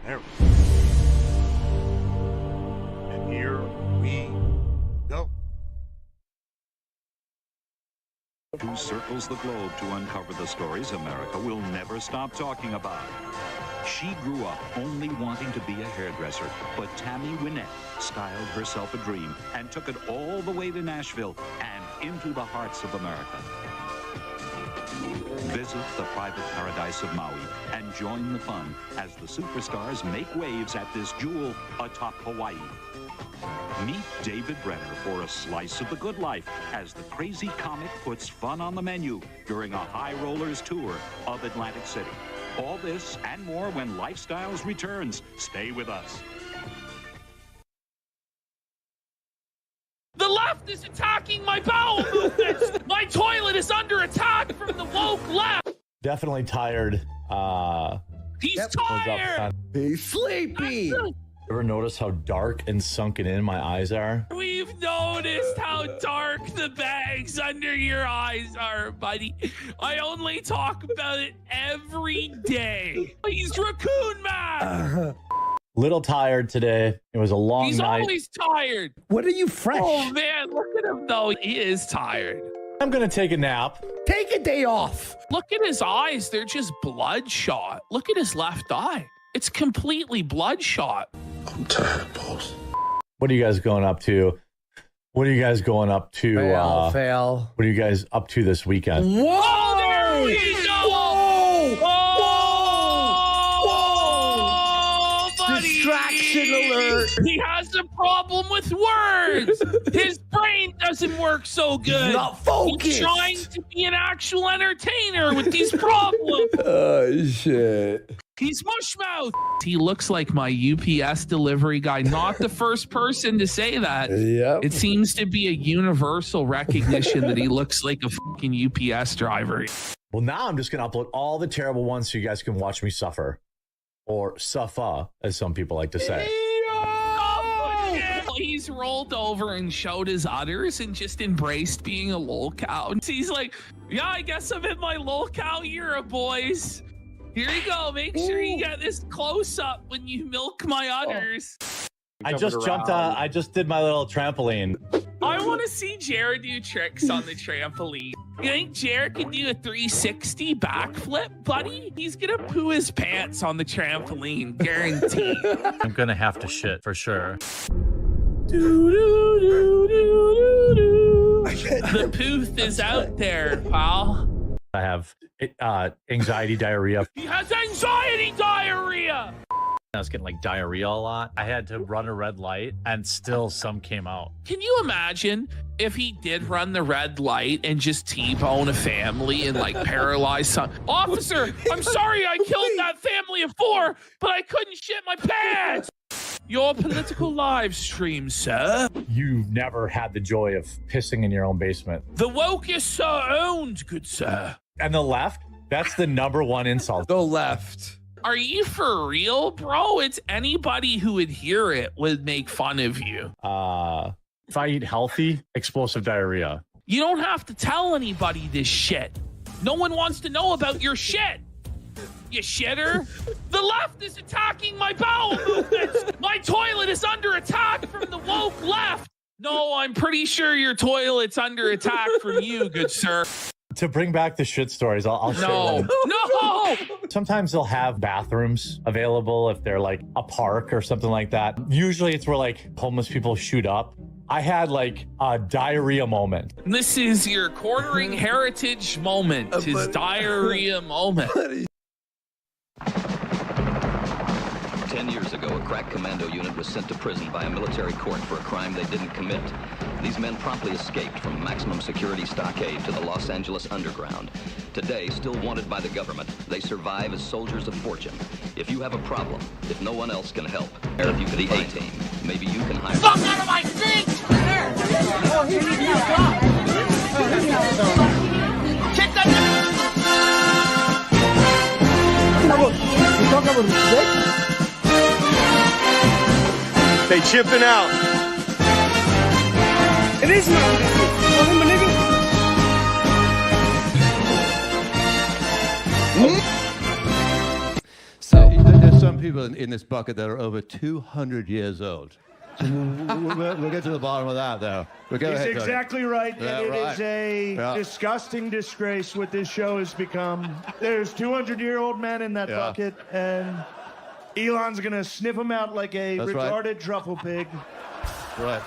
There we go. And here we go. Who circles the globe to uncover the stories America will never stop talking about. She grew up only wanting to be a hairdresser, but Tammy Wynette styled herself a dream and took it all the way to Nashville and into the hearts of America. Visit the private paradise of Maui and join the fun as the superstars make waves at this jewel atop Hawaii. Meet David Brenner for a slice of the good life as the crazy comic puts fun on the menu during a High Rollers tour of Atlantic City. All this and more when Lifestyles returns. Stay with us. The left is attacking my bowel movements. My toilet is under attack from the woke left. Definitely tired. He's tired. He's sleepy. Ever notice how dark and sunken in my eyes are? We've noticed how dark the bags under your eyes are, buddy. I only talk about it every day. He's Raccoon Man. Little tired today. It was a long He's night. always tired. What are you fresh? Oh, man, look at him, though. He is tired. I'm gonna take a nap. Take a day off. Look at his eyes. They're just bloodshot. Look at his left eye. It's completely bloodshot. I'm tired, boss. What are you guys going up to? What are you guys going up to? Fail. What are you guys up to this weekend? Whoa! Oh, there we go! Whoa! Whoa! Whoa, buddy! Distraction alert! He has a problem with words. His brain doesn't work so good. He's not focused. He's trying to be an actual entertainer with these problems. Oh, shit. He's mushmouth. He looks like my UPS delivery guy. Not the first person to say that. Yep. It seems to be a universal recognition that he looks like a fucking UPS driver. Well, now I'm just gonna upload all the terrible ones so you guys can watch me suffer. Or suffer, as some people like to say. He's rolled over and showed his udders and just embraced being a lolcow. He's like, yeah, I guess I'm in my lolcow era, boys. Here you go. Make sure you get this close up when you milk my udders. I just jumped on. I just did my little trampoline. I want to see Jared do tricks on the trampoline. You think Jared can do a 360 backflip, buddy? He's gonna poo his pants on the trampoline, guaranteed. I'm gonna have to shit for sure. The pooth is out there, pal. I have anxiety diarrhea. He has anxiety diarrhea. I was getting like diarrhea a lot. I had to run a red light and still some came out. Can you imagine if he did run the red light and just T-bone a family and like paralyze some? Officer, I'm sorry I killed that family of 4, but I couldn't shit my pants. Your political live stream, sir. You've never had the joy of pissing in your own basement. The woke is so owned, good sir. And the left, that's the #1 insult. Go left. Are you for real, bro? It's anybody who would hear it would make fun of you. If I eat healthy, explosive diarrhea. You don't have to tell anybody this shit. No one wants to know about your shit. You shitter. The left is attacking my bowel movements. My toilet is under attack from the woke left. No, I'm pretty sure your toilet's under attack from you, good sir. To bring back the shit stories, I'll show you. No. Sometimes they'll have bathrooms available if they're like a park or something like that. Usually it's where like homeless people shoot up. I had like a diarrhea moment. This is your quartering heritage moment. His diarrhea moment. 10 years ago, a crack commando unit was sent to prison by a military court for a crime they didn't commit. These men promptly escaped from maximum security stockade to the Los Angeles underground. Today, still wanted by the government, they survive as soldiers of fortune. If you have a problem, if no one else can help, or if you could the A-team, maybe you can hire... Fuck out of my feet! Oh, here you go. Kick that... They chipping out. It is my nigga. So there's some people in this bucket that are over 200 years old. So we'll get to the bottom of that, though. He's exactly right. Yeah, and it right. is a Yeah. disgusting disgrace what this show has become. There's 200-year-old men in that bucket, and Elon's going to sniff them out like a That's retarded truffle pig. Right.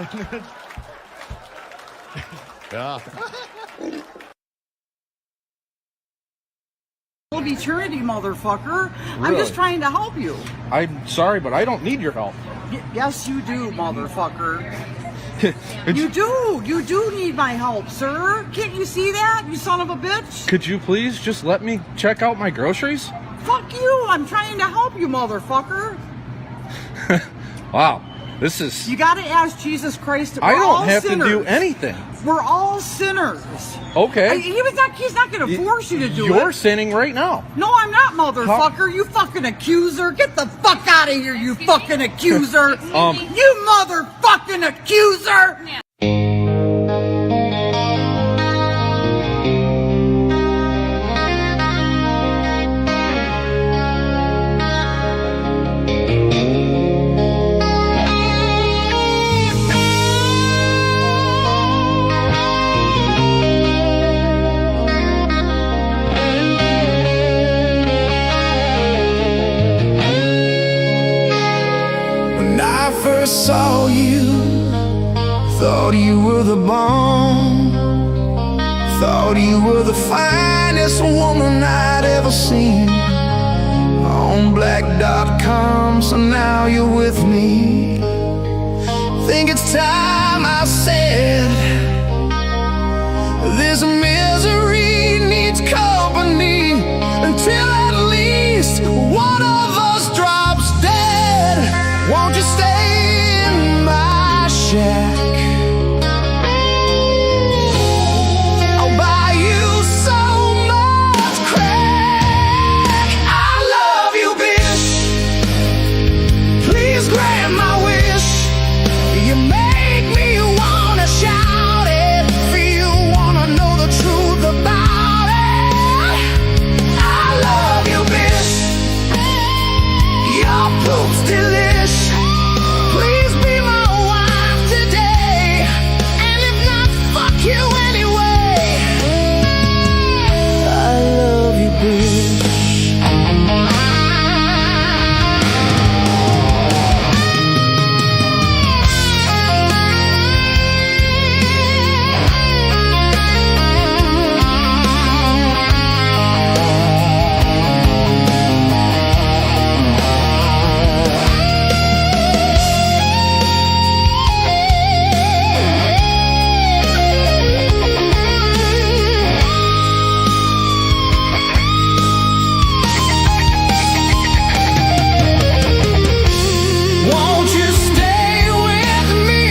Yeah. Of eternity, motherfucker. I'm Really? just trying to help you. I'm sorry, but I don't need your help. Yes, you do, motherfucker. You do need my help, sir. Can't you see that, you son of a bitch? Could you please just let me check out my groceries? Fuck you, I'm trying to help you, motherfucker. Wow, this is... You gotta ask Jesus Christ. I We're all don't have sinners. to do anything. We're all sinners. Okay. He's not gonna force you to do it. You're sinning right now. No, I'm not, motherfucker. You fucking accuser. Get the fuck out of here, you fucking accuser. You motherfucking accuser. When I first saw you, thought you were the bomb. Thought you were the finest woman I'd ever seen. On black.com, so now you're with me. Think it's time I said, this misery needs company until at least one of us drops dead. Won't you stay in my shack? I'll buy you so much crack. I love you, bitch. Please grant my wish. You make me wanna shout it. Feel wanna know the truth about it. I love you, bitch. Your poop's delish. Please be my wife today. And if not, fuck you anyway. I love you, bitch. Won't you stay with me?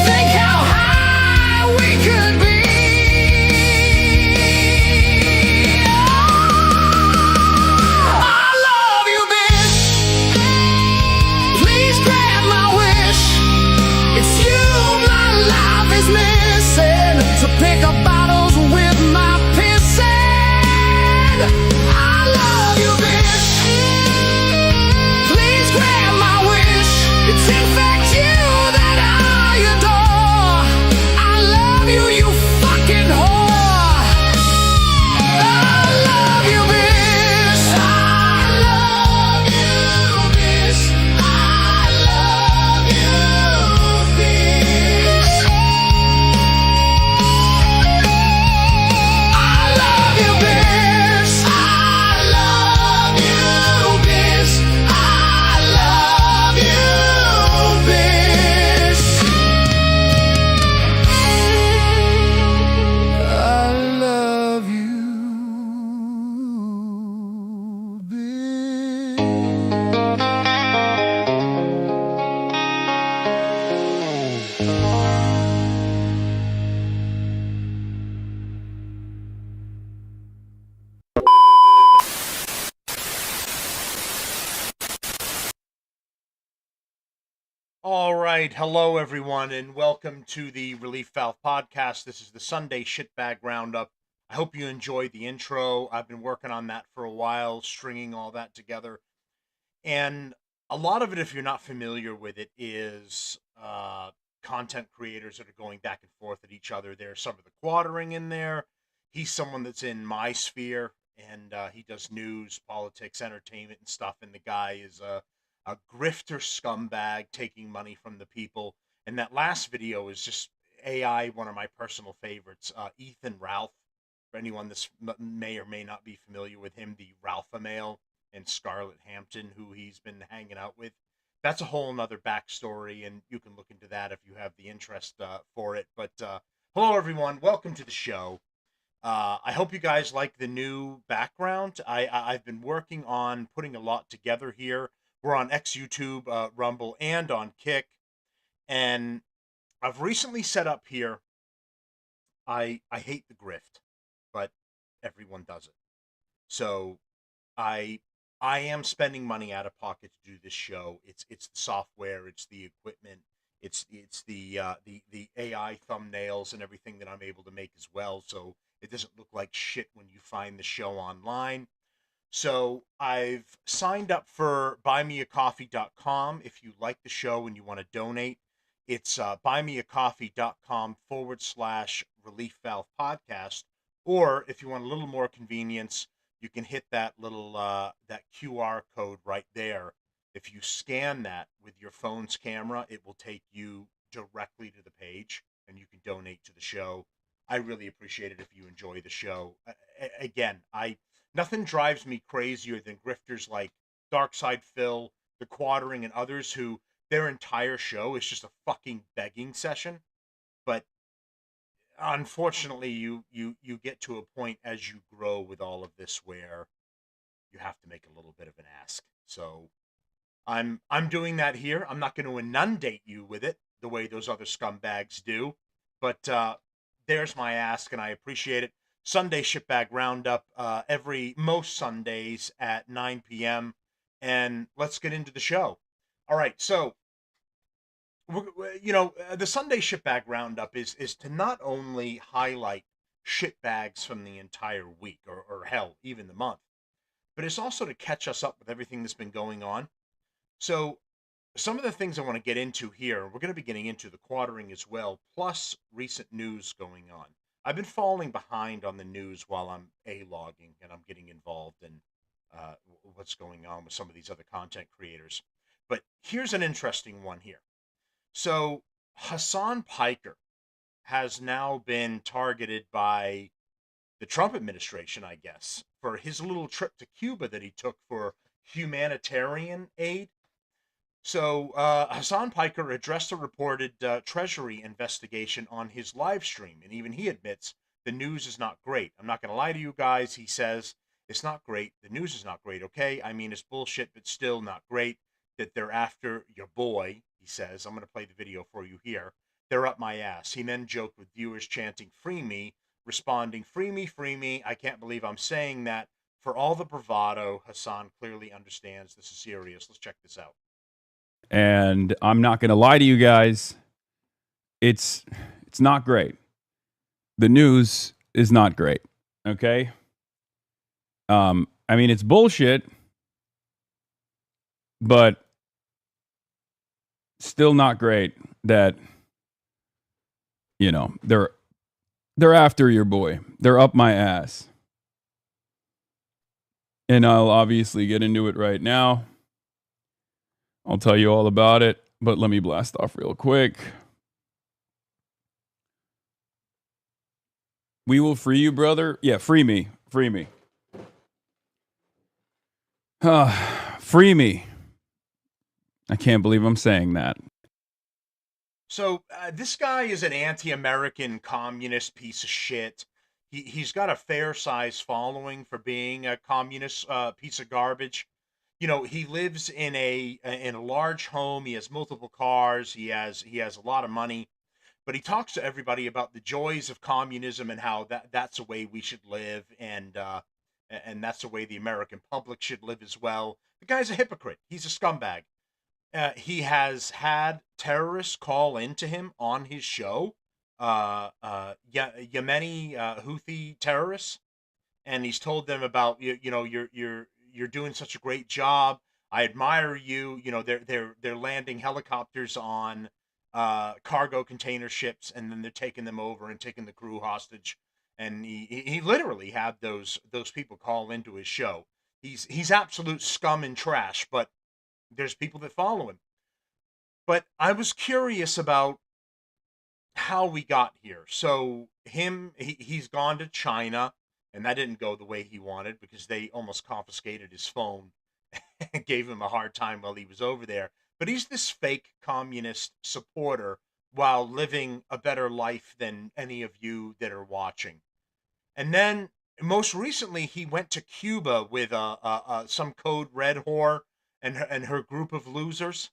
Think how high we could be. I love you, bitch. Please grant my wish. It's you my life is missing. So pick up bottles with my pissing. I love you, bitch. Please grant my wish. It's in fact you that I adore. I love you, you fucking whore. I love you, bitch. I love you, bitch. I love you, bitch. I love you, bitch. I love you, bitch. I love you, bitch. I love you, All right. Hello, everyone, and welcome to the Relief Valve podcast. This is the Sunday shitbag roundup. I I hope you enjoyed the intro. I've been working on that for a while, stringing all that together. And a lot of it, if you're not familiar with it, is content creators that are going back and forth at each other. There's some of the quartering in there. He's someone that's in my sphere, and he does news, politics, entertainment, and stuff. And the guy is a grifter scumbag taking money from the people. And that last video is just AI, one of my personal favorites. Ethan Ralph, for anyone that may or may not be familiar with him, the Ralpha male and Scarlett Hampton, who he's been hanging out with. That's a whole nother backstory, and you can look into that if you have the interest for it. But hello, everyone. Welcome to the show. I hope you guys like the new background. I've been working on putting a lot together here. We're on X, YouTube, Rumble, and on Kick. And I've recently set up here. I hate the grift, but everyone does it. So I am spending money out of pocket to do this show. It's the software, it's the equipment, it's the AI thumbnails and everything that I'm able to make as well. So it doesn't look like shit when you find the show online. So I've signed up for buymeacoffee.com. If you like the show and you want to donate, it's buymeacoffee.com/Relief Valve Podcast. Or if you want a little more convenience, you can hit that little that QR code right there. If you scan that with your phone's camera, it will take you directly to the page, and you can donate to the show. I really appreciate it if you enjoy the show. Again, nothing drives me crazier than grifters like Darkside Phil, the Quartering, and others who their entire show is just a fucking begging session. But unfortunately, you get to a point as you grow with all of this where you have to make a little bit of an ask. So I'm doing that here. I'm not going to inundate you with it the way those other scumbags do, but there's my ask, and I appreciate it. Sunday shitbag roundup most Sundays at 9 p.m. And let's get into the show. All right, so the Sunday shitbag roundup is to not only highlight shitbags from the entire week or hell, even the month, but it's also to catch us up with everything that's been going on. So some of the things I want to get into here, we're going to be getting into the quartering as well, plus recent news going on. I've been falling behind on the news while I'm A-logging and I'm getting involved in what's going on with some of these other content creators. But here's an interesting one here. So Hassan Piker has now been targeted by the Trump administration, I guess, for his little trip to Cuba that he took for humanitarian aid. So Hassan Piker addressed a reported Treasury investigation on his live stream, and even he admits the news is not great. I'm not going to lie to you guys, he says. It's not great. The news is not great, okay? I mean, it's bullshit, but still not great that they're after your boy, he says. I'm going to play the video for you here. They're up my ass. He then joked with viewers chanting, "Free me," responding, "Free me, free me. I can't believe I'm saying that." For all the bravado, Hassan clearly understands this is serious. Let's check this out. And I'm not going to lie to you guys. It's not great. The news is not great. Okay. I mean, it's bullshit, but still not great that, they're after your boy. They're up my ass. And I'll obviously get into it right now. I'll tell you all about it, but let me blast off real quick. We will free you, brother. Yeah, free me. Free me. Free me. I can't believe I'm saying that. So this guy is an anti-American communist piece of shit. He's got a fair-sized following for being a communist piece of garbage. He lives in a large home. He has multiple cars. He has a lot of money, but he talks to everybody about the joys of communism and how that's the way we should live, and that's the way the American public should live as well. The guy's a hypocrite. He's a scumbag. He has had terrorists call into him on his show Yemeni Houthi terrorists, and he's told them about you're doing such a great job. I admire you. You know, they're landing helicopters on cargo container ships, and then they're taking them over and taking the crew hostage. And he literally had those people call into his show. He's absolute scum and trash, but there's people that follow him. But I was curious about how we got here. So he's gone to China, and that didn't go the way he wanted because they almost confiscated his phone and gave him a hard time while he was over there. But he's this fake communist supporter while living a better life than any of you that are watching. And then most recently, he went to Cuba with some code red whore and her group of losers,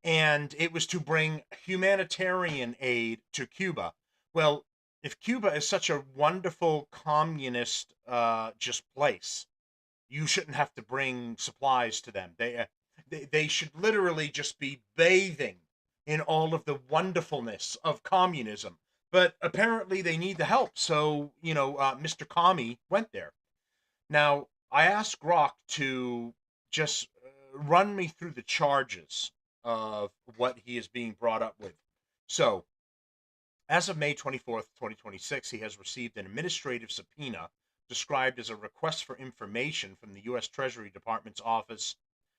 and it was to bring humanitarian aid to Cuba. Well, if Cuba is such a wonderful communist just place, you shouldn't have to bring supplies to them. They should literally just be bathing in all of the wonderfulness of communism. But apparently they need the help, so Mr. Commie went there. Now I asked Grok to just run me through the charges of what he is being brought up with. So, as of May 24th, 2026, he has received an administrative subpoena described as a request for information from the U.S. Treasury Department's Office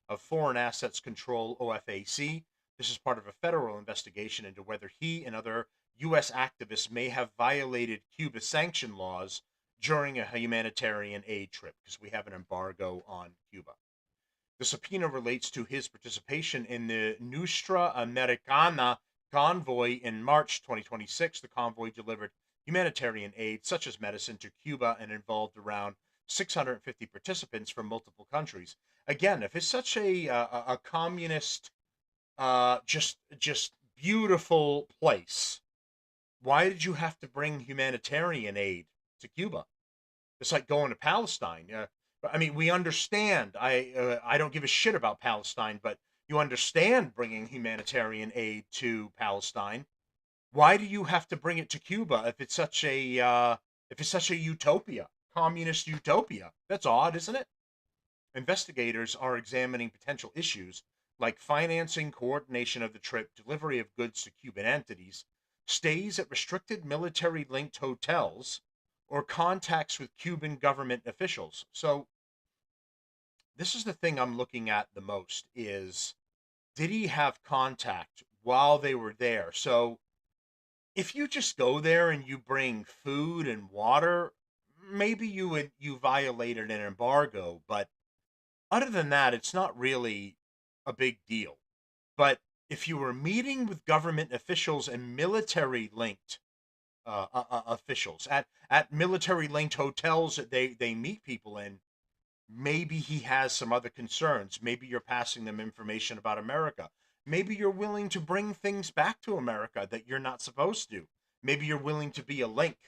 of Foreign Assets Control, OFAC. This is part of a federal investigation into whether he and other U.S. activists may have violated Cuba sanction laws during a humanitarian aid trip, because we have an embargo on Cuba. The subpoena relates to his participation in the Nostra Americana convoy in March 2026. The convoy delivered humanitarian aid, such as medicine, to Cuba and involved around 650 participants from multiple countries. Again, if it's such a communist, just beautiful place, why did you have to bring humanitarian aid to Cuba? It's like going to Palestine. I mean, we understand. I don't give a shit about Palestine, but you understand bringing humanitarian aid to Palestine. Why do you have to bring it to Cuba if it's such a utopia, communist utopia? That's odd, isn't it? Investigators are examining potential issues like financing, coordination of the trip, delivery of goods to Cuban entities, stays at restricted military-linked hotels, or contacts with Cuban government officials. So this is the thing I'm looking at the most is, did he have contact while they were there? So if you just go there and you bring food and water, maybe you violated an embargo, but other than that, it's not really a big deal. But if you were meeting with government officials and military-linked officials at military-linked hotels that they meet people in, maybe he has some other concerns. Maybe you're passing them information about America. Maybe you're willing to bring things back to America that you're not supposed to. Maybe you're willing to be a link,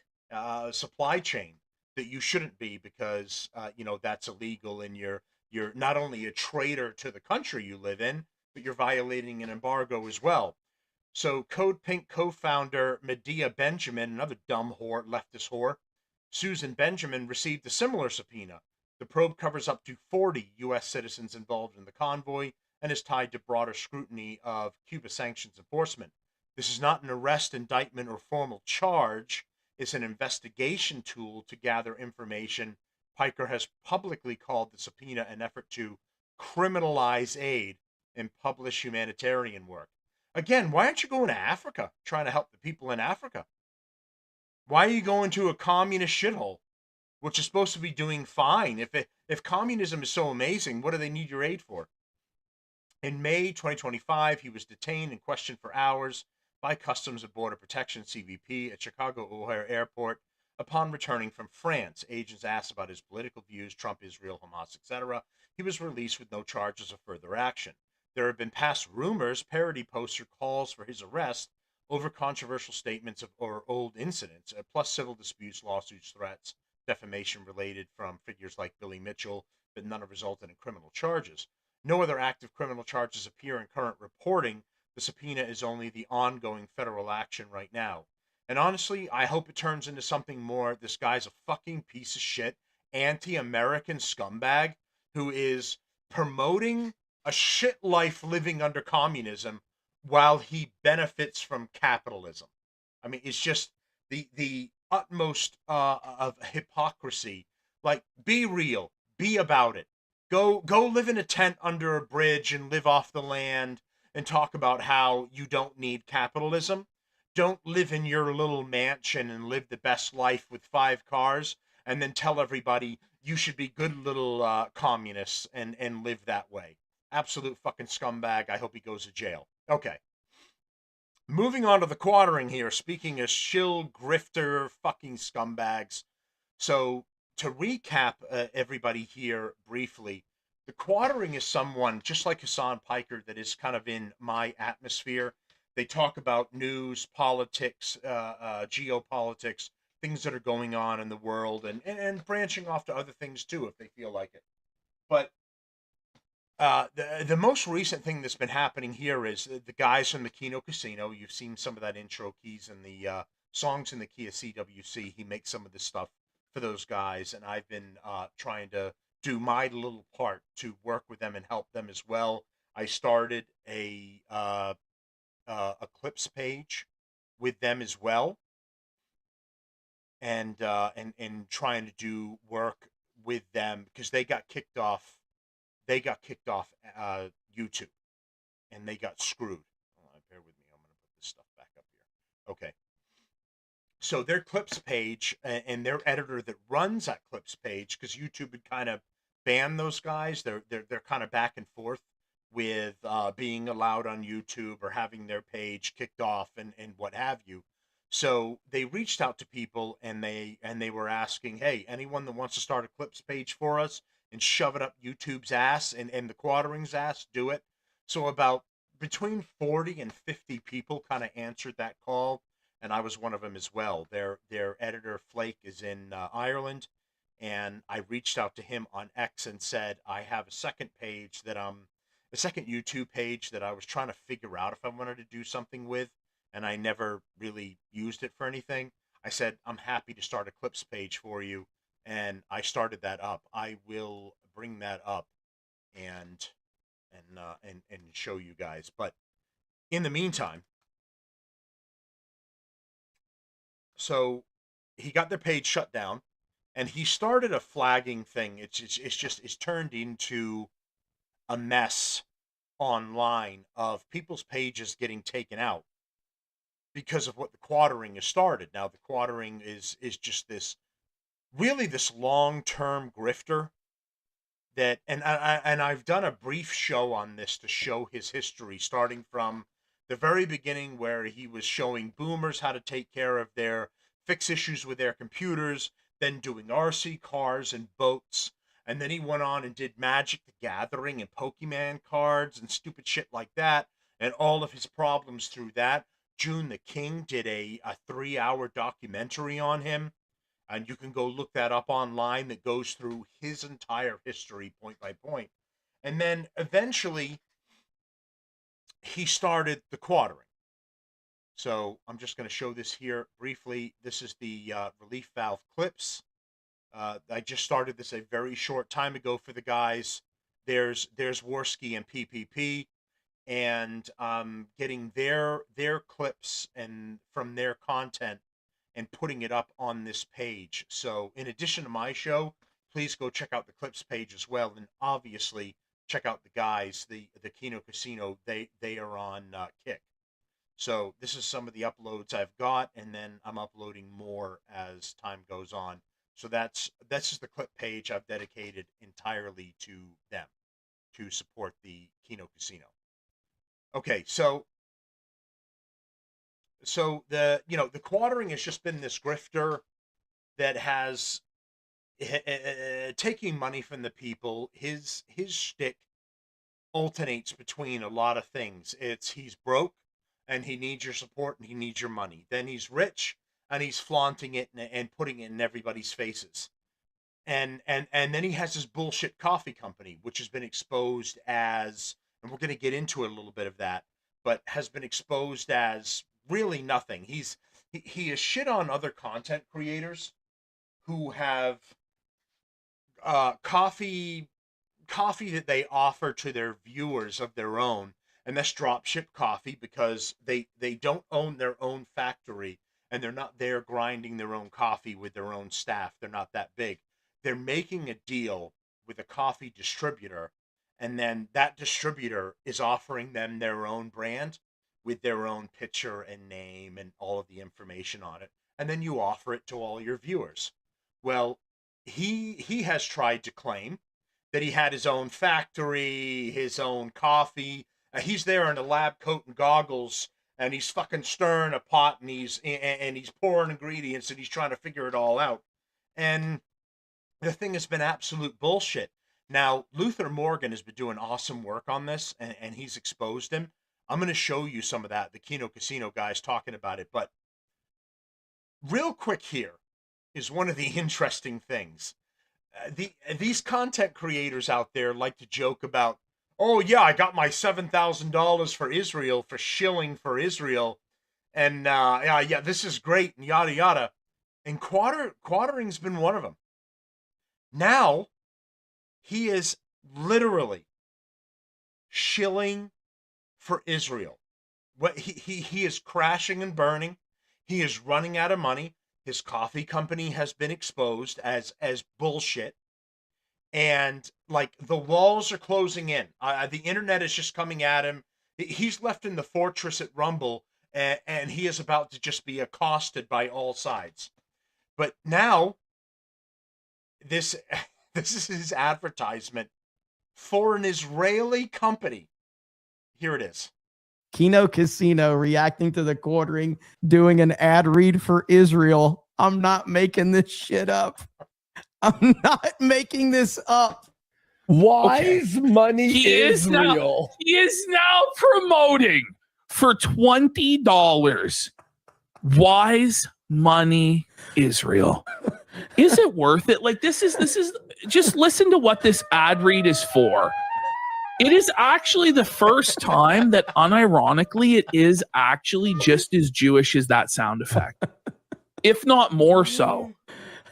supply chain that you shouldn't be because that's illegal, and you're not only a traitor to the country you live in, but you're violating an embargo as well. So Code Pink co-founder Medea Benjamin, another dumb whore, leftist whore, Susan Benjamin, received a similar subpoena. The probe covers up to 40 U.S. citizens involved in the convoy and is tied to broader scrutiny of Cuba sanctions enforcement. This is not an arrest, indictment, or formal charge. It's an investigation tool to gather information. Piker has publicly called the subpoena an effort to criminalize aid and publish humanitarian work. Again, why aren't you going to Africa, trying to help the people in Africa? Why are you going to a communist shithole, which is supposed to be doing fine? If communism is so amazing, what do they need your aid for? In May 2025, he was detained and questioned for hours by Customs and Border Protection, CBP, at Chicago O'Hare Airport upon returning from France. Agents asked about his political views, Trump, Israel, Hamas, etc. He was released with no charges of further action. There have been past rumors, parody posts, or calls for his arrest over controversial statements or old incidents, plus civil disputes, lawsuits, threats, defamation related from figures like Billy Mitchell, but none have resulted in criminal charges. No other active criminal charges appear in current reporting. The subpoena is only the ongoing federal action right now. And honestly, I hope it turns into something more. This guy's a fucking piece of shit, anti-American scumbag who is promoting a shit life living under communism while he benefits from capitalism. I mean, it's just the utmost of hypocrisy. Like, be real, be about it. Go live in a tent under a bridge and live off the land and talk about how you don't need capitalism. Don't live in your little mansion and live the best life with 5 cars and then tell everybody you should be good little communists and live that way. Absolute fucking scumbag. I hope he goes to jail. Okay. Moving on to the quartering here. Speaking of shill grifter fucking scumbags. So to recap everybody here briefly, the quartering is someone just like Hassan Piker that is kind of in my atmosphere. They talk about news, politics, geopolitics, things that are going on in the world, and branching off to other things too if they feel like it. But the most recent thing that's been happening here is the guys from the Kino Casino. You've seen some of that intro keys and the songs in the Kia CWC. He makes some of this stuff for those guys, and I've been trying to do my little part to work with them and help them as well. I started a clips page with them as well, and trying to do work with them because they got kicked off. They got kicked off YouTube, and they got screwed. Bear with me. I'm going to put this stuff back up here. Okay. So their clips page and their editor that runs that clips page, because YouTube had kind of banned those guys. They're kind of back and forth with being allowed on YouTube or having their page kicked off and what have you. So they reached out to people and they were asking, hey, anyone that wants to start a clips page for us and shove it up YouTube's ass and the quartering's ass, do it. So about between 40 and 50 people kind of answered that call, and I was one of them as well. Their editor Flake is in Ireland, and I reached out to him on X and said I have a second page that a second YouTube page that I was trying to figure out if I wanted to do something with, and I never really used it for anything. I said I'm happy to start a clips page for you, and I started that up. I will bring that up and show you guys. But in the meantime, so he got their page shut down, and he started a flagging thing. It's turned into a mess online of people's pages getting taken out because of what the quartering has started. Now the quartering is just this really this long-term grifter that and I've done a brief show on this to show his history, starting from the very beginning where he was showing boomers how to take care of their fix issues with their computers, then doing RC cars and boats, and then he went on and did Magic the Gathering and Pokemon cards and stupid shit like that, and all of his problems through that. June the King did a 3-hour documentary on him, and you can go look that up online, that goes through his entire history point by point. And then eventually he started the quartering. So I'm just going to show this here briefly. This is the relief valve clips. I just started this a very short time ago for the guys. There's Worski and PPP, and getting their clips and from their content and putting it up on this page. So in addition to my show, please go check out the clips page as well, and obviously check out the guys, the Kino Casino. They are on Kick. So this is some of the uploads I've got, and then I'm uploading more as time goes on. So that's just the clip page I've dedicated entirely to them to support the Kino Casino. Okay, so the the quartering has just been this grifter that has taking money from the people. His shtick alternates between a lot of things. It's he's broke and he needs your support and he needs your money. Then he's rich and he's flaunting it and putting it in everybody's faces. And then he has his bullshit coffee company, which has been exposed as, and we're going to get into a little bit of that, but has been exposed as really nothing. He's he has shit on other content creators who have coffee that they offer to their viewers of their own, and that's drop ship coffee because they don't own their own factory and they're not there grinding their own coffee with their own staff. They're not that big. They're making a deal with a coffee distributor, and then that distributor is offering them their own brand with their own picture and name and all of the information on it, and then you offer it to all your viewers. Well, he has tried to claim that he had his own factory, his own coffee. He's there in a lab coat and goggles, and he's fucking stirring a pot, and he's pouring ingredients, and he's trying to figure it all out. And the thing has been absolute bullshit. Now, Luther Morgan has been doing awesome work on this, and he's exposed him. I'm going to show you some of that. The Kino Casino guys talking about it. But real quick here is one of the interesting things. These content creators out there like to joke about, oh, yeah, I got my $7,000 for Israel, for shilling for Israel. And, yeah, this is great, and yada, yada. And Quartering's been one of them. Now, he is literally shilling for Israel. What he is crashing and burning. He is running out of money. His coffee company has been exposed as bullshit. And, like, the walls are closing in. The internet is just coming at him. He's left in the fortress at Rumble, and he is about to just be accosted by all sides. But now, this is his advertisement for an Israeli company. Here it is. Kino Casino reacting to the Quartering, doing an ad read for Israel. I'm not making this shit up. I'm not making this up. Wise money He is now promoting for $20. Wise money Israel. Is it worth it? Like, this is just listen to what this ad read is for. It is actually the first time that unironically it is actually just as Jewish as that sound effect, if not more so.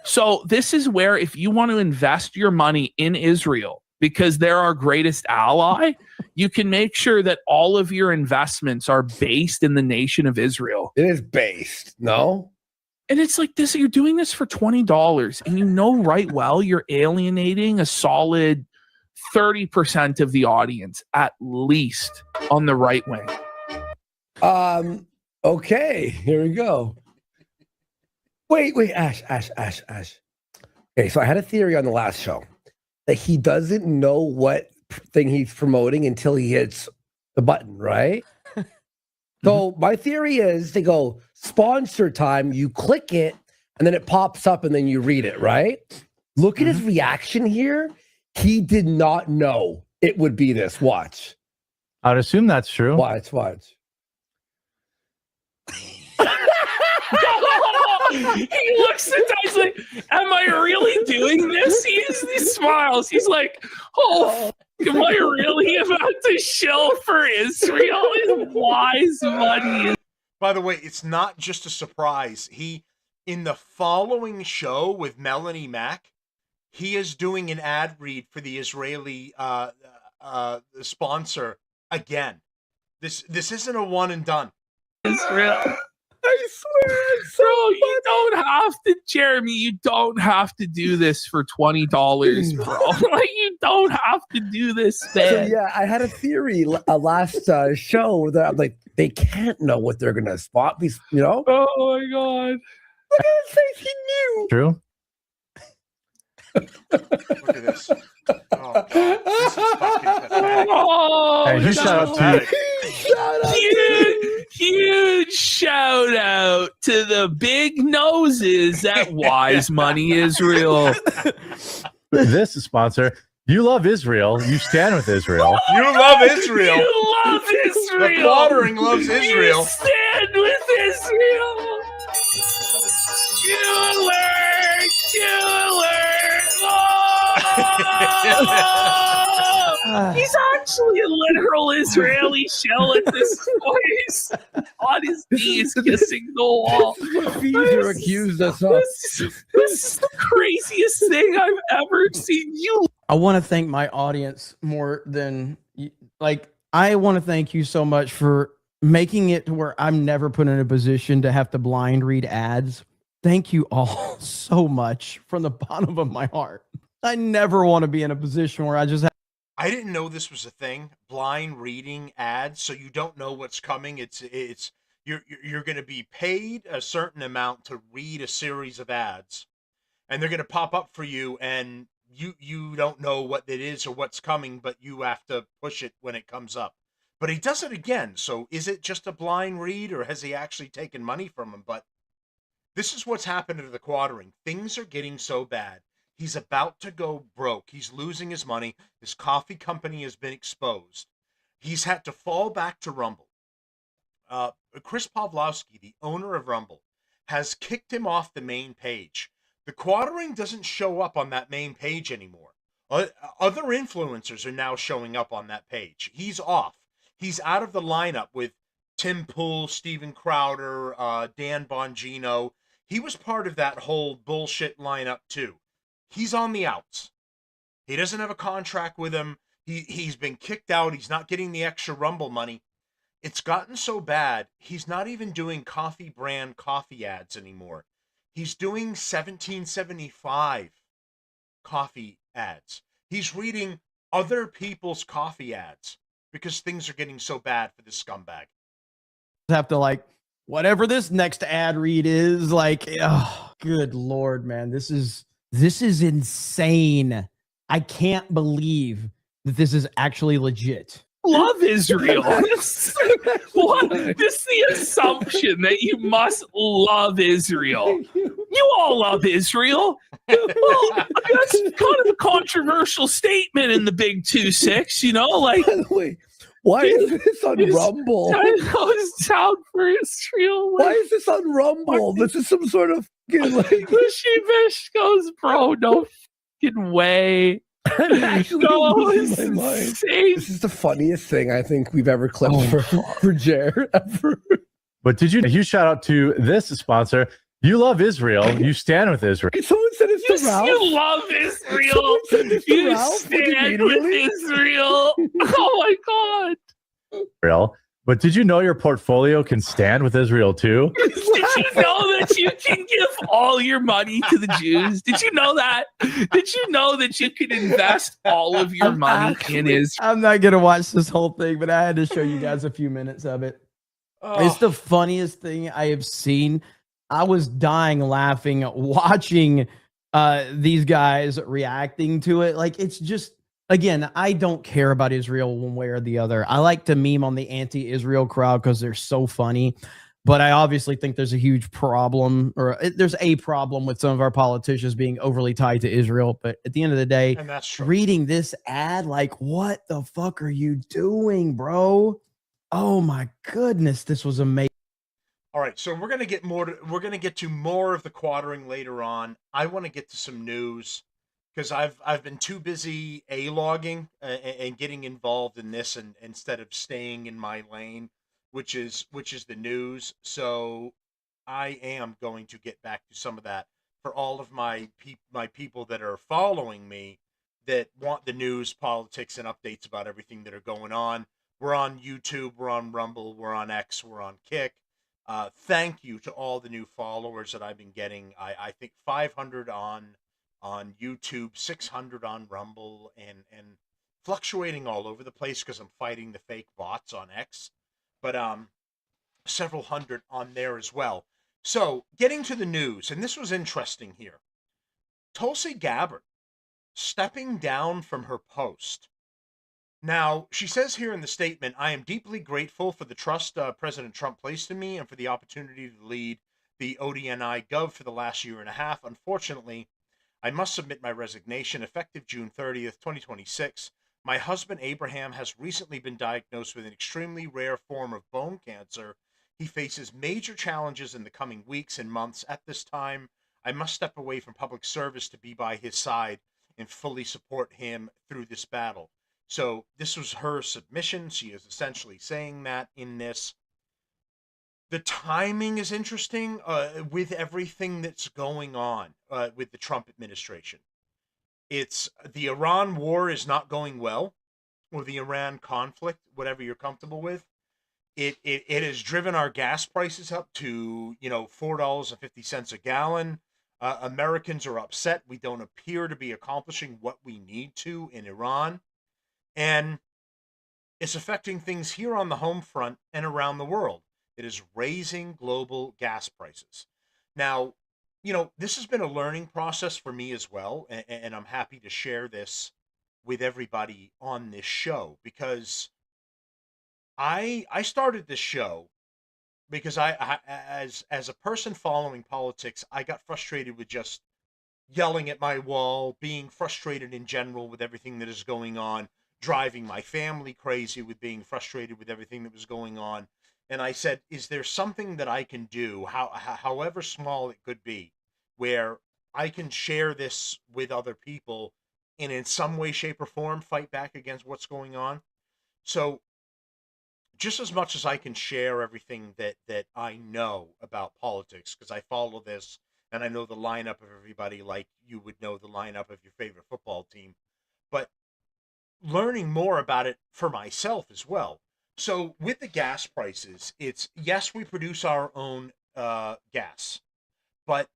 So this is where, if you want to invest your money in Israel because they're our greatest ally, you can make sure that all of your investments are based in the nation of Israel. It is based, no? And it's like this, you're doing this for $20, and you know right well you're alienating a solid 30% of the audience, at least, on the right wing. Okay, here we go. Wait, Ash. Okay, so I had a theory on the last show that he doesn't know what thing he's promoting until he hits the button, right? So my theory is they go sponsor time, you click it, and then it pops up, and then you read it, right? Look at his reaction here. He did not know it would be this. Watch. I'd assume that's true. Watch. He looks at that, he's like, am I really doing this? He smiles. He's like, oh, am I really about to shill for Israel? His wise money. By the way, it's not just a surprise. In the following show with Melanie Mack, he is doing an ad read for the Israeli sponsor again. This isn't a one and done. Israel. I swear, it's so bro, you don't have to, Jeremy. You don't have to do this for $20, bro. Like, you don't have to do this, man. So yeah, I had a theory last show that I'm like, they can't know what they're gonna spot. These, you know? Oh my god! Look at his face. He knew. True. Look at this. Oh god, this is fucking pathetic. Oh, Hey, huge shout out to huge shout out to the big noses at Wise Money Israel. This is sponsor. You love Israel. You stand with Israel. You love Israel. You love Israel. The Quartering loves Israel. You stand with Israel. Jeweler. Oh! He's actually a literal Israeli shell at this point. On his knees, kissing the wall. This is what Caesar accused us of. This is the craziest thing I've ever seen. I want to thank my audience more than I want to thank you so much for making it to where I'm never put in a position to have to blind read ads. Thank you all so much from the bottom of my heart. I never want to be in a position where I just have. I didn't know this was a thing. Blind reading ads, so you don't know what's coming. You're going to be paid a certain amount to read a series of ads, and they're going to pop up for you, and you don't know what it is or what's coming, but you have to push it when it comes up. But he does it again. So is it just a blind read, or has he actually taken money from him? But this is what's happened to the Quartering. Things are getting so bad. He's about to go broke. He's losing his money. His coffee company has been exposed. He's had to fall back to Rumble. Chris Pavlovsky, the owner of Rumble, has kicked him off the main page. The Quartering doesn't show up on that main page anymore. Other influencers are now showing up on that page. He's off. He's out of the lineup with Tim Pool, Steven Crowder, Dan Bongino. He was part of that whole bullshit lineup too. He's on the outs. He doesn't have a contract with him. He's been kicked out. He's not getting the extra Rumble money. It's gotten so bad, he's not even doing coffee brand coffee ads anymore. He's doing 1775 coffee ads. He's reading other people's coffee ads because things are getting so bad for this scumbag. Have to whatever this next ad read is oh, good Lord, man. This is insane. I can't believe that this is actually legit. Love Israel. Just the assumption that you must love Israel. You all love Israel. Well, that's kind of a controversial statement in the Big 2-6, you know? By the way, why is this on Rumble? I know it's down for Israel. Why is this on Rumble? This is some sort of Bish goes, bro, no fucking way. I'm actually losing my mind. This is the funniest thing I think we've ever clipped for Jer ever. But did you shout out to this sponsor? You love Israel. You stand with Israel. Someone said it's to Ralph. You love Israel. You stand with Israel. Oh my God. Israel. But did you know your portfolio can stand with Israel too? Did you know that you can give all your money to the Jews? Did you know that? Did you know that you can invest all of your money in Israel? I'm not going to watch this whole thing, but I had to show you guys a few minutes of it. It's the funniest thing I have seen. I was dying laughing watching these guys reacting to it. It's just, again, I don't care about Israel one way or the other. I like to meme on the anti-Israel crowd because they're so funny. But I obviously think there's a huge problem, or there's a problem with some of our politicians being overly tied to Israel. But at the end of the day, and that's true. Reading this ad, what the fuck are you doing, bro? Oh my goodness, this was amazing. All right, so we're gonna get to more of the Quartering later on. I want to get to some news because I've been too busy logging and getting involved in this, and instead of staying in my lane, which is the news. So I am going to get back to some of that for all of my people that are following me that want the news, politics, and updates about everything that are going on. We're on YouTube, we're on Rumble, we're on X, we're on Kick. Thank you to all the new followers that I've been getting. I think 500 on YouTube, 600 on Rumble, and fluctuating all over the place because I'm fighting the fake bots on X. But several hundred on there as well. So getting to the news, and this was interesting here. Tulsi Gabbard stepping down from her post. Now, she says here in the statement, I am deeply grateful for the trust President Trump placed in me and for the opportunity to lead the ODNI Gov for the last year and a half. Unfortunately, I must submit my resignation effective June 30th, 2026. My husband, Abraham, has recently been diagnosed with an extremely rare form of bone cancer. He faces major challenges in the coming weeks and months. At this time, I must step away from public service to be by his side and fully support him through this battle. So this was her submission. She is essentially saying that in this. The timing is interesting with everything that's going on with the Trump administration. It's the Iran war is not going well, or the Iran conflict, whatever you're comfortable with. It has driven our gas prices up to $4.50 a gallon. Americans are upset. We don't appear to be accomplishing what we need to in Iran, and it's affecting things here on the home front and around the world. It is raising global gas prices. Now, this has been a learning process for me as well, and I'm happy to share this with everybody on this show because I started this show because as a person following politics, I got frustrated with just yelling at my wall, being frustrated in general with everything that is going on, driving my family crazy with being frustrated with everything that was going on. And I said, is there something that I can do, however small it could be, where I can share this with other people and in some way, shape, or form fight back against what's going on? So just as much as I can share everything that I know about politics, because I follow this and I know the lineup of everybody like you would know the lineup of your favorite football team, but learning more about it for myself as well. So with the gas prices, it's yes, we produce our own gas, but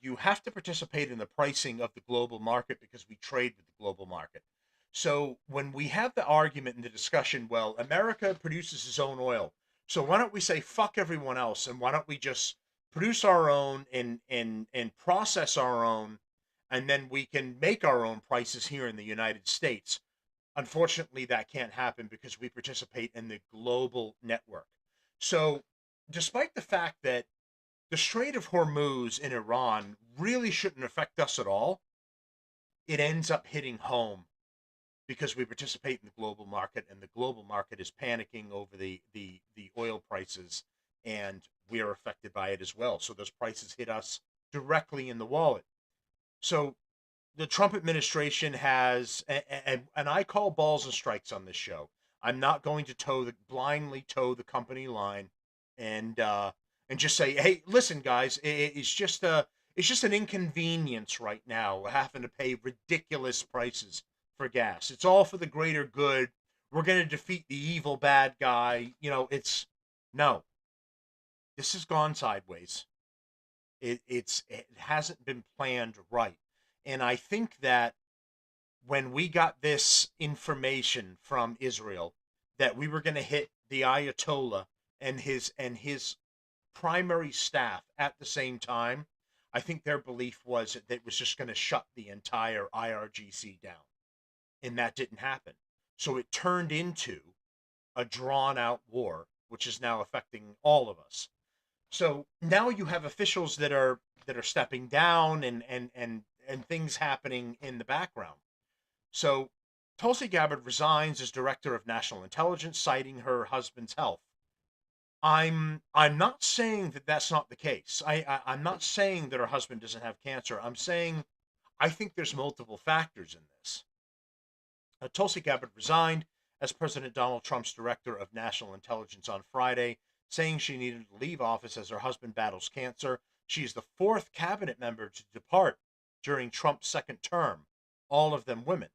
you have to participate in the pricing of the global market because we trade with the global market. So when we have the argument and the discussion, well, America produces its own oil. So why don't we say fuck everyone else and why don't we just produce our own and process our own and then we can make our own prices here in the United States. Unfortunately, that can't happen because we participate in the global network. So despite the fact that the Strait of Hormuz in Iran really shouldn't affect us at all, it ends up hitting home because we participate in the global market and the global market is panicking over the oil prices and we are affected by it as well. So those prices hit us directly in the wallet. So the Trump administration has, and I call balls and strikes on this show. I'm not going to blindly toe the company line and just say, hey, listen, guys, it's just an inconvenience right now having to pay ridiculous prices for gas. It's all for the greater good. We're going to defeat the evil bad guy. No. This has gone sideways. It hasn't been planned right. And I think that when we got this information from Israel that we were going to hit the Ayatollah and his primary staff at the same time, I think their belief was that it was just going to shut the entire IRGC down. And that didn't happen. So it turned into a drawn out war, which is now affecting all of us. So now you have officials that are stepping down and things happening in the background. So Tulsi Gabbard resigns as director of national intelligence, citing her husband's health. I'm not saying that that's not the case. I'm not saying that her husband doesn't have cancer. I'm saying I think there's multiple factors in this. Tulsi Gabbard resigned as President Donald Trump's director of national intelligence on Friday, saying she needed to leave office as her husband battles cancer. She is the fourth cabinet member to depart during Trump's second term, all of them women.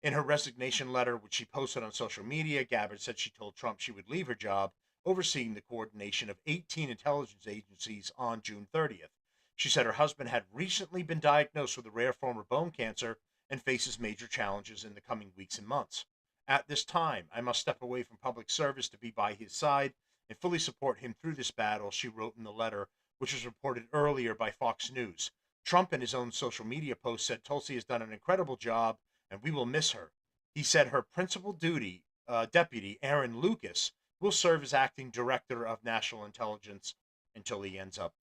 In her resignation letter, which she posted on social media, Gabbard said she told Trump she would leave her job overseeing the coordination of 18 intelligence agencies on June 30th. She said her husband had recently been diagnosed with a rare form of bone cancer and faces major challenges in the coming weeks and months. At this time, I must step away from public service to be by his side and fully support him through this battle, she wrote in the letter, which was reported earlier by Fox News. Trump, in his own social media post, said Tulsi has done an incredible job and we will miss her. He said her principal deputy, Aaron Lucas, will serve as acting director of national intelligence until he ends up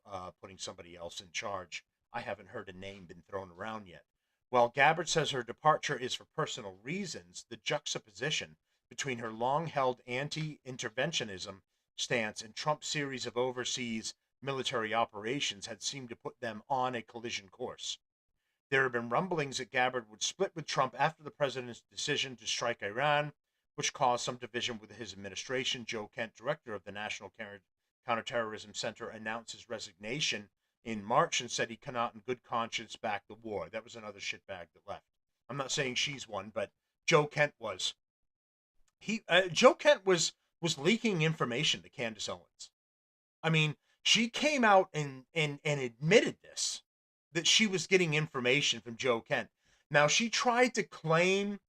putting somebody else in charge. I haven't heard a name been thrown around yet. While Gabbard says her departure is for personal reasons, the juxtaposition between her long-held anti-interventionism stance and Trump's series of overseas military operations had seemed to put them on a collision course. There have been rumblings that Gabbard would split with Trump after the president's decision to strike Iran, which caused some division with his administration. Joe Kent, director of the National Counterterrorism Center, announced his resignation in March and said he cannot in good conscience back the war. That was another shitbag that left. I'm not saying she's one, but Joe Kent was. Joe Kent was leaking information to Candace Owens. I mean, she came out and admitted this, that she was getting information from Joe Kent. Now, she tried to claim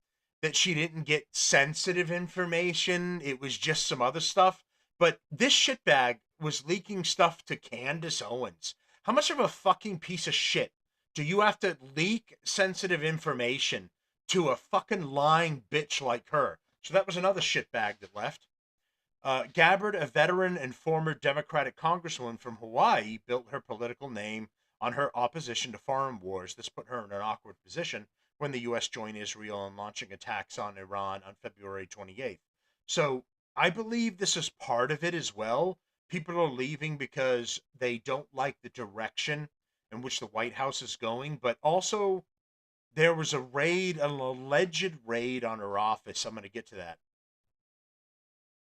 that she didn't get sensitive information. It was just some other stuff. But this shitbag was leaking stuff to Candace Owens. How much of a fucking piece of shit do you have to leak sensitive information to a fucking lying bitch like her? So that was another shitbag that left. Gabbard, a veteran and former Democratic congresswoman from Hawaii, built her political name on her opposition to foreign wars. This put her in an awkward position when the U.S. joined Israel in launching attacks on Iran on February 28th. So I believe this is part of it as well. People are leaving because they don't like the direction in which the White House is going, but also there was a raid, an alleged raid on her office. I'm going to get to that.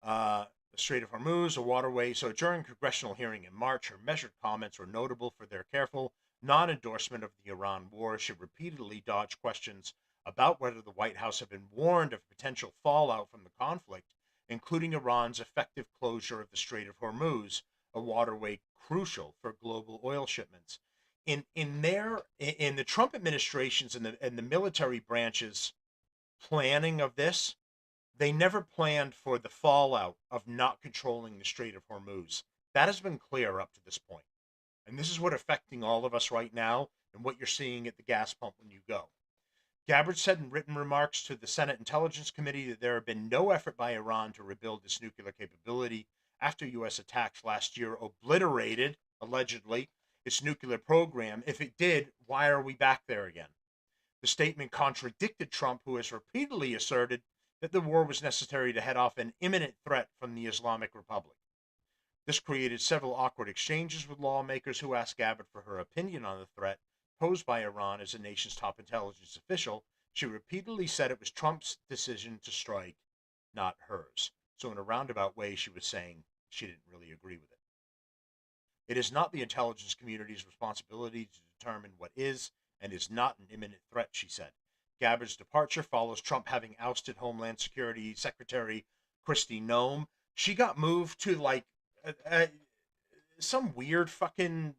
The Strait of Hormuz, a waterway. So during a congressional hearing in March, her measured comments were notable for their careful non-endorsement of the Iran war. She repeatedly dodged questions about whether the White House had been warned of potential fallout from the conflict, including Iran's effective closure of the Strait of Hormuz, a waterway crucial for global oil shipments. In the Trump administration's and the military branches planning of this, they never planned for the fallout of not controlling the Strait of Hormuz. That has been clear up to this point. And this is what's affecting all of us right now and what you're seeing at the gas pump when you go. Gabbard said in written remarks to the Senate Intelligence Committee that there had been no effort by Iran to rebuild its nuclear capability after U.S. attacks last year obliterated, allegedly, its nuclear program. If it did, why are we back there again? The statement contradicted Trump, who has repeatedly asserted that the war was necessary to head off an imminent threat from the Islamic Republic. This created several awkward exchanges with lawmakers who asked Gabbard for her opinion on the threat posed by Iran as the nation's top intelligence official. She repeatedly said it was Trump's decision to strike, not hers. So in a roundabout way, she was saying she didn't really agree with it. It is not the intelligence community's responsibility to determine what is and is not an imminent threat, she said. Gabbard's departure follows Trump having ousted Homeland Security Secretary Kristi Noem. She got moved to like some weird fucking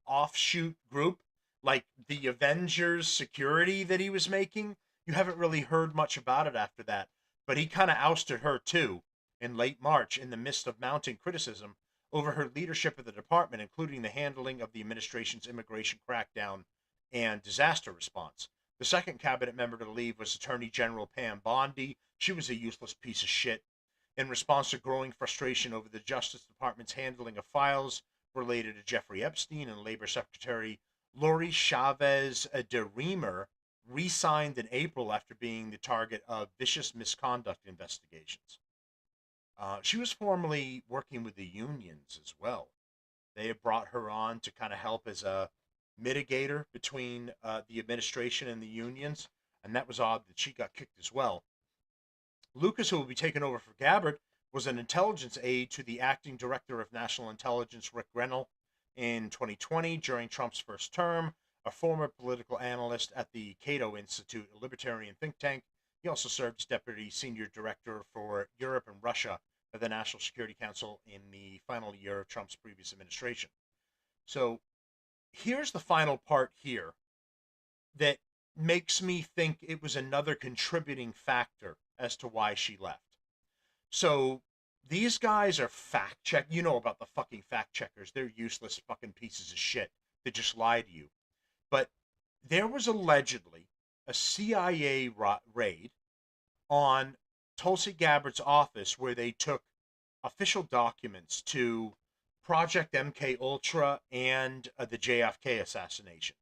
offshoot group, like the Avengers Security that he was making. You haven't really heard much about it after that, but he kind of ousted her too in late March in the midst of mounting criticism over her leadership of the department, including the handling of the administration's immigration crackdown and disaster response. The second cabinet member to leave was Attorney General Pam Bondi. She was a useless piece of shit. In response to growing frustration over the Justice Department's handling of files related to Jeffrey Epstein, and Labor Secretary Lori Chavez de Reamer re-signed in April after being the target of vicious misconduct investigations. She was formerly working with the unions as well. They had brought her on to kind of help as a mitigator between the administration and the unions, and that was odd that she got kicked as well. Lucas, who will be taking over for Gabbard, was an intelligence aide to the acting director of national intelligence, Rick Grenell, in 2020 during Trump's first term, a former political analyst at the Cato Institute, a libertarian think tank. He also served as deputy senior director for Europe and Russia at the National Security Council in the final year of Trump's previous administration. So here's the final part here that makes me think it was another contributing factor as to why she left. So these guys are fact check. You know about the fucking fact checkers. They're useless fucking pieces of shit that just lie to you. But there was allegedly a CIA raid on Tulsi Gabbard's office where they took official documents to Project MK Ultra and the JFK assassination,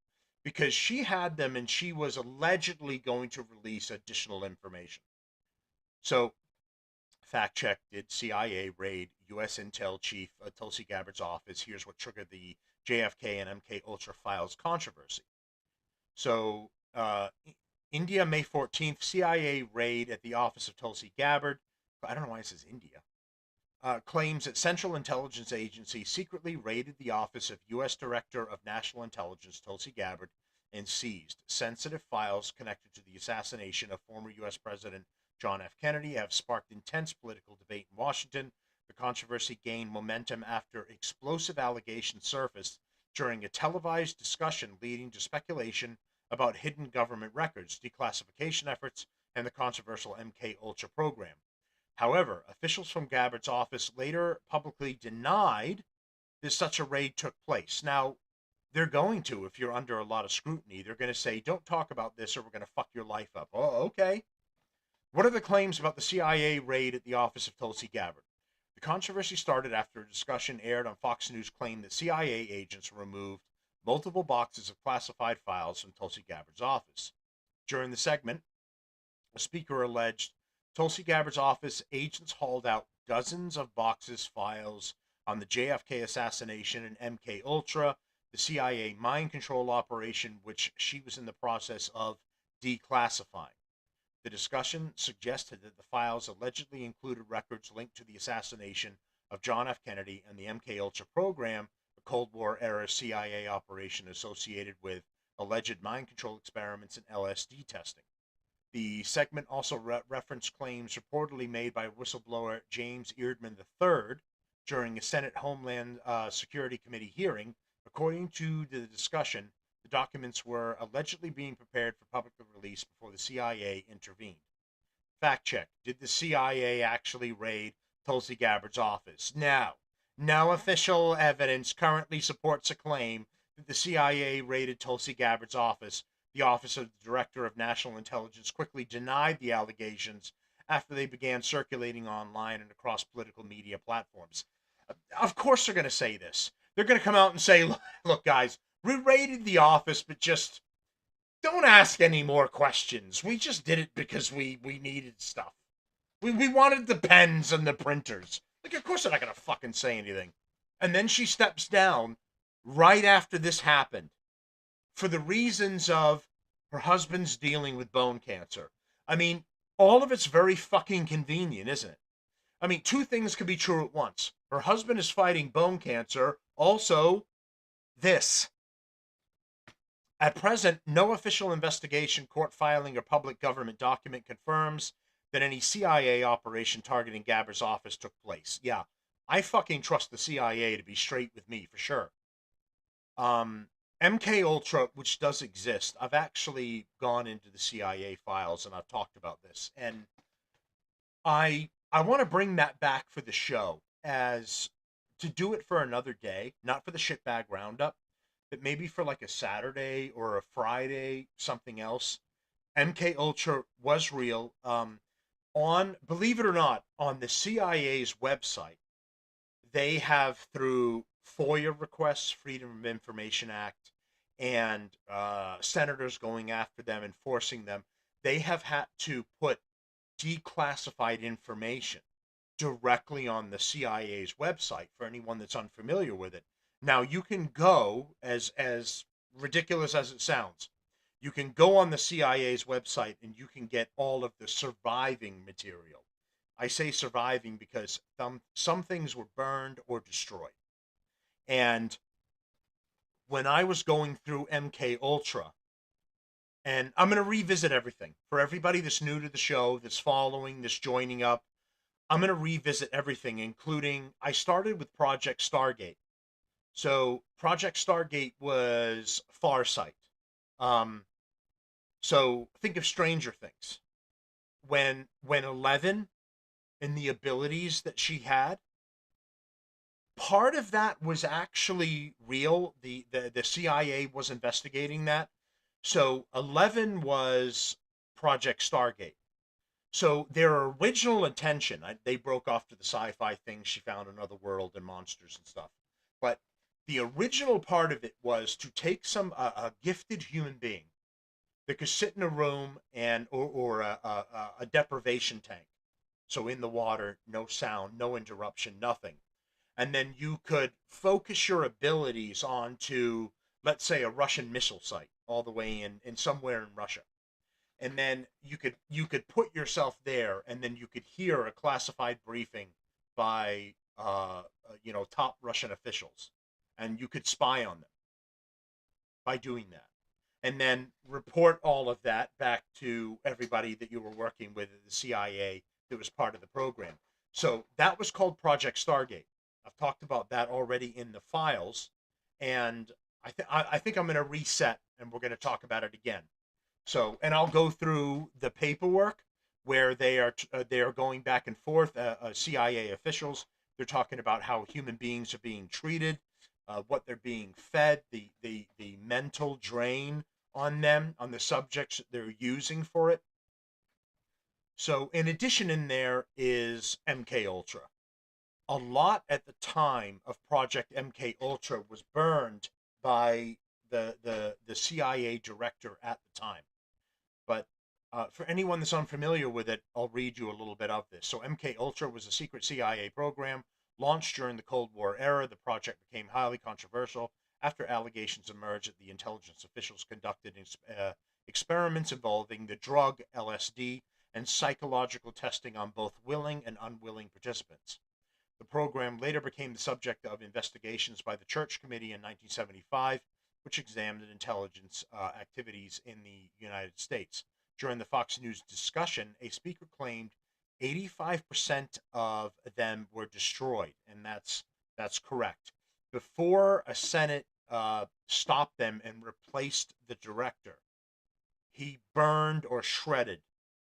because she had them and she was allegedly going to release additional information. So, fact check, did CIA raid U.S. Intel Chief Tulsi Gabbard's office? Here's what triggered the JFK and MK Ultra files controversy. So, India, May 14th, CIA raid at the office of Tulsi Gabbard. I don't know why it says India. Claims that Central Intelligence Agency secretly raided the office of U.S. Director of National Intelligence Tulsi Gabbard and seized sensitive files connected to the assassination of former U.S. President John F. Kennedy have sparked intense political debate in Washington. The controversy gained momentum after explosive allegations surfaced during a televised discussion leading to speculation about hidden government records, declassification efforts, and the controversial MK Ultra program. However, officials from Gabbard's office later publicly denied that such a raid took place. Now, they're going to, if you're under a lot of scrutiny, they're going to say, don't talk about this or we're going to fuck your life up. Oh, okay. What are the claims about the CIA raid at the office of Tulsi Gabbard? The controversy started after a discussion aired on Fox News claimed that CIA agents removed multiple boxes of classified files from Tulsi Gabbard's office. During the segment, a speaker alleged Tulsi Gabbard's office agents hauled out dozens of boxes files on the JFK assassination and MK Ultra, the CIA mind control operation, which she was in the process of declassifying. The discussion suggested that the files allegedly included records linked to the assassination of John F. Kennedy and the MK Ultra program, a Cold War era CIA operation associated with alleged mind control experiments and LSD testing. The segment also referenced claims reportedly made by whistleblower James Eerdman III during a Senate Homeland Security Committee hearing. According to the discussion, the documents were allegedly being prepared for public release before the CIA intervened. Fact check. Did the CIA actually raid Tulsi Gabbard's office? No official evidence currently supports a claim that the CIA raided Tulsi Gabbard's office. The Office of the Director of National Intelligence quickly denied the allegations after they began circulating online and across political media platforms. Of course they're going to say this. They're going to come out and say, look, guys, we raided the office, but just don't ask any more questions. We just did it because we needed stuff. We wanted the pens and the printers. Like, of course they're not going to fucking say anything. And then she steps down right after this happened, for the reasons of her husband's dealing with bone cancer. I mean, all of it's very fucking convenient, isn't it? I mean, two things could be true at once. Her husband is fighting bone cancer. Also, this. At present, no official investigation, court filing, or public government document confirms that any CIA operation targeting Gabbard's office took place. Yeah, I fucking trust the CIA to be straight with me, for sure. MK Ultra, which does exist, I've actually gone into the CIA files and I've talked about this, and I want to bring that back for the show, as to do it for another day, not for the shitbag roundup, but maybe for like a Saturday or a Friday, something else. MK Ultra was real. On, believe it or not, on the CIA's website, they have, through FOIA requests, Freedom of Information Act, and senators going after them and forcing them, they have had to put declassified information directly on the CIA's website for anyone that's unfamiliar with it. Now, you can go, as ridiculous as it sounds, you can go on the CIA's website and you can get all of the surviving material. I say surviving because some things were burned or destroyed. And when I was going through MK Ultra, and I'm going to revisit everything. For everybody that's new to the show, that's following, that's joining up, I'm going to revisit everything, including, I started with Project Stargate. So Project Stargate was Farsight. So think of Stranger Things. When 11 and the abilities that she had, part of that was actually real. The CIA was investigating that. So 11 was Project Stargate. So their original intention, they broke off to the sci-fi things. She found another world and monsters and stuff. But the original part of it was to take a gifted human being that could sit in a room and or a deprivation tank. So in the water, no sound, no interruption, nothing. And then you could focus your abilities onto, let's say, a Russian missile site. all the way in somewhere in Russia. And then you could put yourself there, and then you could hear a classified briefing by top Russian officials, and you could spy on them by doing that, and then report all of that back to everybody that you were working with at the CIA that was part of the program. So that was called Project Stargate. I've talked about that already in the files, and I think I'm going to reset, and we're going to talk about it again. So, and I'll go through the paperwork where they are going back and forth. CIA officials, they're talking about how human beings are being treated, what they're being fed, the mental drain on them, on the subjects that they're using for it. So, in addition, in there is MK Ultra. A lot at the time of Project MK Ultra was burned by the CIA director at the time. But for anyone that's unfamiliar with it, I'll read you a little bit of this. So MK Ultra was a secret CIA program launched during the Cold War era. The project became highly controversial after allegations emerged that the intelligence officials conducted experiments involving the drug LSD and psychological testing on both willing and unwilling participants. The program later became the subject of investigations by the Church Committee in 1975, which examined intelligence activities in the United States. During the Fox News discussion, a speaker claimed 85% of them were destroyed, and that's correct. Before a Senate stopped them and replaced the director, he burned or shredded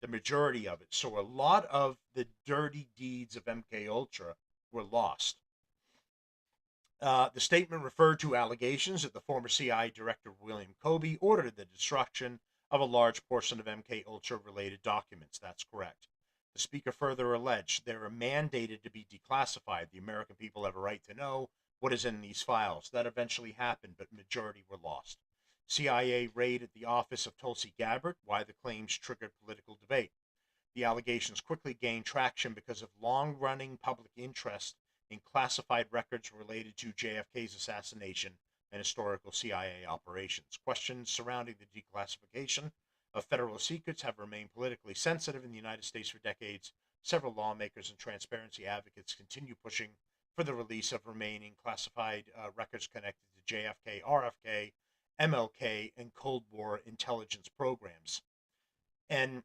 the majority of it. So a lot of the dirty deeds of MK Ultra were lost. The statement referred to allegations that the former CIA director William Kobe ordered the destruction of a large portion of MK Ultra related documents. That's correct. The speaker further alleged they are mandated to be declassified. The American people have a right to know what is in these files. That eventually happened, but majority were lost. CIA raid at the office of Tulsi Gabbard, why the claims triggered political debate. The allegations quickly gained traction because of long-running public interest in classified records related to JFK's assassination and historical CIA operations. Questions surrounding the declassification of federal secrets have remained politically sensitive in the United States for decades. Several lawmakers and transparency advocates continue pushing for the release of remaining classified records connected to JFK, RFK, MLK, and Cold War intelligence programs. And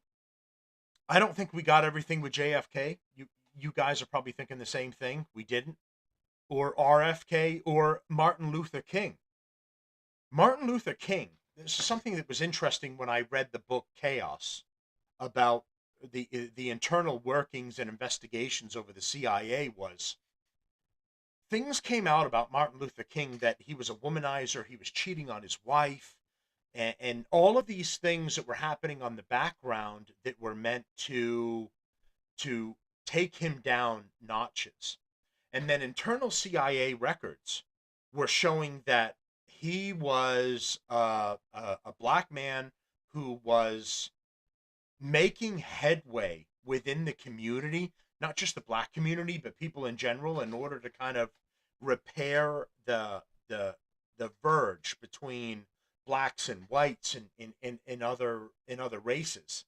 I don't think we got everything with JFK. You guys are probably thinking the same thing. We didn't. Or RFK or Martin Luther King. Martin Luther King, this is something that was interesting when I read the book Chaos about the internal workings and investigations over the CIA. Was things came out about Martin Luther King that he was a womanizer, he was cheating on his wife, and all of these things that were happening on the background that were meant to take him down notches. And then internal CIA records were showing that he was a black man who was making headway within the community, not just the black community, but people in general, in order to kind of repair the verge between blacks and whites and other races.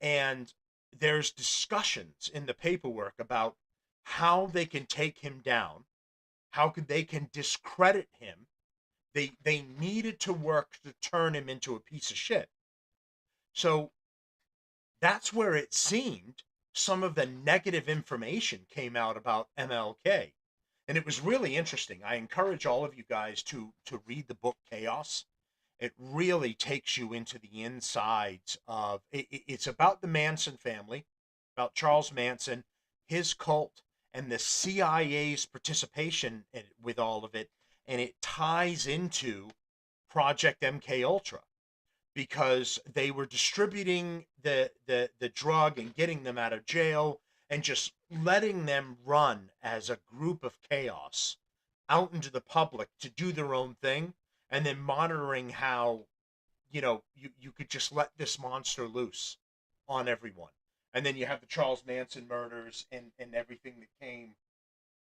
And there's discussions in the paperwork about how they can take him down, how they can discredit him. They needed to work to turn him into a piece of shit. So that's where it seemed some of the negative information came out about MLK. And it was really interesting. I encourage all of you guys to read the book Chaos. It really takes you into the insides of it's about the Manson family, about Charles Manson, his cult, and the CIA's participation with all of it. And it ties into Project MK Ultra because they were distributing the drug and getting them out of jail and just letting them run as a group of chaos out into the public to do their own thing, and then monitoring how, you could just let this monster loose on everyone. And then you have the Charles Manson murders and everything that came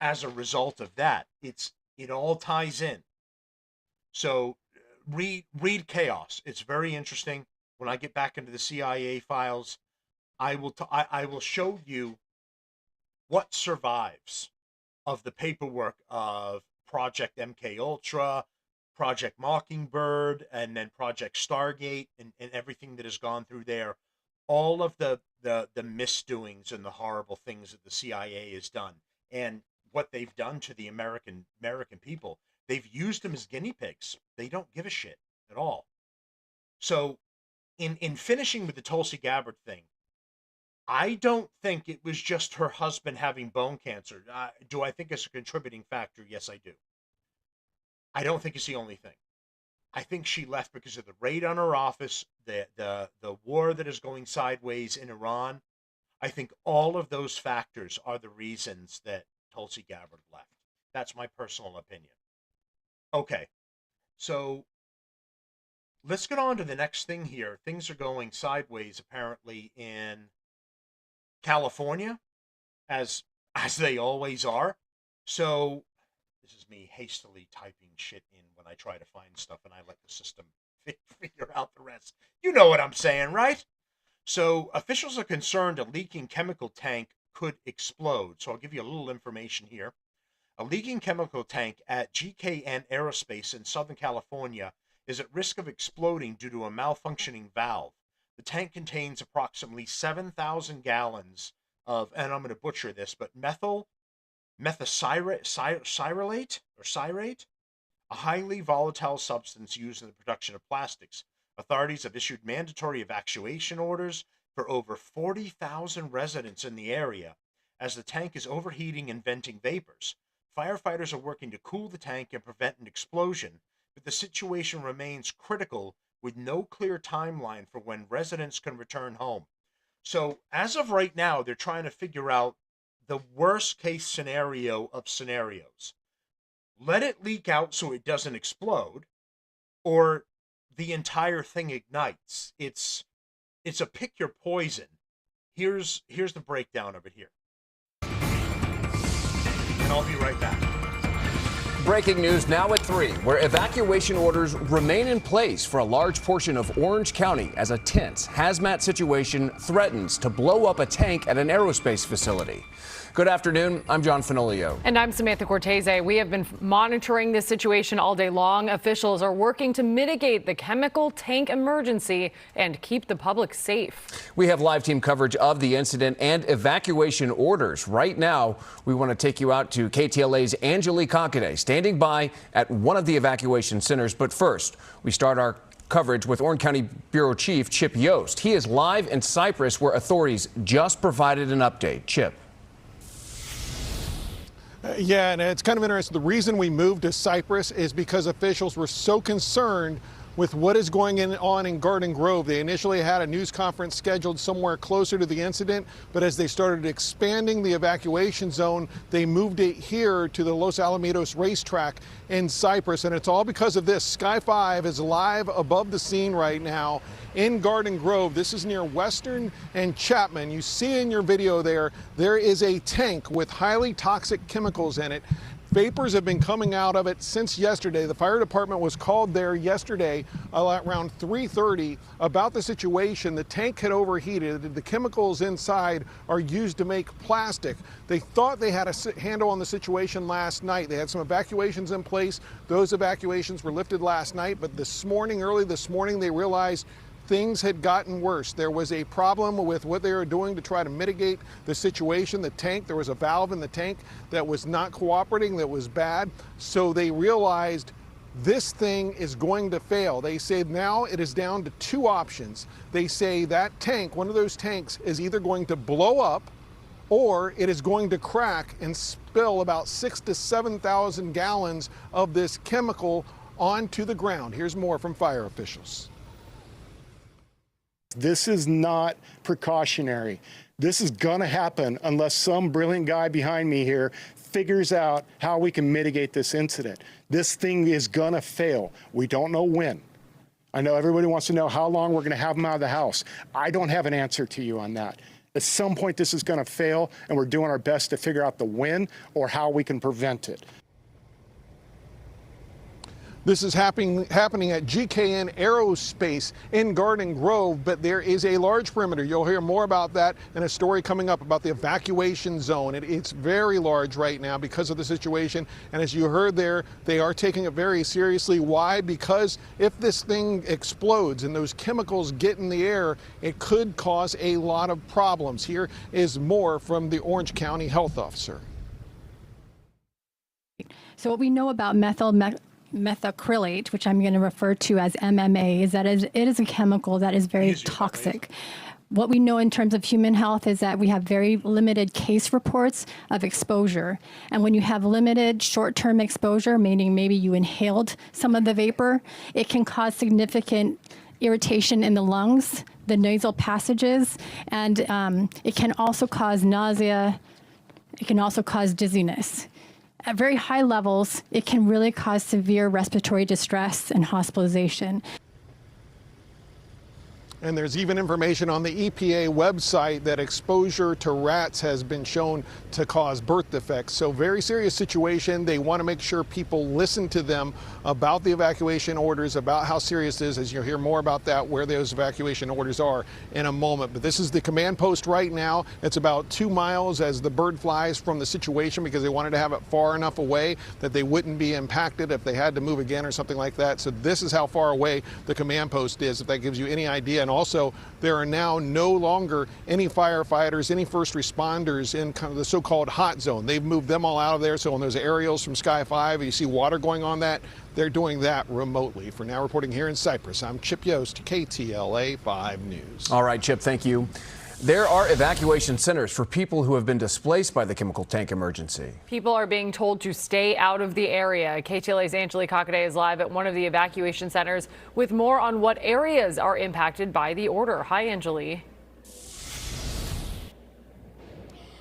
as a result of that. It all ties in. So read Chaos. It's very interesting. When I get back into the CIA files, I will show you what survives of the paperwork of Project MK Ultra, Project Mockingbird, and then Project Stargate, and everything that has gone through there. All of the misdoings and the horrible things that the CIA has done, and what they've done to the American people. They've used them as guinea pigs. They don't give a shit at all. So in finishing with the Tulsi Gabbard thing, I don't think it was just her husband having bone cancer. Do I think it's a contributing factor? Yes, I do. I don't think it's the only thing. I think she left because of the raid on her office, the war that is going sideways in Iran. I think all of those factors are the reasons that Tulsi Gabbard left. That's my personal opinion. Okay, so let's get on to the next thing here. Things are going sideways apparently in California, as they always are. So this is me hastily typing shit in when I try to find stuff, and I let the system figure out the rest. You know what I'm saying, right? So officials are concerned a leaking chemical tank could explode. So I'll give you a little information here. A leaking chemical tank at GKN Aerospace in Southern California is at risk of exploding due to a malfunctioning valve. The tank contains approximately 7,000 gallons of, and I'm going to butcher this, but methacrylate, a highly volatile substance used in the production of plastics. Authorities have issued mandatory evacuation orders for over 40,000 residents in the area as the tank is overheating and venting vapors. Firefighters are working to cool the tank and prevent an explosion, but the situation remains critical with no clear timeline for when residents can return home. So as of right now, they're trying to figure out the worst case scenario of scenarios. Let it leak out so it doesn't explode, or the entire thing ignites. It's a pick your poison. Here's the breakdown of it here. And I'll be right back. Breaking news now at 3, where evacuation orders remain in place for a large portion of Orange County as a tense hazmat situation threatens to blow up a tank at an aerospace facility. Good afternoon. I'm John Fenolio. And I'm Samantha Cortese. We have been monitoring this situation all day long. Officials are working to mitigate the chemical tank emergency and keep the public safe. We have live team coverage of the incident and evacuation orders. Right now, we want to take you out to KTLA's Angelique Concaday, standing by at one of the evacuation centers. But first, we start our coverage with Orange County Bureau Chief Chip Yost. He is live in Cypress, where authorities just provided an update. Chip. Yeah, and it's kind of interesting. The reason we moved to Cypress is because officials were so concerned with what is going on in Garden Grove. They initially had a news conference scheduled somewhere closer to the incident, but as they started expanding the evacuation zone, they moved it here to the Los Alamitos racetrack in Cypress. And it's all because of this. Sky 5 is live above the scene right now in Garden Grove. This is near Western and Chapman. You see in your video there is a tank with highly toxic chemicals in it. Vapors have been coming out of it since yesterday. The fire department was called there yesterday around 3:30 about the situation. The tank had overheated. The chemicals inside are used to make plastic. They thought they had a handle on the situation last night. They had some evacuations in place. Those evacuations were lifted last night, but early this morning, they realized things had gotten worse. There was a problem with what they were doing to try to mitigate the situation. The tank, there was a valve in the tank that was not cooperating, that was bad. So they realized this thing is going to fail. They say now it is down to 2 options. They say that tank, one of those tanks, is either going to blow up or it is going to crack and spill about 6,000 to 7,000 gallons of this chemical onto the ground. Here's more from fire officials. This is not precautionary. This is going to happen unless some brilliant guy behind me here figures out how we can mitigate this incident. This thing is going to fail. We don't know when. I know everybody wants to know how long we're going to have them out of the house. I don't have an answer to you on that. At some point, this is going to fail, and we're doing our best to figure out the when or how we can prevent it. This is happening at GKN Aerospace in Garden Grove, but there is a large perimeter. You'll hear more about that in a story coming up about the evacuation zone. It's very large right now because of the situation. And as you heard there, they are taking it very seriously. Why? Because if this thing explodes and those chemicals get in the air, it could cause a lot of problems. Here is more from the Orange County Health Officer. So what we know about methacrylate, which I'm going to refer to as MMA, is that it is a chemical that is very toxic. What we know in terms of human health is that we have very limited case reports of exposure. And when you have limited short-term exposure, meaning maybe you inhaled some of the vapor, it can cause significant irritation in the lungs, the nasal passages, and it can also cause nausea. It can also cause dizziness. At very high levels, it can really cause severe respiratory distress and hospitalization. And there's even information on the EPA website that exposure to rats has been shown to cause birth defects. So very serious situation. They want to make sure people listen to them about the evacuation orders, about how serious it is, as you'll hear more about that, where those evacuation orders are in a moment. But this is the command post right now. It's about 2 miles as the bird flies from the situation because they wanted to have it far enough away that they wouldn't be impacted if they had to move again or something like that. So this is how far away the command post is, if that gives you any idea. And also, there are now no longer any firefighters, any first responders in kind of the so-called hot zone. They've moved them all out of there. So on those aerials from Sky 5, you see water going on that, they're doing that remotely. For now, reporting here in Cyprus, I'm Chip Yost, KTLA 5 News. All right, Chip, thank you. There are evacuation centers for people who have been displaced by the chemical tank emergency. People are being told to stay out of the area. KTLA's Angelique Hockaday is live at one of the evacuation centers with more on what areas are impacted by the order. Hi, Angelique.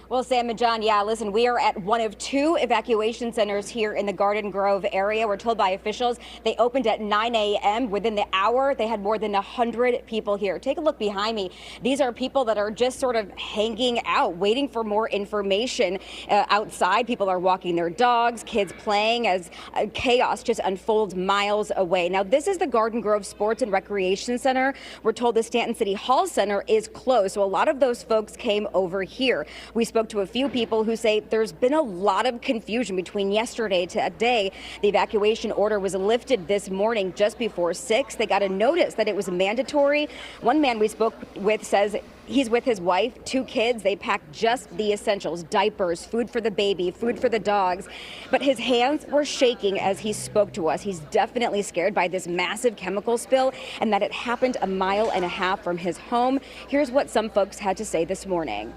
Well, Sam and John, yeah, listen, we are at one of 2 evacuation centers here in the Garden Grove area. We're told by officials they opened at 9 a.m. Within the hour, they had more than 100 people here. Take a look behind me. These are people that are just sort of hanging out, waiting for more information. Outside, people are walking their dogs, kids playing as chaos just unfolds miles away. Now, this is the Garden Grove Sports and Recreation Center. We're told the Stanton City Hall Center is closed, so a lot of those folks came over here. We spoke to a few people who say there's been a lot of confusion between yesterday to today. The evacuation order was lifted this morning just before 6. They got a notice that it was mandatory. One man we spoke with says he's with his wife, 2 kids. They packed just the essentials, diapers, food for the baby, food for the dogs. But his hands were shaking as he spoke to us. He's definitely scared by this massive chemical spill and that it happened a mile and a half from his home. Here's what some folks had to say this morning.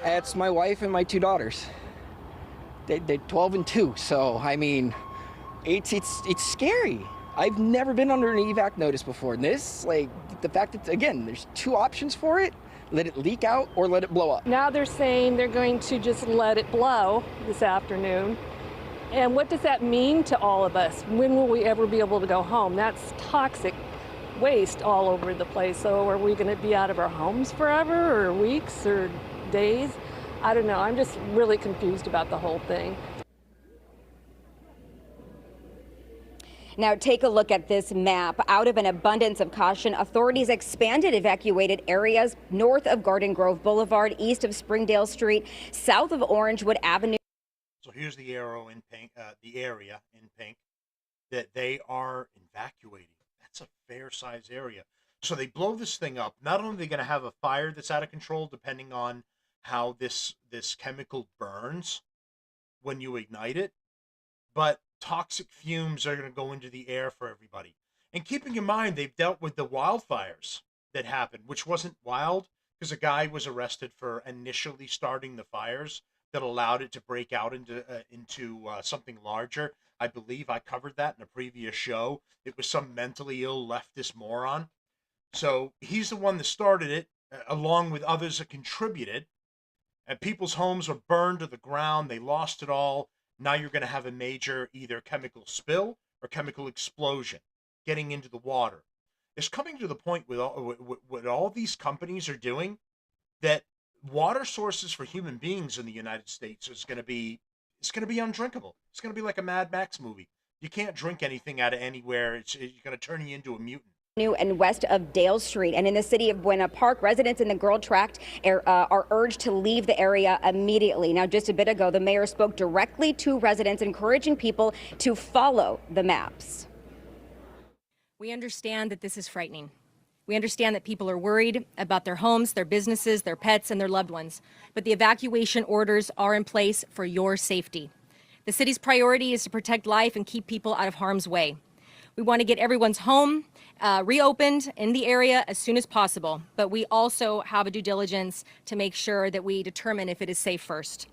It's my wife and my 2 daughters. They're 12 and 2, so I mean, it's scary. I've never been under an evac notice before. And this, like, the fact that, again, there's 2 options for it: let it leak out or let it blow up. Now they're saying they're going to just let it blow this afternoon. And what does that mean to all of us? When will we ever be able to go home? That's toxic waste all over the place. So are we going to be out of our homes forever, or weeks, or days? I don't know. I'm just really confused about the whole thing. Now take a look at this map. Out of an abundance of caution, authorities expanded evacuated areas north of Garden Grove Boulevard, east of Springdale Street, south of Orangewood Avenue. So here's the arrow in pink, the area in pink that they are evacuating. That's a fair size area. So they blow this thing up. Not only are they going to have a fire that's out of control, depending on how this chemical burns when you ignite it, but toxic fumes are going to go into the air for everybody. And keeping in mind, they've dealt with the wildfires that happened, which wasn't wild because a guy was arrested for initially starting the fires that allowed it to break out into something larger. I believe I covered that in a previous show. It was some mentally ill leftist moron. So he's the one that started it, along with others that contributed. And people's homes were burned to the ground. They lost it all. Now you're going to have a major either chemical spill or chemical explosion getting into the water. It's coming to the point with what all these companies are doing that water sources for human beings in the United States is going to be undrinkable. It's going to be like a Mad Max movie. You can't drink anything out of anywhere. It's going to turn you into a mutant. New and west of Dale Street. And in the city of Buena Park, residents in the Girl Tract are urged to leave the area immediately. Now, just a bit ago, the mayor spoke directly to residents, encouraging people to follow the maps. We understand that this is frightening. We understand that people are worried about their homes, their businesses, their pets, and their loved ones. But the evacuation orders are in place for your safety. The city's priority is to protect life and keep people out of harm's way. We want to get everyone's home reopened in the area as soon as possible, but we also have a due diligence to make sure that we determine if it is safe first.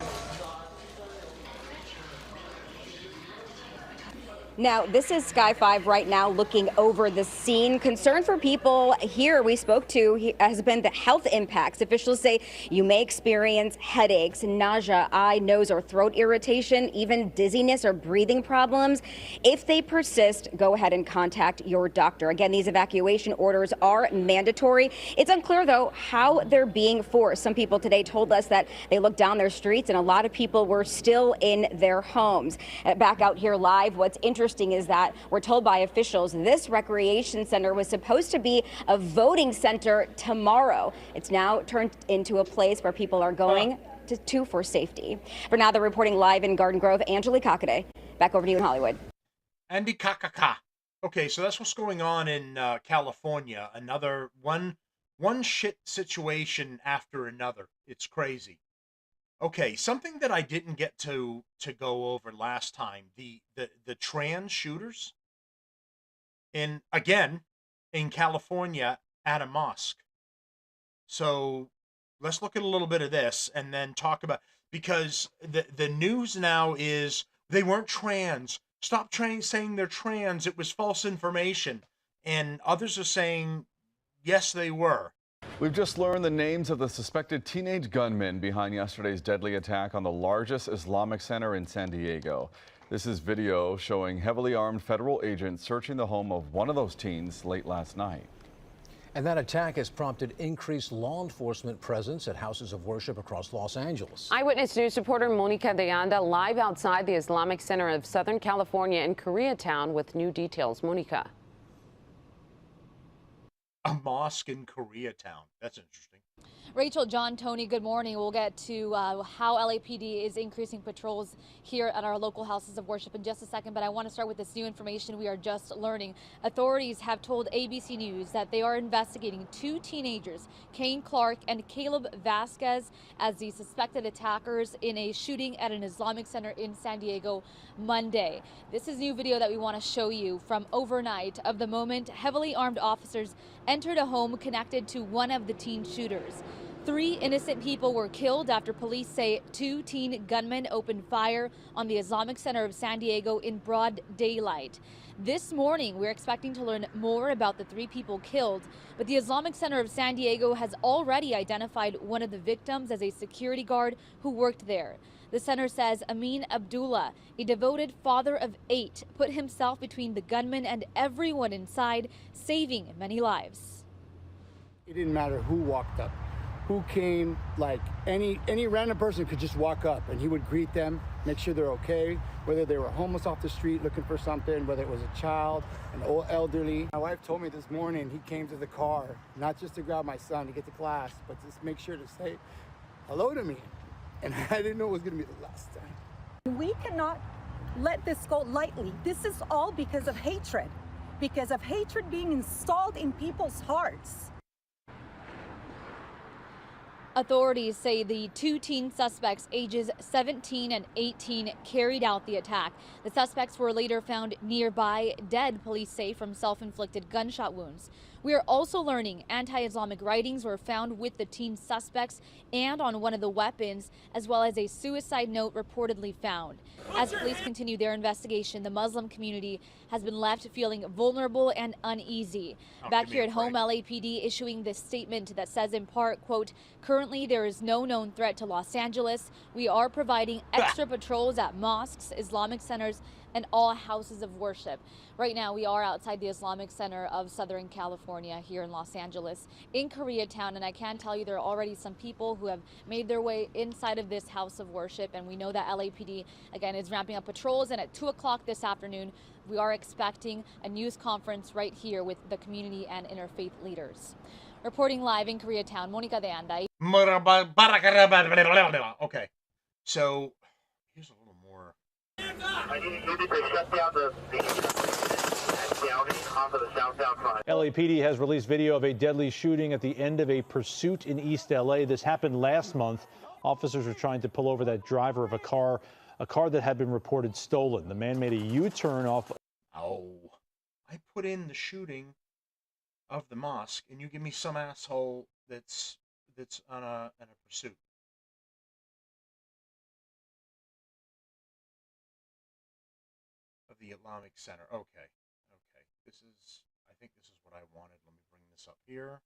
Now, this is Sky 5 right now looking over the scene. Concern for people here we spoke to has been the health impacts. Officials say you may experience headaches, nausea, eye, nose, or throat irritation, even dizziness or breathing problems. If they persist, go ahead and contact your doctor. Again, these evacuation orders are mandatory. It's unclear, though, how they're being forced. Some people today told us that they looked down their streets and a lot of people were still in their homes. Back out here live, what's interesting is that we're told by officials this recreation center was supposed to be a voting center tomorrow. It's now turned into a place where people are going to for safety. For now, they're reporting live in Garden Grove. Angelique Kakade, back over to you in Hollywood. Andy Kakaka. Okay, so that's what's going on in California. Another one shit situation after another. It's crazy. Okay, something that I didn't get to go over last time, the trans shooters in California at a mosque. So let's look at a little bit of this and then talk about, because the news now is they weren't trans. Stop saying they're trans. It was false information. And others are saying, yes, they were. We've just learned the names of the suspected teenage gunmen behind yesterday's deadly attack on the largest Islamic center in San Diego. This is video showing heavily armed federal agents searching the home of one of those teens late last night. And that attack has prompted increased law enforcement presence at houses of worship across Los Angeles. Eyewitness News reporter Monica de Anda live outside the Islamic Center of Southern California in Koreatown with new details. Monica. A mosque in Koreatown. That's interesting. Rachel, John, Tony, good morning. We'll get to how LAPD is increasing patrols here at our local houses of worship in just a second, but I want to start with this new information we are just learning. Authorities have told ABC News that they are investigating two teenagers, Kane Clark and Caleb Vasquez, as the suspected attackers in a shooting at an Islamic center in San Diego Monday. This is new video that we want to show you from overnight of the moment heavily armed officers entered a home connected to one of the teen shooters. 3 innocent people were killed after police say 2 teen gunmen opened fire on the Islamic Center of San Diego in broad daylight. This morning, we're expecting to learn more about the 3 people killed, but the Islamic Center of San Diego has already identified one of the victims as a security guard who worked there. The center says Amin Abdullah, a devoted father of 8, put himself between the gunman and everyone inside, saving many lives. It didn't matter who walked up, who came, like any random person could just walk up and he would greet them, make sure they're okay, whether they were homeless off the street looking for something, whether it was a child, an old elderly. My wife told me this morning he came to the car, not just to grab my son to get to class, but to make sure to say hello to me. And I didn't know it was going to be the last time. We cannot let this go lightly. This is all because of hatred being installed in people's hearts. Authorities say the 2 teen suspects, ages 17 and 18, carried out the attack. The suspects were later found nearby, dead, police say, from self-inflicted gunshot wounds. We are also learning anti-Islamic writings were found with the teen suspects and on one of the weapons, as well as a suicide note reportedly found. As police continue their investigation, the Muslim community has been left feeling vulnerable and uneasy. Back here at home, LAPD issuing this statement that says in part, quote, currently there is no known threat to Los Angeles. We are providing extra patrols at mosques, Islamic centers, and all houses of worship. Right now, we are outside the Islamic Center of Southern California here in Los Angeles in Koreatown, and I can tell you there are already some people who have made their way inside of this house of worship, and we know that LAPD, again, is ramping up patrols, and at 2 o'clock this afternoon, we are expecting a news conference right here with the community and interfaith leaders. Reporting live in Koreatown, Monica de Anda. Okay, so here's a little more. LAPD has released video of a deadly shooting at the end of a pursuit in East LA. This happened last month. Officers were trying to pull over that driver of a car that had been reported stolen. The man made a U-turn off. Oh, I put in the shooting of the mosque, and you give me some asshole that's on a pursuit. Of the Islamic Center. Okay. I think this is what I wanted. Let me bring this up here.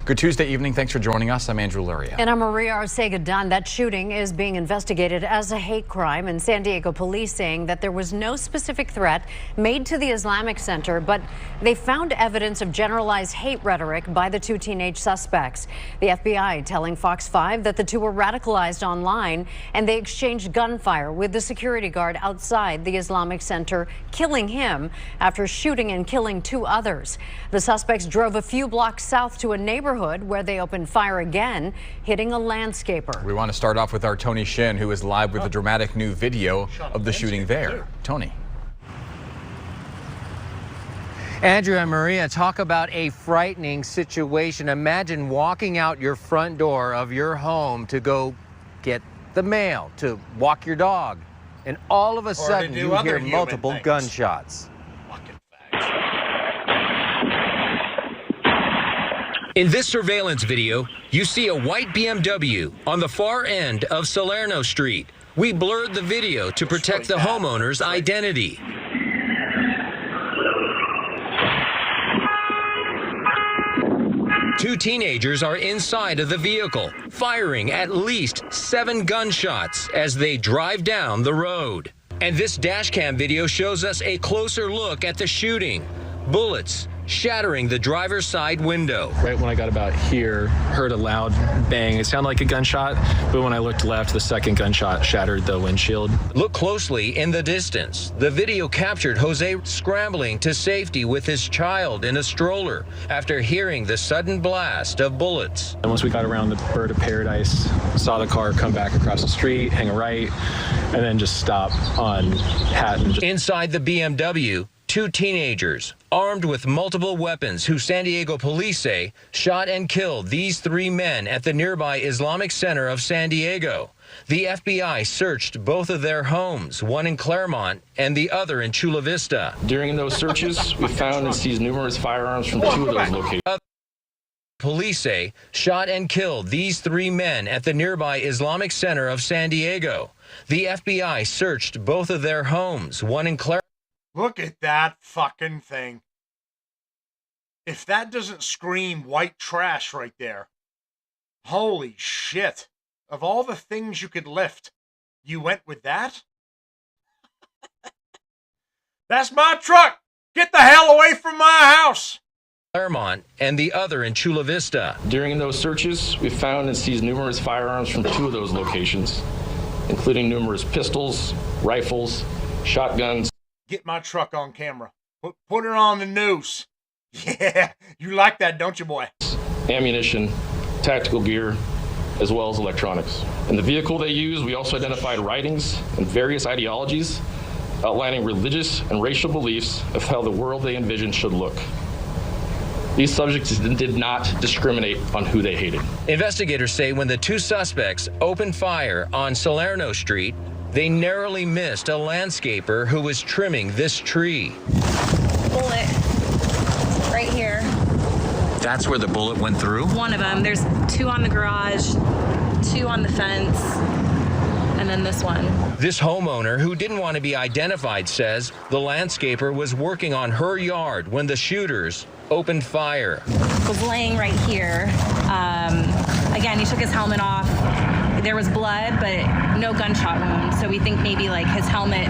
Good Tuesday evening. Thanks for joining us. I'm Andrew Luria. And I'm Maria Arcega-Dunn. That shooting is being investigated as a hate crime, and San Diego police saying that there was no specific threat made to the Islamic Center, but they found evidence of generalized hate rhetoric by the two teenage suspects. The FBI telling Fox 5 that the two were radicalized online and they exchanged gunfire with the security guard outside the Islamic Center, killing him after shooting and killing two others. The suspects drove a few blocks south to a neighborhood where they opened fire again, hitting a landscaper. We want to start off with our Tony Shin, who is live with a dramatic new video of the shooting there. Tony. Andrew and Maria, talk about a frightening situation. Imagine walking out your front door of your home to go get the mail, to walk your dog, and all of a sudden you hear multiple gunshots. In this surveillance video, you see a white BMW on the far end of Salerno Street. We blurred the video to protect the homeowner's identity. Two teenagers are inside of the vehicle, firing at least 7 gunshots as they drive down the road. And this dashcam video shows us a closer look at the shooting. Bullets shattering the driver's side window. Right when I got about here, heard a loud bang. It sounded like a gunshot, but when I looked left, the second gunshot shattered the windshield. Look closely in the distance. The video captured Jose scrambling to safety with his child in a stroller after hearing the sudden blast of bullets. And once we got around the Bird of Paradise, saw the car come back across the street, hang a right, and then just stop on Hatton. Inside the BMW, 2 teenagers, armed with multiple weapons, who San Diego police say shot and killed these 3 men at the nearby Islamic Center of San Diego. The FBI searched both of their homes, one in Claremont and the other in Chula Vista. During those searches, we found and seized numerous firearms from 2 of those locations. Police say shot and killed these 3 men at the nearby Islamic Center of San Diego. The FBI searched both of their homes, one in Claremont. Look at that fucking thing. If that doesn't scream white trash right there. Holy shit. Of all the things you could lift, you went with that? That's my truck. Get the hell away from my house. Claremont and the other in Chula Vista. During those searches, we found and seized numerous firearms from 2 of those locations, including numerous pistols, rifles, shotguns. Get my truck on camera. Put it on the news. Yeah, you like that, don't you, boy? Ammunition, tactical gear, as well as electronics. In the vehicle they used, we also identified writings and various ideologies outlining religious and racial beliefs of how the world they envisioned should look. These subjects did not discriminate on who they hated. Investigators say when the 2 suspects opened fire on Salerno Street, they narrowly missed a landscaper who was trimming this tree. Bullet right here. That's where the bullet went through? One of them. There's 2 on the garage, 2 on the fence, and then this one. This homeowner, who didn't want to be identified, says the landscaper was working on her yard when the shooters opened fire. Was laying right here. Again, he took his helmet off. There was blood, but no gunshot wound. So we think maybe like his helmet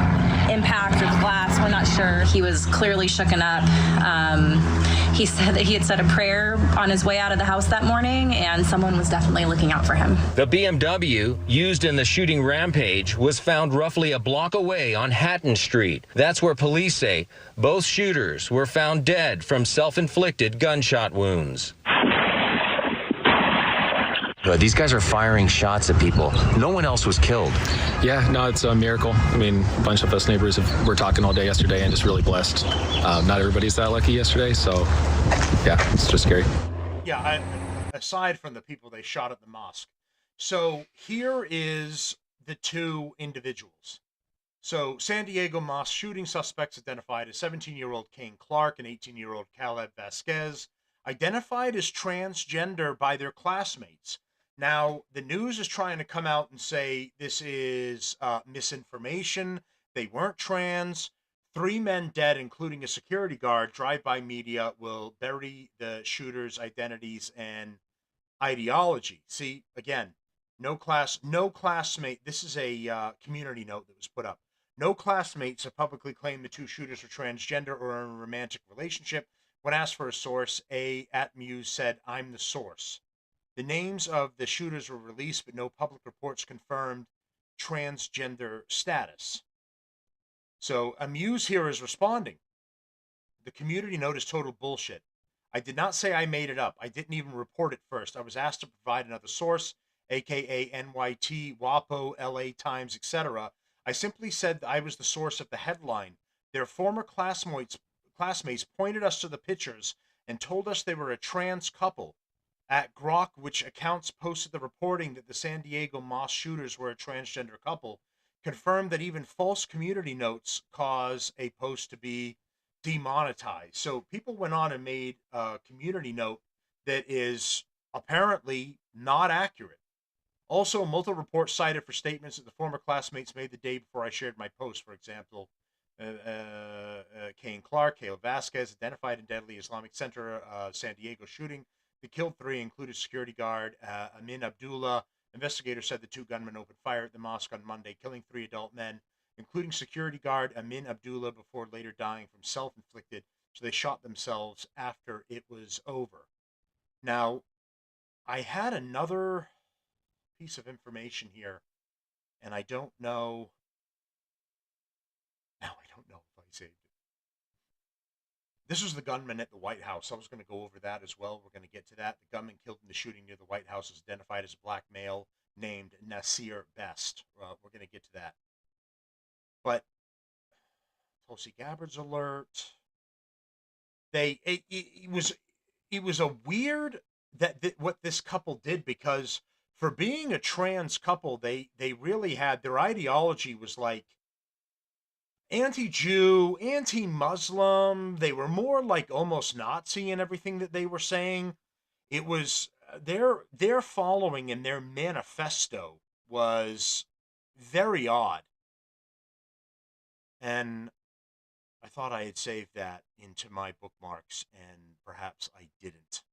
impact or the glass. We're not sure. He was clearly shooken up. He said that he had said a prayer on his way out of the house that morning, and someone was definitely looking out for him. The BMW used in the shooting rampage was found roughly a block away on Hatton Street. That's where police say both shooters were found dead from self-inflicted gunshot wounds. These guys are firing shots at people. No one else was killed. Yeah, no, it's a miracle. I mean, a bunch of us neighbors were talking all day yesterday and just really blessed. Not everybody's that lucky yesterday, so yeah, it's just scary. Yeah, aside from the people they shot at the mosque. So here is the two individuals. So San Diego mosque shooting suspects identified as 17-year-old Kane Clark and 18-year-old Caleb Vasquez, identified as transgender by their classmates. Now, the news is trying to come out and say this is misinformation. They weren't trans. 3 men dead, including a security guard. Drive-by media will bury the shooters' identities and ideology. See, again, no classmate. This is a community note that was put up. No classmates have publicly claimed the 2 shooters were transgender or in a romantic relationship. When asked for a source, A at Muse said, "I'm the source." The names of the shooters were released, but no public reports confirmed transgender status. So Amuse here is responding. The community note is total bullshit. I did not say I made it up. I didn't even report it first. I was asked to provide another source, aka NYT, WAPO, LA Times, etc. I simply said I was the source of the headline. Their former classmates pointed us to the pictures and told us they were a trans couple. At Grok, which accounts posted the reporting that the San Diego mosque shooters were a transgender couple, confirmed that even false community notes cause a post to be demonetized. So people went on and made a community note that is apparently not accurate. Also, multiple reports cited for statements that the former classmates made the day before I shared my post. For example, Kane Clark, Caleb Vasquez, identified in deadly Islamic Center San Diego shooting. The killed 3 included security guard Amin Abdullah. Investigators said the 2 gunmen opened fire at the mosque on Monday, killing 3 adult men, including security guard Amin Abdullah, before later dying from self-inflicted. So they shot themselves after it was over. Now, I had another piece of information here, and I don't know. Now I don't know if I saved it. This was the gunman at the White House. I was going to go over that as well. We're going to get to that. The gunman killed in the shooting near the White House is identified as a black male named Nasir Best. We're going to get to that. But Tulsi Gabbard's alert. It was a weird that what this couple did, because for being a trans couple, they really had, their ideology was like anti-Jew, anti-Muslim. They were more like almost Nazi in everything that they were saying. It was their following and their manifesto was very odd. And I thought I had saved that into my bookmarks, and perhaps I didn't.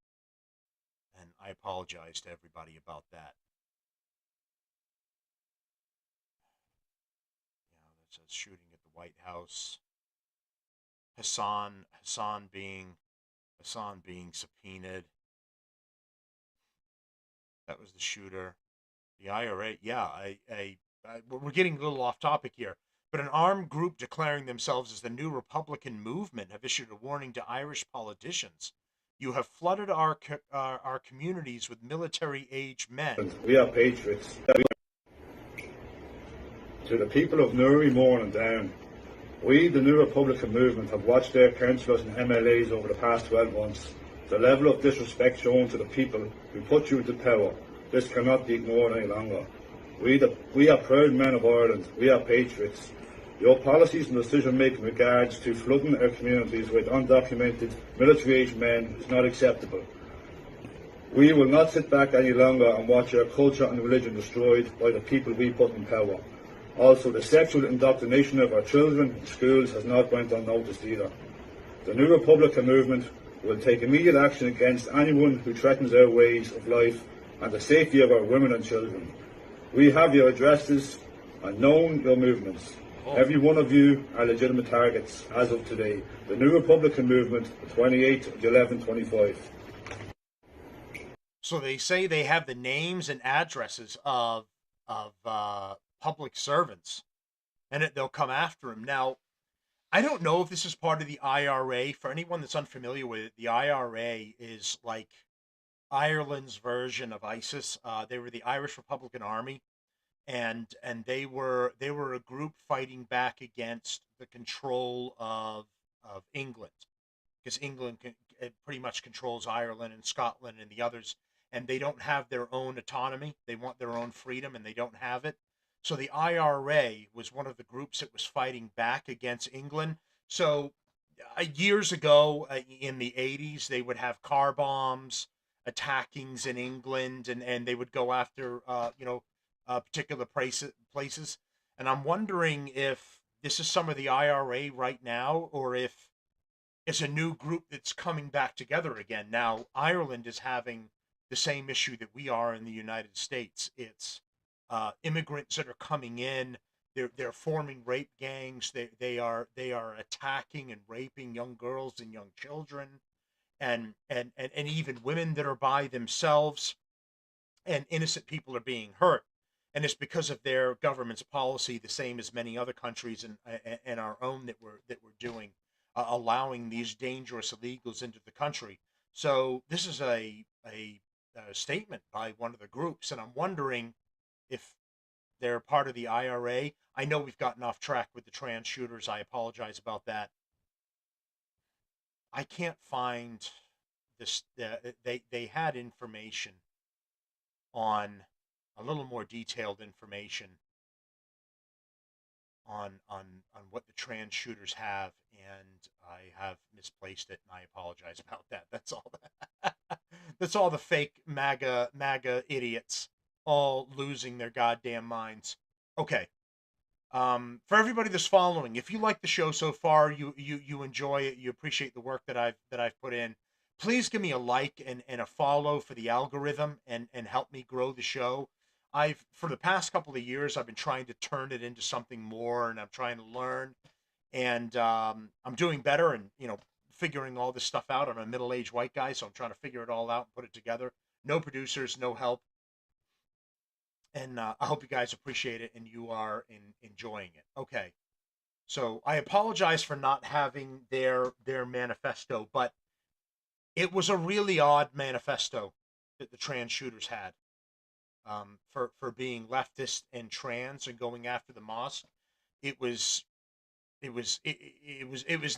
And I apologize to everybody about that. That's a shooting at the White House. Hassan being subpoenaed. That was the shooter. The IRA, yeah, we're getting a little off topic here. But an armed group declaring themselves as the new Republican movement have issued a warning to Irish politicians. You have flooded our communities with military-age men. We are patriots. To the people of Newry, Mourne and Down, we, the New Republican movement, have watched their councillors and MLAs over the past 12 months. The level of disrespect shown to the people who put you into power, this cannot be ignored any longer. We are proud men of Ireland. We are patriots. Your policies and decision-making in regards to flooding our communities with undocumented military-aged men is not acceptable. We will not sit back any longer and watch our culture and religion destroyed by the people we put in power. Also, the sexual indoctrination of our children in schools has not went unnoticed either. The New Republican movement will take immediate action against anyone who threatens our ways of life and the safety of our women and children. We have your addresses and known your movements. Every one of you are legitimate targets as of today. The New Republican Movement, the 28th of 11/25. So they say they have the names and addresses of public servants, and they'll come after him. Now, I don't know if this is part of the IRA. For anyone that's unfamiliar with it, the IRA is like Ireland's version of ISIS. They were the Irish Republican Army, and they were a group fighting back against the control of England, because England pretty much controls Ireland and Scotland and the others, and they don't have their own autonomy. They want their own freedom, and they don't have it. So the IRA was one of the groups that was fighting back against England. So years ago, in the 80s, they would have car bombs, attackings in England, and they would go after particular places. And I'm wondering if this is some of the IRA right now, or if it's a new group that's coming back together again. Now, Ireland is having the same issue that we are in the United States. It's immigrants that are coming in. They're forming rape gangs. They are attacking and raping young girls and young children, and even women that are by themselves, and innocent people are being hurt. And it's because of their government's policy, the same as many other countries and our own that we're doing, allowing these dangerous illegals into the country. So this is a statement by one of the groups, and I'm wondering if they're part of the IRA. I know we've gotten off track with the trans shooters. I apologize about that. I can't find this. They had information on a little more detailed information on what the trans shooters have, and I have misplaced it, and I apologize about that. That's all. That's all the fake MAGA idiots all losing their goddamn minds. Okay. For everybody that's following, if you like the show so far, you enjoy it, you appreciate the work that I've put in, please give me a like and a follow for the algorithm and help me grow the show. For the past couple of years, I've been trying to turn it into something more, and I'm trying to learn, and I'm doing better, and figuring all this stuff out. I'm a middle-aged white guy, so I'm trying to figure it all out and put it together. No producers, no help. And I hope you guys appreciate it and you are enjoying it. Okay. So I apologize for not having their manifesto, but it was a really odd manifesto that the trans shooters had, for being leftist and trans and going after the mosque. It was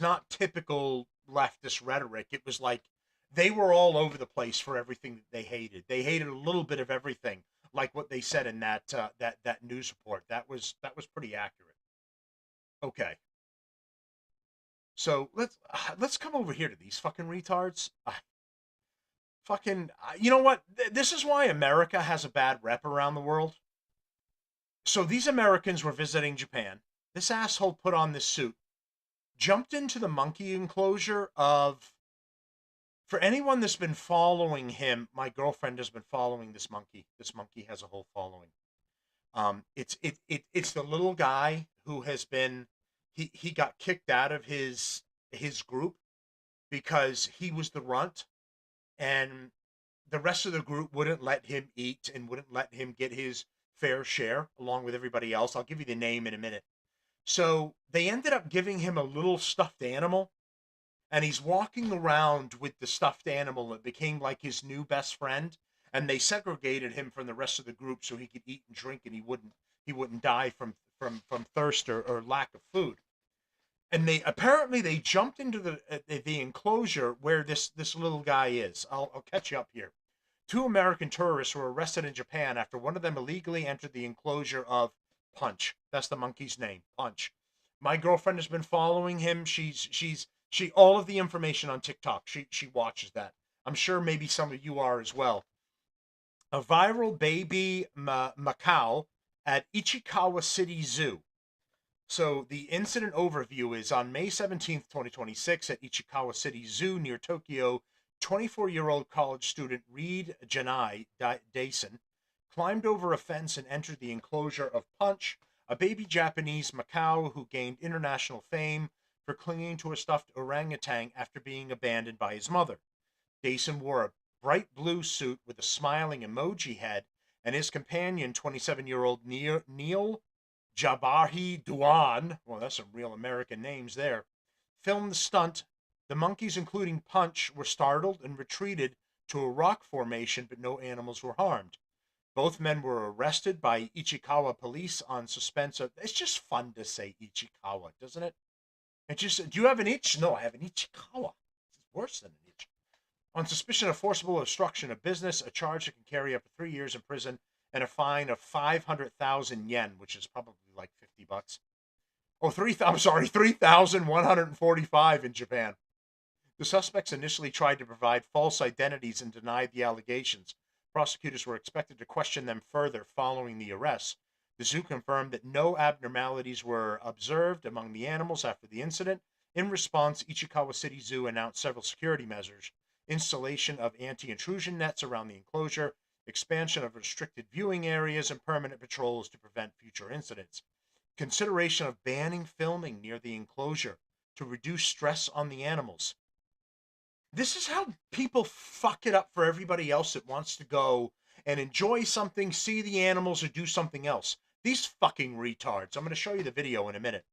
not typical leftist rhetoric. It was like they were all over the place for everything that they hated. They hated a little bit of everything, like what they said in that news report. That was pretty accurate. Okay. So let's come over here to these fucking retards. You know what? This is why America has a bad rep around the world. So these Americans were visiting Japan. This asshole put on this suit, jumped into the monkey enclosure of. For anyone that's been following him, my girlfriend has been following this monkey. This monkey has a whole following. It's the little guy who has been. He got kicked out of his group because he was the runt, and the rest of the group wouldn't let him eat and wouldn't let him get his fair share along with everybody else. I'll give you the name in a minute. So they ended up giving him a little stuffed animal, and he's walking around with the stuffed animal. It became like his new best friend, and they segregated him from the rest of the group so he could eat and drink, and he wouldn't die from thirst or lack of food. And they jumped into the enclosure where this little guy is. I'll catch you up here. 2 American tourists were arrested in Japan after one of them illegally entered the enclosure of Punch. That's the monkey's name, Punch. My girlfriend has been following him. She all of the information on TikTok. She watches that. I'm sure maybe some of you are as well. A viral baby macaw at Ichikawa City Zoo. So the incident overview is on May 17th, 2026 at Ichikawa City Zoo near Tokyo. 24-year-old college student Reed Janai Dason climbed over a fence and entered the enclosure of Punch, a baby Japanese macaw who gained international fame for clinging to a stuffed orangutan after being abandoned by his mother. Dason wore a bright blue suit with a smiling emoji head, and his companion, 27-year-old Neil Jabahi Duan, well, that's some real American names there, filmed the stunt. The monkeys, including Punch, were startled and retreated to a rock formation, but no animals were harmed. Both men were arrested by Ichikawa police on suspense of... It's just fun to say Ichikawa, doesn't it? It just... Do you have an itch? No, I have an Ichikawa. It's worse than an itch. On suspicion of forcible obstruction of business, a charge that can carry up to 3 years in prison and a fine of 500,000 yen, which is probably like $50. Oh, 3,145 in Japan. The suspects initially tried to provide false identities and denied the allegations. Prosecutors were expected to question them further following the arrests. The zoo confirmed that no abnormalities were observed among the animals after the incident. In response, Ichikawa City Zoo announced several security measures: installation of anti-intrusion nets around the enclosure, expansion of restricted viewing areas, and permanent patrols to prevent future incidents. Consideration of banning filming near the enclosure to reduce stress on the animals. This is how people fuck it up for everybody else that wants to go and enjoy something, see the animals, or do something else. These fucking retards. I'm going to show you the video in a minute.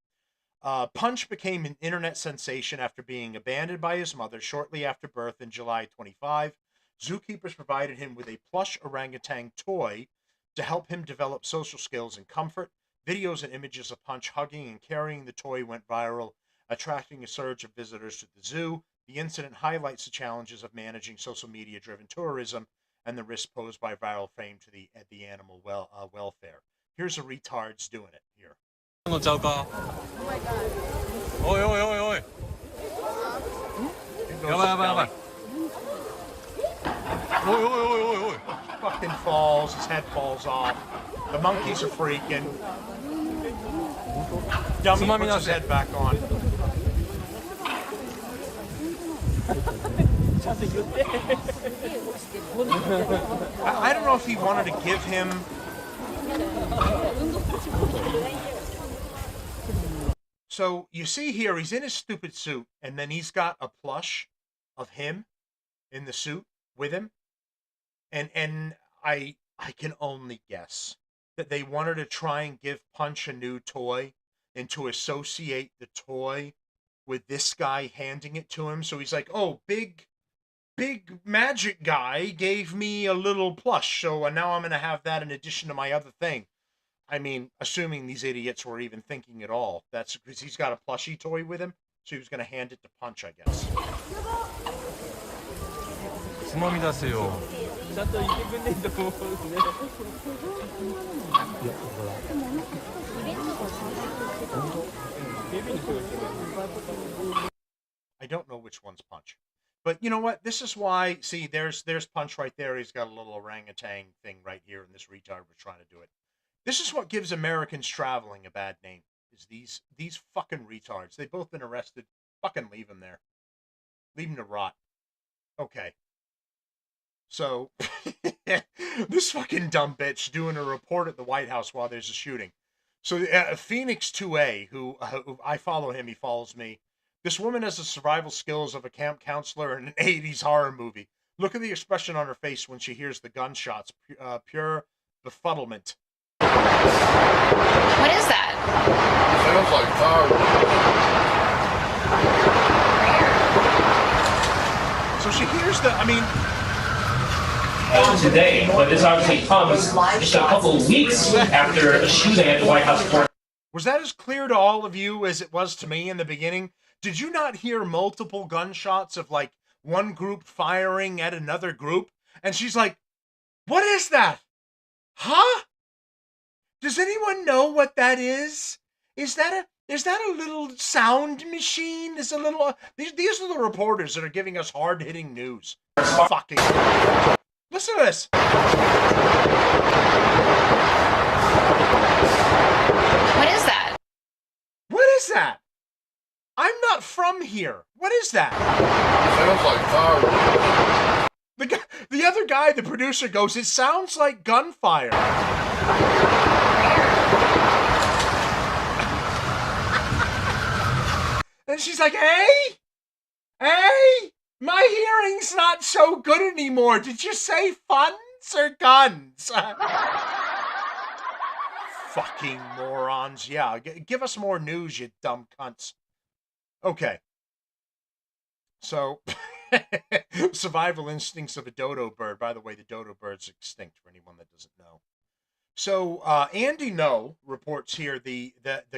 Punch became an internet sensation after being abandoned by his mother shortly after birth in July 25. Zookeepers provided him with a plush orangutan toy to help him develop social skills and comfort. Videos and images of Punch hugging and carrying the toy went viral, attracting a surge of visitors to the zoo. The incident highlights the challenges of managing social media-driven tourism and the risk posed by viral fame to the animal welfare. Here's the retards doing it here. Oh my god. Oi, oi, oi, oi. Oi, oi, oi, oi, oi. Fucking falls, his head falls off. The monkeys are freaking. Dummy puts his head back on. I don't know if he wanted to give him... So, you see here, he's in his stupid suit, and then he's got a plush of him in the suit with him. And I can only guess that they wanted to try and give Punch a new toy and to associate the toy with this guy handing it to him. So he's like, oh, big magic guy gave me a little plush, so now I'm going to have that in addition to my other thing. I mean, assuming these idiots were even thinking at all. That's because he's got a plushie toy with him, so he was going to hand it to Punch, I guess. I don't know which one's Punch. But you know what? This is why, see, there's Punch right there. He's got a little orangutan thing right here, and this retard was trying to do it. This is what gives Americans traveling a bad name, is these fucking retards. They've both been arrested. Fucking leave them there. Leave them to rot. Okay. So, this fucking dumb bitch doing a report at the White House while there's a shooting. So, Phoenix 2A, who I follow him, he follows me. This woman has the survival skills of a camp counselor in an 80s horror movie. Look at the expression on her face when she hears the gunshots. Pure befuddlement. What is that? Sounds like fire. So she hears the, I mean... Today, but this obviously comes just a couple of weeks after a shooting at the White House. Was that as clear to all of you as it was to me in the beginning? Did you not hear multiple gunshots of like one group firing at another group? And she's like, what is that? Huh? Does anyone know what that is? Is that a little sound machine? Is a little these are the reporters that are giving us hard-hitting news. Fucking listen to this. What is that? What is that? I'm not from hear? What is that? Sounds like fire. The other guy, the producer, goes, it sounds like gunfire. And she's like, hey, my hearing's not so good anymore. Did you say funds or guns? Fucking morons. Yeah, give us more news, you dumb cunts. Okay. So, survival instincts of a dodo bird. By the way, the dodo bird's extinct for anyone that doesn't know. So, Andy No reports here the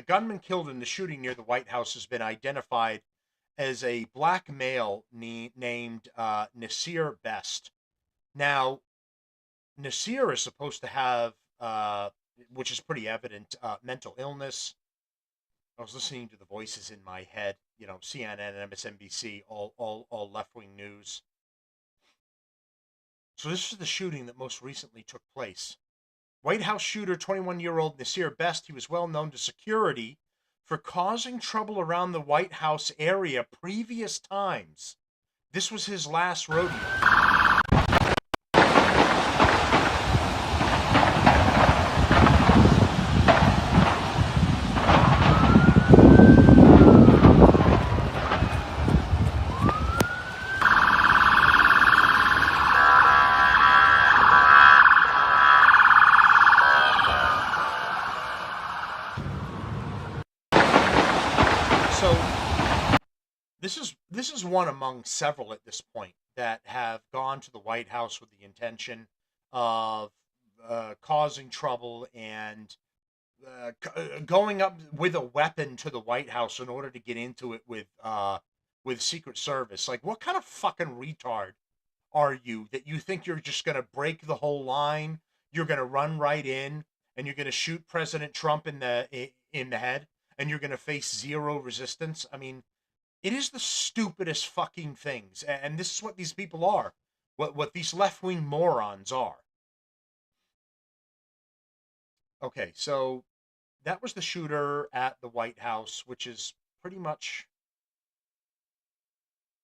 gunman killed in the shooting near the White House has been identified as a black male named Nasir Best. Now, Nasir is supposed to have, which is pretty evident, mental illness. I was listening to the voices in my head, you know, CNN and MSNBC, all left-wing news. So this is the shooting that most recently took place. White House shooter, 21-year-old Nasir Best, he was well known to security for causing trouble around the White House area previous times. This was his last rodeo. This is one among several at this point that have gone to the White House with the intention of causing trouble and going up with a weapon to the White House in order to get into it with Secret Service. Like, what kind of fucking retard are you that you think you're just going to break the whole line? You're going to run right in and you're going to shoot President Trump in the head and you're going to face zero resistance? I mean, it is the stupidest fucking things, and this is what these people are, what these left-wing morons are. Okay, so that was the shooter at the White House, which is pretty much...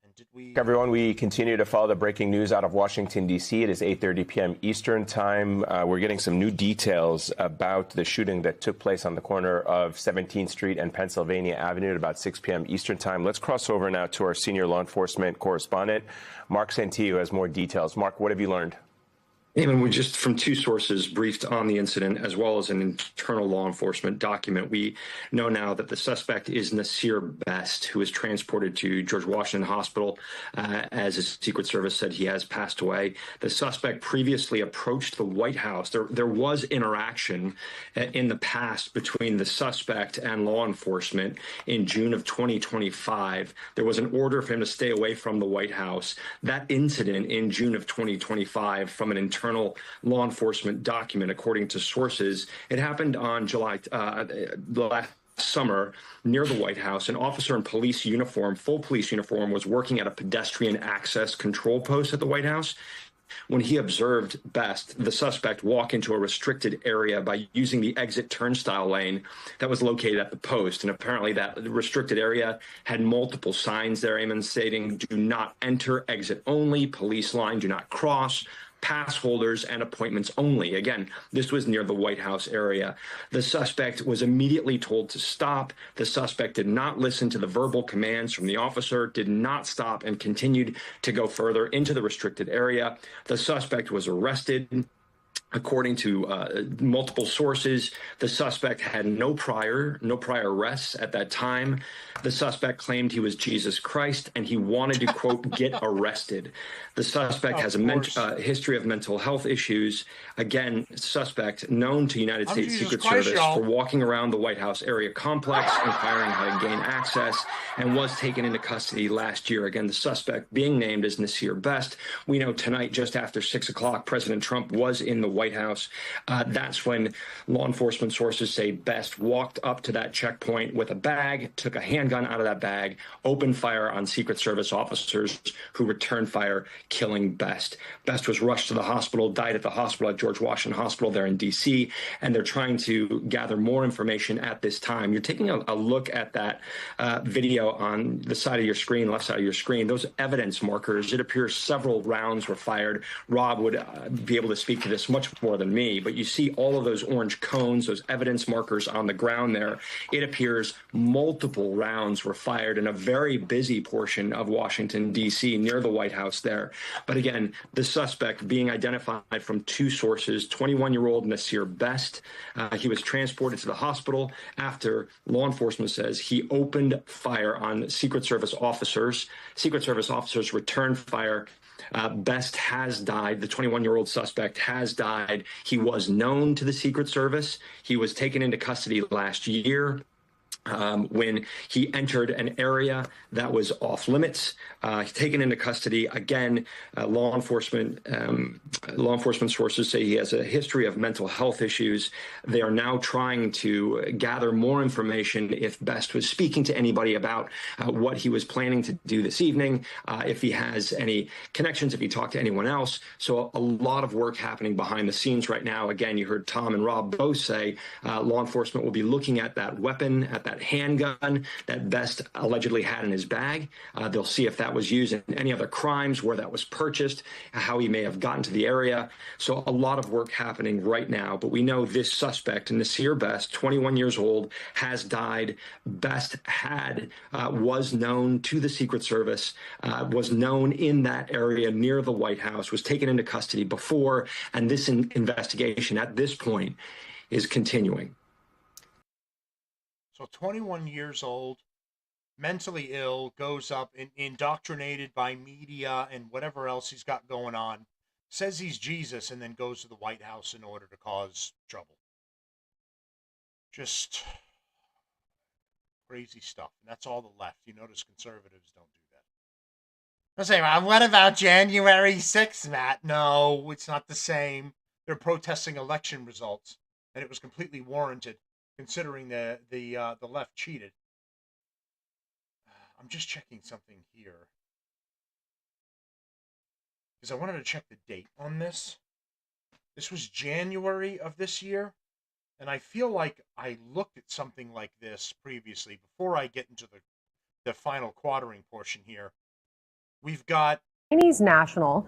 And did we... Everyone, we continue to follow the breaking news out of Washington, D.C. It is 8:30 p.m. Eastern time. We're getting some new details about the shooting that took place on the corner of 17th Street and Pennsylvania Avenue at about 6 p.m. Eastern time. Let's cross over now to our senior law enforcement correspondent, Mark Santillo, has more details. Mark, what have you learned? Eamon, we just from two sources briefed on the incident as well as an internal law enforcement document. We know now that the suspect is Nasir Best, who was transported to George Washington Hospital. As his Secret Service said, he has passed away. The suspect previously approached the White House. There was interaction in the past between the suspect and law enforcement in June of 2025. There was an order for him to stay away from the White House. That incident in June of 2025, from an internal law enforcement document, according to sources, it happened on last summer near the White House. An officer in police uniform, full police uniform, was working at a pedestrian access control post at the White House when he observed Best, the suspect, walk into a restricted area by using the exit turnstile lane that was located at the post. And apparently that restricted area had multiple signs there, Eamon, stating, "Do not enter, exit only, police line, do not cross, pass holders and appointments only." Again, this was near the White House area. The suspect was immediately told to stop. The suspect did not listen to the verbal commands from the officer, did not stop, and continued to go further into the restricted area. The suspect was arrested. According to multiple sources, the suspect had no prior arrests at that time. The suspect claimed he was Jesus Christ and he wanted to, quote, get arrested. The suspect has a history of mental health issues. Again, suspect known to United States Secret Service for walking around the White House area complex, inquiring how to gain access, and was taken into custody last year. Again, the suspect being named as Nasir Best. We know tonight, just after 6 o'clock, President Trump was in the White White House. That's when law enforcement sources say Best walked up to that checkpoint with a bag, took a handgun out of that bag, opened fire on Secret Service officers who returned fire, killing Best. Best was rushed to the hospital, died at the hospital at George Washington Hospital there in D.C., and they're trying to gather more information at this time. You're taking a look at that video on the side of your screen, left side of your screen. Those evidence markers, it appears several rounds were fired. Rob would be able to speak to this much more than me, but you see all of those orange cones, those evidence markers on the ground there. It appears multiple rounds were fired in a very busy portion of Washington, D.C., near the White House there. But again, the suspect being identified from two sources, 21-year-old Nasir Best. He was transported to the hospital after law enforcement says he opened fire on Secret Service officers. Secret Service officers returned fire. Best has died. The 21-year-old suspect has died. He was known to the Secret Service. He was taken into custody last year. When he entered an area that was off limits, taken into custody. Again, law enforcement sources say he has a history of mental health issues. They are now trying to gather more information if Best was speaking to anybody about what he was planning to do this evening, if he has any connections, if he talked to anyone else. So a lot of work happening behind the scenes right now. Again, you heard Tom and Rob both say law enforcement will be looking at that weapon, at that handgun that Best allegedly had in his bag. They'll see if that was used in any other crimes, where that was purchased, how he may have gotten to the area. So a lot of work happening right now. But we know this suspect, Nasir Best, 21 years old, has died. Best was known to the Secret Service, was known in that area near the White House, was taken into custody before, and this investigation at this point is continuing. So 21 years old, mentally ill, goes up, indoctrinated by media and whatever else he's got going on, says he's Jesus, and then goes to the White House in order to cause trouble. Just crazy stuff. And that's all the left. You notice conservatives don't do that. I say, well, what about January 6th, Matt? No, it's not the same. They're protesting election results, and it was completely warranted, considering the left cheated. I'm just checking something here, because I wanted to check the date on this. This was January of this year, and I feel like I looked at something like this previously. Before I get into the final quartering portion here, we've got Chinese national.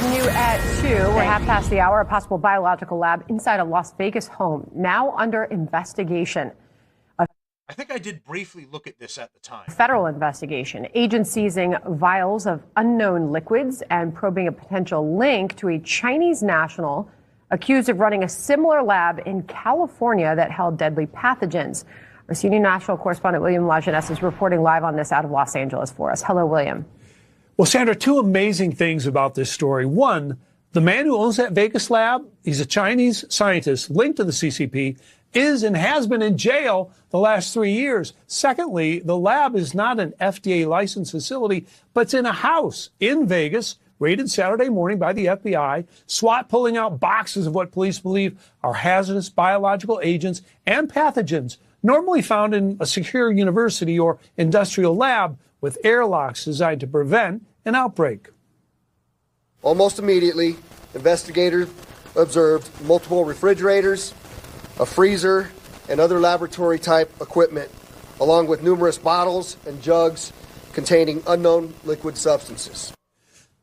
New at 2, we're half past the hour, a possible biological lab inside a Las Vegas home, now under investigation. I think I did briefly look at this at the time. Federal investigation. Agents seizing vials of unknown liquids and probing a potential link to a Chinese national accused of running a similar lab in California that held deadly pathogens. Our senior national correspondent William Lajeunesse is reporting live on this out of Los Angeles for us. Hello, William. Well, Sandra, two amazing things about this story. One, the man who owns that Vegas lab, he's a Chinese scientist linked to the CCP, is and has been in jail the last 3 years. Secondly, the lab is not an FDA licensed facility, but it's in a house in Vegas, raided Saturday morning by the FBI, SWAT pulling out boxes of what police believe are hazardous biological agents and pathogens, normally found in a secure university or industrial lab, with airlocks designed to prevent an outbreak. Almost immediately, investigators observed multiple refrigerators, a freezer, and other laboratory-type equipment, along with numerous bottles and jugs containing unknown liquid substances.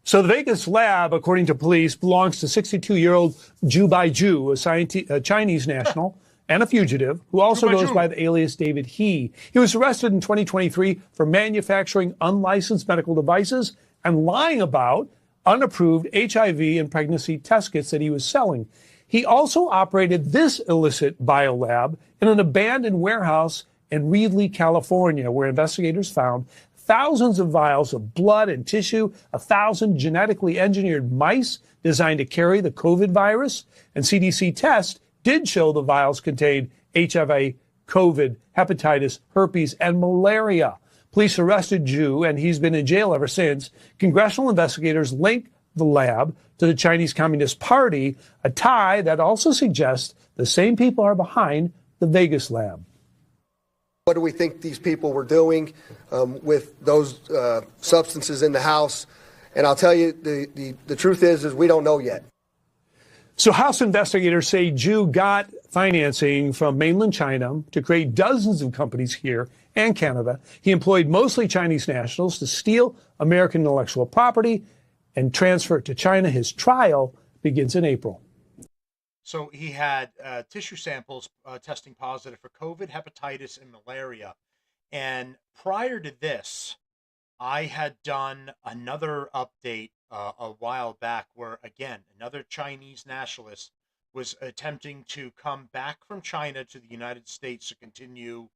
So the Vegas lab, according to police, belongs to 62-year-old Zhu Baiju, a Chinese national and a fugitive who also goes by the alias David He. He was arrested in 2023 for manufacturing unlicensed medical devices and lying about unapproved HIV and pregnancy test kits that he was selling. He also operated this illicit biolab in an abandoned warehouse in Reedley, California, where investigators found thousands of vials of blood and tissue, 1,000 genetically engineered mice designed to carry the COVID virus, and CDC tests did show the vials contained HIV, COVID, hepatitis, herpes, and malaria. Police arrested Zhu, and he's been in jail ever since. Congressional investigators link the lab to the Chinese Communist Party, a tie that also suggests the same people are behind the Vegas lab. What do we think these people were doing with those substances in the house? And I'll tell you, the truth is we don't know yet. So House investigators say Zhu got financing from mainland China to create dozens of companies here and Canada. He employed mostly Chinese nationals to steal American intellectual property and transfer it to China. His trial begins in April. So he had tissue samples testing positive for COVID, hepatitis, and malaria. And prior to this, I had done another update a while back where, again, another Chinese nationalist was attempting to come back from China to the United States to continue.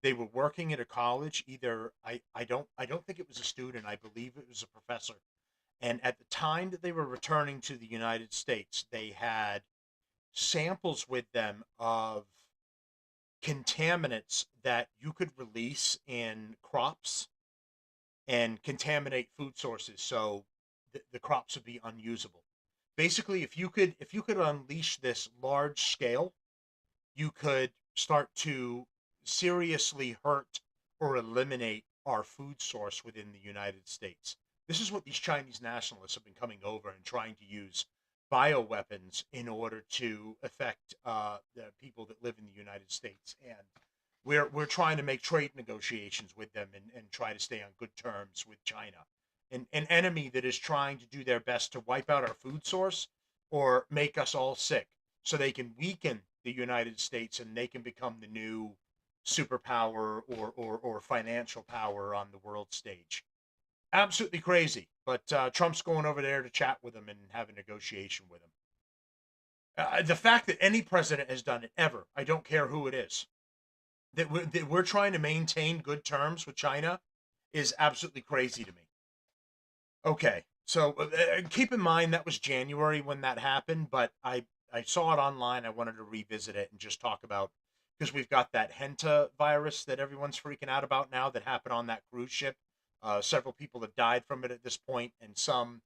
They were working at a college, either I don't think it was a student, I believe it was a professor. And at the time that they were returning to the United States, they had samples with them of contaminants that you could release in crops and contaminate food sources, so the crops would be unusable. Basically, if you could unleash this large scale, you could start to seriously hurt or eliminate our food source within the United States. This is what these Chinese nationalists have been coming over and trying to use bioweapons in order to affect the people that live in the United States. And we're trying to make trade negotiations with them and try to stay on good terms with China. An enemy that is trying to do their best to wipe out our food source or make us all sick so they can weaken the United States and they can become the new superpower or financial power on the world stage. Absolutely crazy. But Trump's going over there to chat with them and have a negotiation with them. The fact that any president has done it ever, I don't care who it is, that we're trying to maintain good terms with China is absolutely crazy to me. Okay, so keep in mind that was January when that happened, but I saw it online. I wanted to revisit it and just talk about, because we've got that Henta virus that everyone's freaking out about now that happened on that cruise ship. Several people have died from it at this point, and some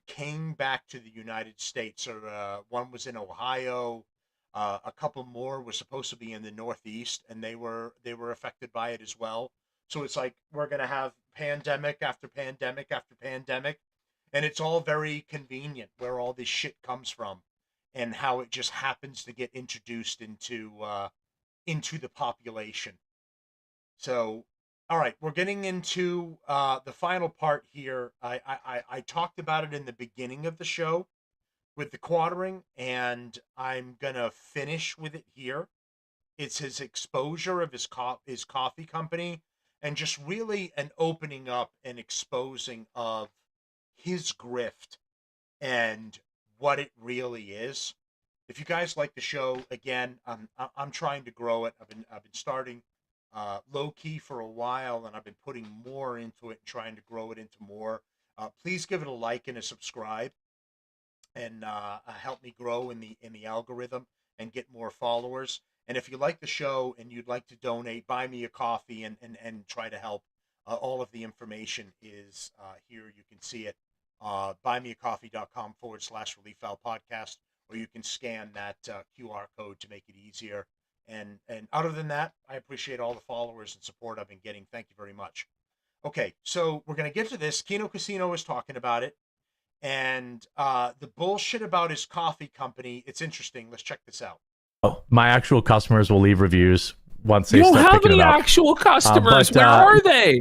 came back to the United States. Or one was in Ohio. A couple more were supposed to be in the Northeast, and they were affected by it as well. So it's like we're going to have pandemic after pandemic after pandemic, and it's all very convenient where all this shit comes from and how it just happens to get introduced into the population. So, all right, we're getting into the final part here. I talked about it in the beginning of the show with the quartering, and I'm going to finish with it here. It's his exposure of his coffee company, and just really an opening up and exposing of his grift and what it really is. If you guys like the show, again, I'm trying to grow it. I've been starting low key for a while, and I've been putting more into it and trying to grow it into more. Please give it a like and a subscribe, and help me grow in the algorithm and get more followers. And if you like the show and you'd like to donate, buy me a coffee and try to help. All of the information is here. You can see it. Buymeacoffee.com/Relief Valve Podcast, or you can scan that QR code to make it easier. And other than that, I appreciate all the followers and support I've been getting. Thank you very much. Okay, so we're going to get to this. Kino Casino is talking about it. And the bullshit about his coffee company, it's interesting. Let's check this out. My actual customers will leave reviews once they you don't start have picking any it up. actual customers. Where are they?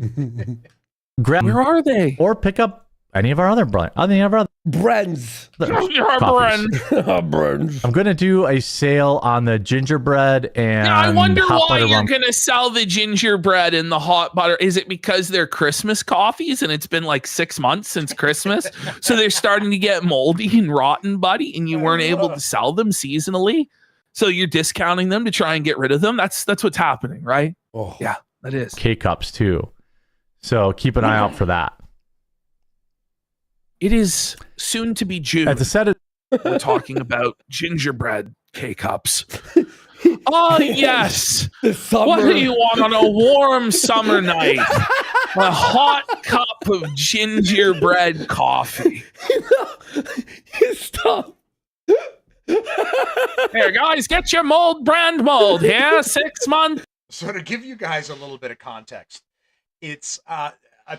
Where are they? Or pick up any of our other brands. Brands. I'm going to do a sale on the gingerbread and I wonder hot why butter you're rum. going to sell the gingerbread and the hot butter. Is it because they're Christmas coffees and it's been like 6 months since Christmas? So they're starting to get moldy and rotten, buddy, and you weren't able to sell them seasonally? So you're discounting them to try and get rid of them? That's what's happening, right? Oh. Yeah, that is. K-Cups too. So keep an eye out for that. It is soon to be June. At the set of we're talking about gingerbread K-Cups. Oh, yes. What do you want on a warm summer night? A hot cup of gingerbread coffee. Stop. Here, guys, get your brand mold here. 6 months. So to give you guys a little bit of context, it's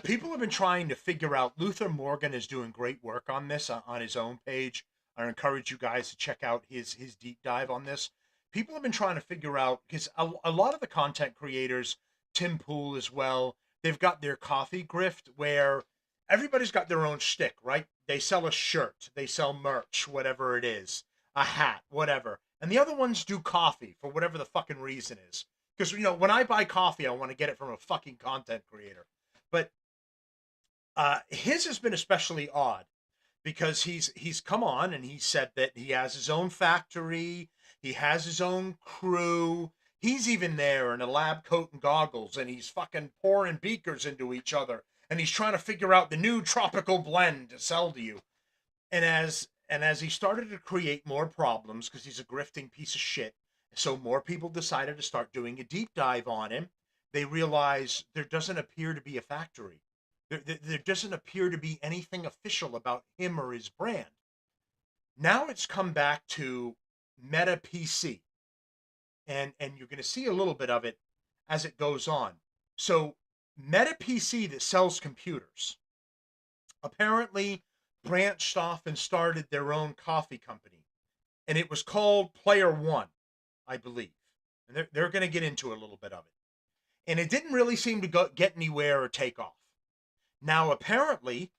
people have been trying to figure out. Luther Morgan is doing great work on this on his own page. I encourage you guys to check out his deep dive on this. People have been trying to figure out, because a lot of the content creators, Tim Pool as well, they've got their coffee grift where everybody's got their own shtick, right? They sell a shirt, they sell merch, whatever it is, a hat, whatever. And the other ones do coffee for whatever the fucking reason is. Because, you know, when I buy coffee, I want to get it from a fucking content creator. But his has been especially odd because he's come on and he said that he has his own factory, he has his own crew. He's even there in a lab coat and goggles, and he's fucking pouring beakers into each other, and he's trying to figure out the new tropical blend to sell to you. And as he started to create more problems, because he's a grifting piece of shit, so more people decided to start doing a deep dive on him. They realize there doesn't appear to be a factory. There doesn't appear to be anything official about him or his brand. Now it's come back to Meta PC. And you're going to see a little bit of it as it goes on. So Meta PC that sells computers apparently branched off and started their own coffee company. And it was called Player One, I believe. And they're going to get into a little bit of it. And it didn't really seem to get anywhere or take off. Now, apparently,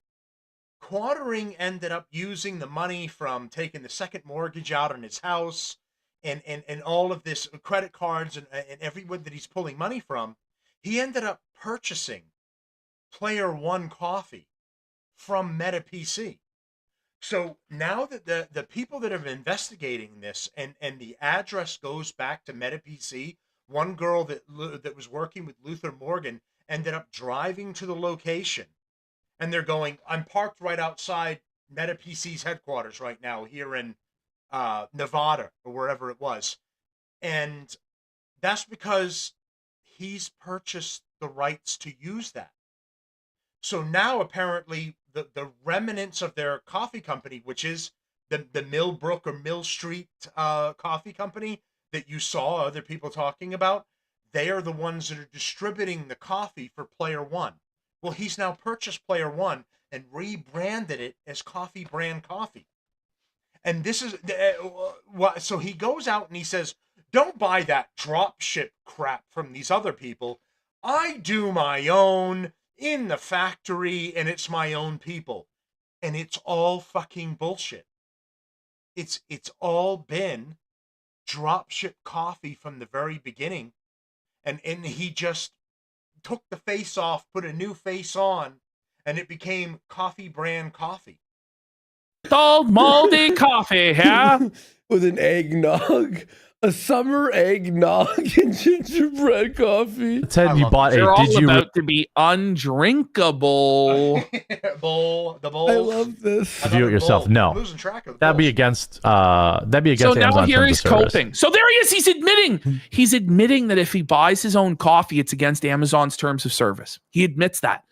Quatering ended up using the money from taking the second mortgage out on his house and all of this credit cards and everyone that he's pulling money from. He ended up purchasing Player One coffee from Meta PC. So now that the people that are investigating this and the address goes back to Meta PC, one girl that was working with Luther Morgan ended up driving to the location, and they're going, I'm parked right outside Meta PC's headquarters right now here in Nevada or wherever it was. And that's because he's purchased the rights to use that. So now apparently the remnants of their coffee company, which is the Millbrook or Mill Street coffee company that you saw other people talking about, they are the ones that are distributing the coffee for Player One. Well, he's now purchased Player One and rebranded it as Coffee Brand Coffee. And this is, so he goes out and he says, don't buy that drop ship crap from these other people. I do my own in the factory and it's my own people. And it's all fucking bullshit. It's all been drop ship coffee from the very beginning. And he just took the face off, put a new face on, and it became Coffee Brand Coffee. Old moldy coffee, yeah? With an eggnog. A summer eggnog and gingerbread coffee. Ted, you bought They're all about to be undrinkable. The bowl. I love this. View it yourself. No, losing track of the that'd be against. That'd be against. So now Amazon here terms he's of service. coping. So there he is. He's admitting. He's admitting that if he buys his own coffee, it's against Amazon's terms of service. He admits that,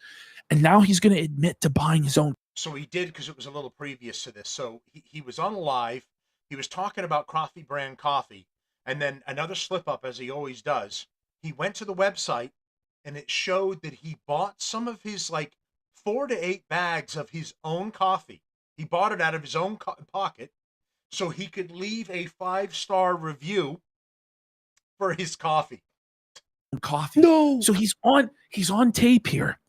and now he's going to admit to buying his own. So he did, because it was a little previous to this. So he was on live. He was talking about Coffee Brand Coffee. And then another slip up, as he always does. He went to the website and it showed that he bought some of his 4 to 8 bags of his own coffee. He bought it out of his own pocket so he could leave a 5-star review for his coffee. Coffee. No. So he's on tape here,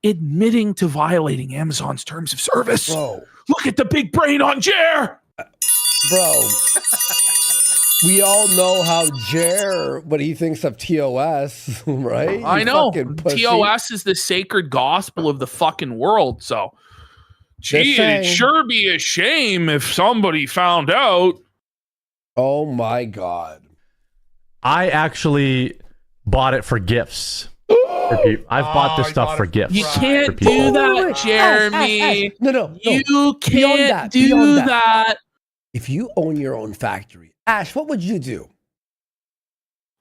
admitting to violating Amazon's terms of service. Bro. Look at the big brain on Jer. Bro. We all know how what he thinks of TOS, right? I know. TOS is the sacred gospel of the fucking world. So, gee, it'd sure be a shame if somebody found out. Oh my God. I actually bought it for gifts. I've bought this stuff for gifts. You can't do that, Jeremy. No. You can't do that. If you own your own factory, Ash, what would you do?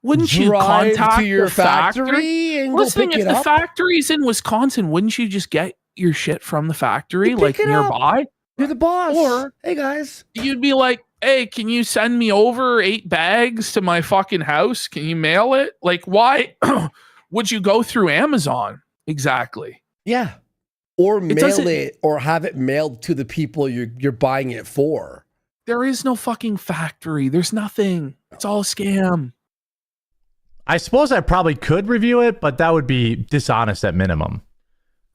Wouldn't you drive contact to your the factory and Listen, go pick if it the up? factory's in Wisconsin, wouldn't you just get your shit from the factory, like it up. nearby? You're the boss. Or hey guys, you'd be like, hey, can you send me over 8 bags to my fucking house? Can you mail it? Like, why would you go through Amazon? Exactly. Yeah. Or mail doesn't- it or have it mailed to the people you're buying it for. There is no fucking factory. There's nothing. It's all a scam. I suppose I probably could review it, but that would be dishonest at minimum.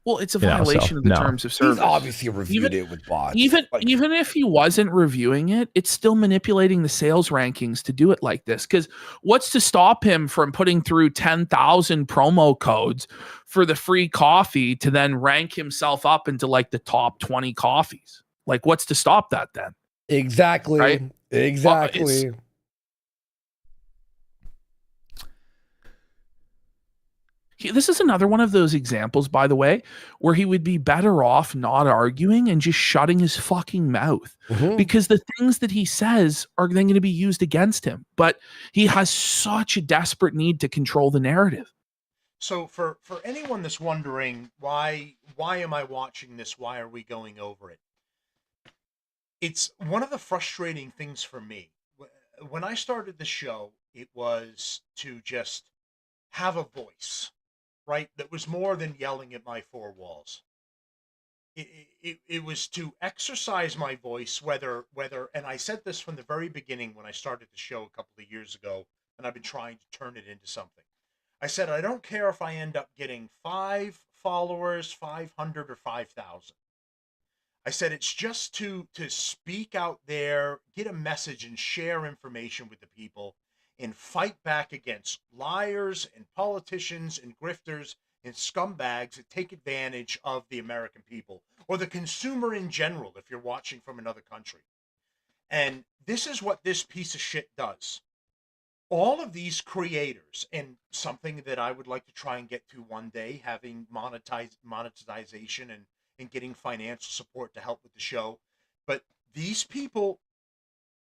Well, it's a You know, violation so, of the no. terms of service. He's obviously reviewed it with bots. Even if he wasn't reviewing it, it's still manipulating the sales rankings to do it like this. Because what's to stop him from putting through 10,000 promo codes for the free coffee to then rank himself up into like the top 20 coffees? Like, what's to stop that then? Exactly. Right? Exactly. This is another one of those examples, by the way, where he would be better off not arguing and just shutting his fucking mouth, because the things that he says are then going to be used against him. But he has such a desperate need to control the narrative. So for anyone that's wondering why am I watching this? Why are we going over it? It's one of the frustrating things for me. When I started the show, it was to just have a voice. Right, that was more than yelling at my four walls. It was to exercise my voice, whether, and I said this from the very beginning when I started the show a couple of years ago, and I've been trying to turn it into something. I said, I don't care if I end up getting 5 followers, 500 or 5,000. I said, it's just to speak out there, get a message and share information with the people, and fight back against liars and politicians and grifters and scumbags that take advantage of the American people or the consumer in general if you're watching from another country. And this is what this piece of shit does. All of these creators, and something that I would like to try and get to one day, having monetization and getting financial support to help with the show. But these people,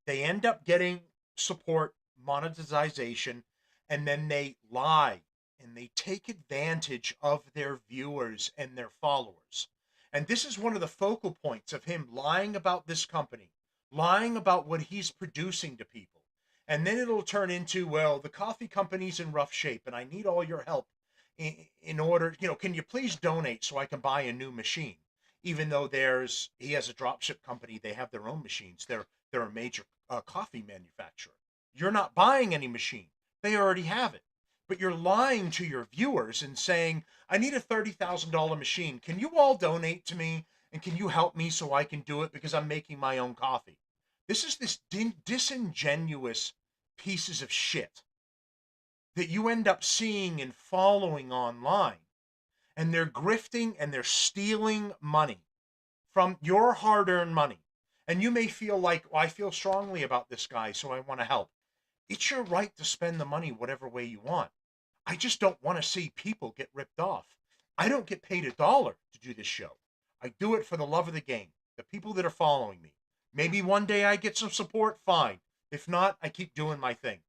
they end up getting support, monetization, and then they lie and they take advantage of their viewers and their followers. And this is one of the focal points of him lying about this company, lying about what he's producing to people. And then it'll turn into, well, the coffee company's in rough shape and I need all your help in order, can you please donate so I can buy a new machine? Even though he has a dropship company, they have their own machines. They're a major coffee manufacturer. You're not buying any machine. They already have it. But you're lying to your viewers and saying, I need a $30,000 machine. Can you all donate to me? And can you help me so I can do it because I'm making my own coffee? This is this disingenuous pieces of shit that you end up seeing and following online. And they're grifting and they're stealing money from your hard-earned money. And you may feel like, well, I feel strongly about this guy, so I want to help. It's your right to spend the money whatever way you want. I just don't want to see people get ripped off. I don't get paid $1 to do this show. I do it for the love of the game, the people that are following me. Maybe one day I get some support, fine. If not, I keep doing my thing.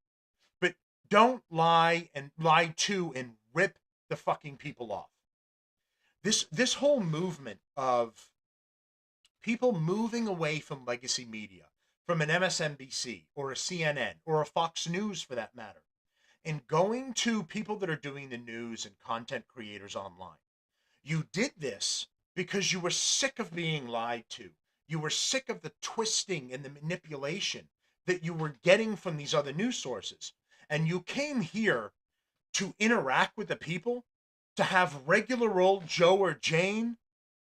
But don't lie to and rip the fucking people off. This whole movement of people moving away from legacy media, from an MSNBC or a CNN or a Fox News for that matter, and going to people that are doing the news and content creators online. You did this because you were sick of being lied to. You were sick of the twisting and the manipulation that you were getting from these other news sources. And you came here to interact with the people, to have regular old Joe or Jane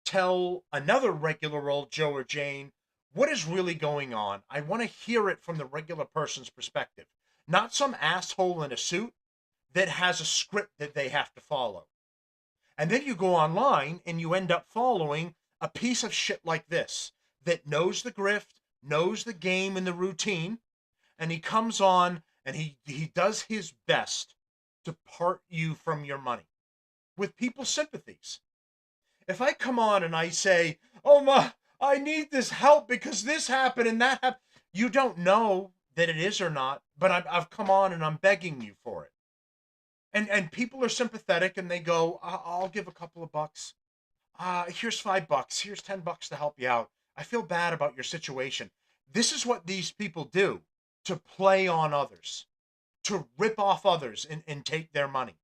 tell another regular old Joe or Jane what is really going on. I want to hear it from the regular person's perspective, not some asshole in a suit that has a script that they have to follow. And then you go online and you end up following a piece of shit like this that knows the grift, knows the game and the routine, and he comes on and he does his best to part you from your money with people's sympathies. If I come on and I say, oh, I need this help because this happened and that happened, you don't know that it is or not, but I've come on and I'm begging you for it. And people are sympathetic and they go, I'll give a couple of bucks. Here's $5. Here's $10 to help you out. I feel bad about your situation. This is what these people do to play on others, to rip off others and take their money.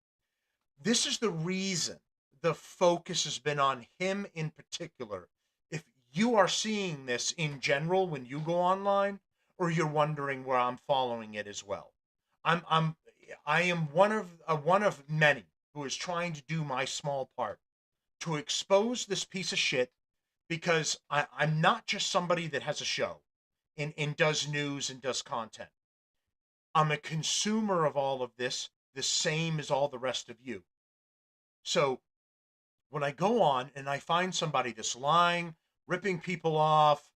This is the reason the focus has been on him in particular. If you are seeing this in general when you go online, or you're wondering where I'm following it as well, I am one of many who is trying to do my small part to expose this piece of shit, because I'm not just somebody that has a show and does news and does content. I'm a consumer of all of this, the same as all the rest of you. So when I go on and I find somebody that's lying, ripping people off,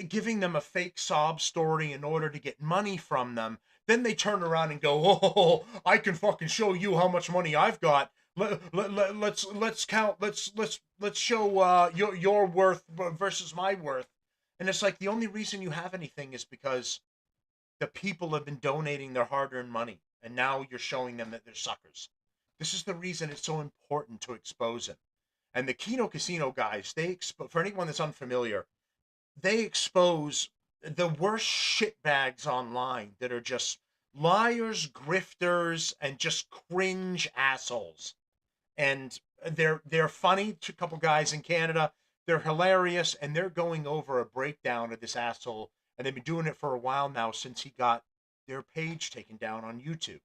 giving them a fake sob story in order to get money from them, then they turn around and go, oh, I can fucking show you how much money I've got. Let's count. Let's show your worth versus my worth. And it's like, the only reason you have anything is because the people have been donating their hard-earned money, and now you're showing them that they're suckers. This is the reason it's so important to expose it. And the Keno Casino guys, for anyone that's unfamiliar, they expose the worst shitbags online that are just liars, grifters, and just cringe assholes. And they're funny to a couple guys in Canada. They're hilarious, and they're going over a breakdown of this asshole. And they've been doing it for a while now, since he got their page taken down on YouTube.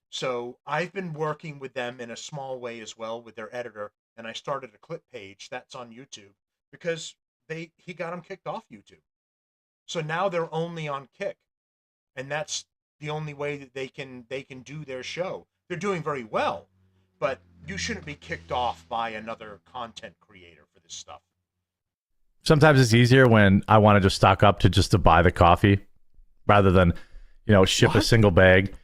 So I've been working with them in a small way as well with their editor, and I started a clip page that's on YouTube because he got them kicked off YouTube. So now they're only on Kick, and that's the only way that they can do their show. They're doing very well, but you shouldn't be kicked off by another content creator for this stuff. Sometimes it's easier when I want to just stock up to buy the coffee rather than, ship a single bag.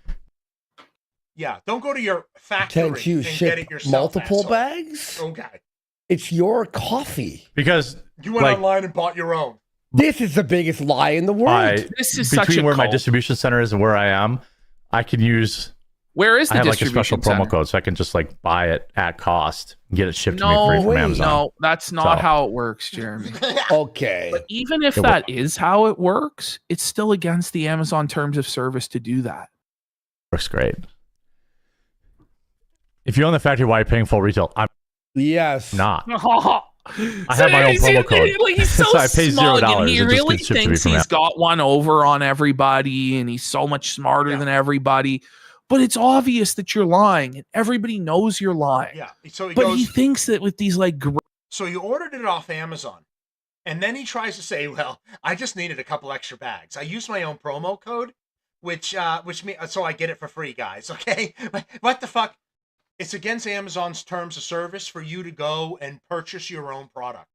Yeah, don't go to your factory and get it yourself. Multiple asshole. bags? Okay. It's your coffee. Because you went online and bought your own. This is the biggest lie in the world. This is between such a where my cult. distribution center is and where I am, I can use. Where is the I have distribution a special center? promo code, so I can just buy it at cost and get it shipped to me No, free from Amazon. no, that's not So- how it works, Jeremy. Okay. But even if It that is how it works, it's still against the Amazon terms of service to do that. Works great. If you own the factory, why are you paying full retail? I'm not. I have my own promo code. He's so, So I pay smug, $0. and he It just really gets shipped to me thinks from he's got one over on everybody, and he's so much smarter than everybody. But it's obvious that you're lying, and everybody knows you're lying. Yeah. So he thinks that with these So you ordered it off Amazon, and then he tries to say, "Well, I just needed a couple extra bags. I used my own promo code, which means so I get it for free, guys." Okay, what the fuck? It's against Amazon's terms of service for you to go and purchase your own product.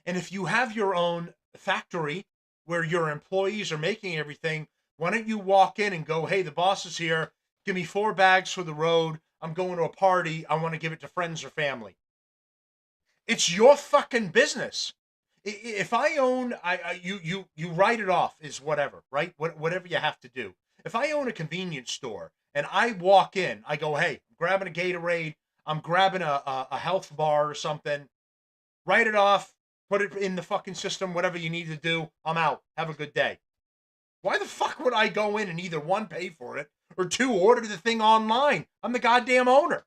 And if you have your own factory where your employees are making everything, why don't you walk in and go, "Hey, the boss is here. Give me 4 bags for the road. I'm going to a party. I want to give it to friends or family." It's your fucking business. If I own, you write it off is whatever, right? Whatever you have to do. If I own a convenience store and I walk in, I go, "Hey, I'm grabbing a Gatorade. I'm grabbing a health bar or something." Write it off. Put it in the fucking system. Whatever you need to do. I'm out. Have a good day. Why the fuck would I go in and either 1, pay for it, or 2, order the thing online? I'm the goddamn owner.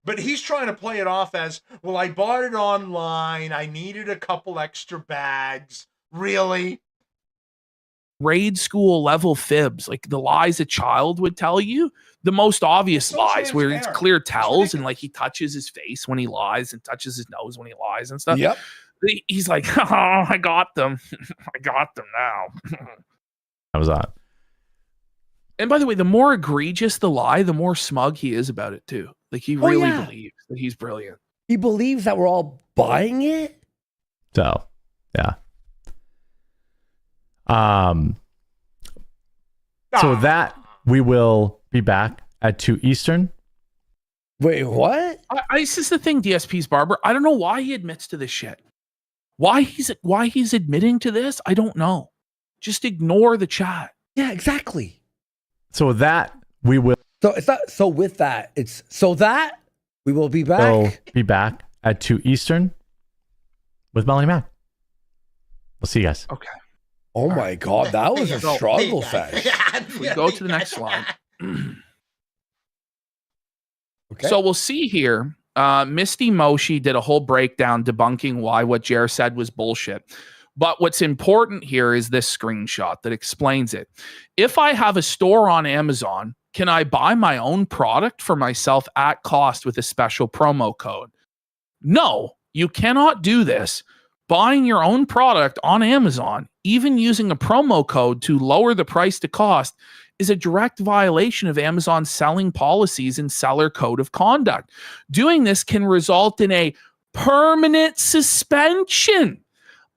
But he's trying to play it off as, well, I bought it online. I needed a couple extra bags. Really? grade school level fibs, like the lies a child would tell you, the most obvious lies where it's clear tells and like he touches his face when he lies and touches his nose when he lies and stuff. Yep. He's like, oh, I got them. I got them now. How was that? And by the way, the more egregious the lie, the more smug he is about it too. Like he really believes that he's brilliant. He believes that we're all buying it. So, yeah. So with that, we will be back at 2 Eastern. Wait, what? This is the thing, DSP's barber. I don't know why he admits to this shit. Why he's admitting to this, I don't know. Just ignore the chat. Yeah, exactly. So with that, we will. So it's not. So with that, it's so that we will be back. Be back at 2 Eastern with Melanie Mac. We'll see you guys. Okay. Oh my God, that was a struggle fest. We go to the next slide. Okay. So we'll see here. Misty Moshi did a whole breakdown debunking why what Jer said was bullshit. But what's important here is this screenshot that explains it. If I have a store on Amazon, can I buy my own product for myself at cost with a special promo code? No, you cannot do this. Buying your own product on Amazon, even using a promo code to lower the price to cost, is a direct violation of Amazon's selling policies and seller code of conduct. Doing this can result in a permanent suspension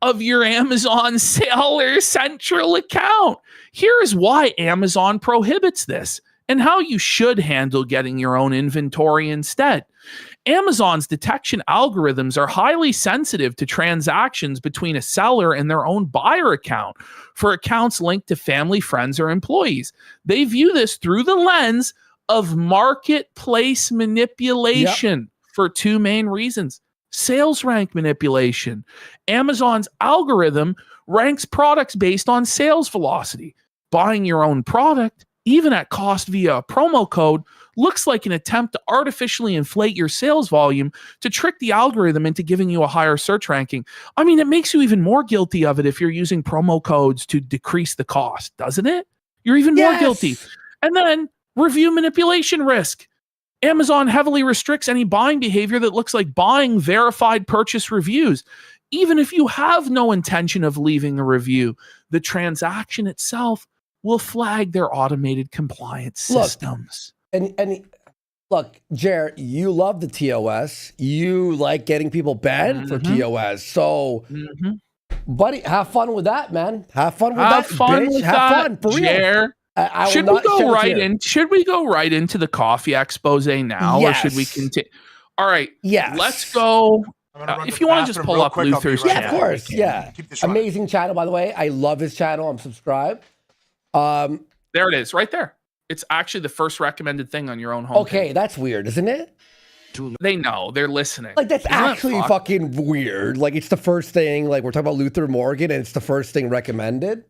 of your Amazon Seller Central account. Here's why Amazon prohibits this and how you should handle getting your own inventory instead. Amazon's detection algorithms are highly sensitive to transactions between a seller and their own buyer account for accounts linked to family, friends, or employees. They view this through the lens of marketplace manipulation for two main reasons. Sales rank manipulation. Amazon's algorithm ranks products based on sales velocity. Buying your own product, even at cost via a promo code, looks like an attempt to artificially inflate your sales volume to trick the algorithm into giving you a higher search ranking. I mean, it makes you even more guilty of it if you're using promo codes to decrease the cost, doesn't it? You're even more guilty. And then review manipulation risk. Amazon heavily restricts any buying behavior that looks like buying verified purchase reviews. Even if you have no intention of leaving a review, the transaction itself will flag their automated compliance systems. And look, Jer, you love the TOS. You like getting people banned for TOS. So, buddy, have fun with that, man. Have fun with that, bitch. Have fun, for real. Jer. Should we go right into the coffee expose now, or should we continue? All right. Yes. Let's go. If you want to just pull up Luther's channel. Yeah, of course. Yeah. Amazing channel, by the way. I love his channel. I'm subscribed. There it is, right there. It's actually the first recommended thing on your own homepage. Okay, that's weird, isn't it? They know. They're listening. Like, that's actually fucking weird. Like, it's the first thing. Like, we're talking about Luther Morgan, and it's the first thing recommended.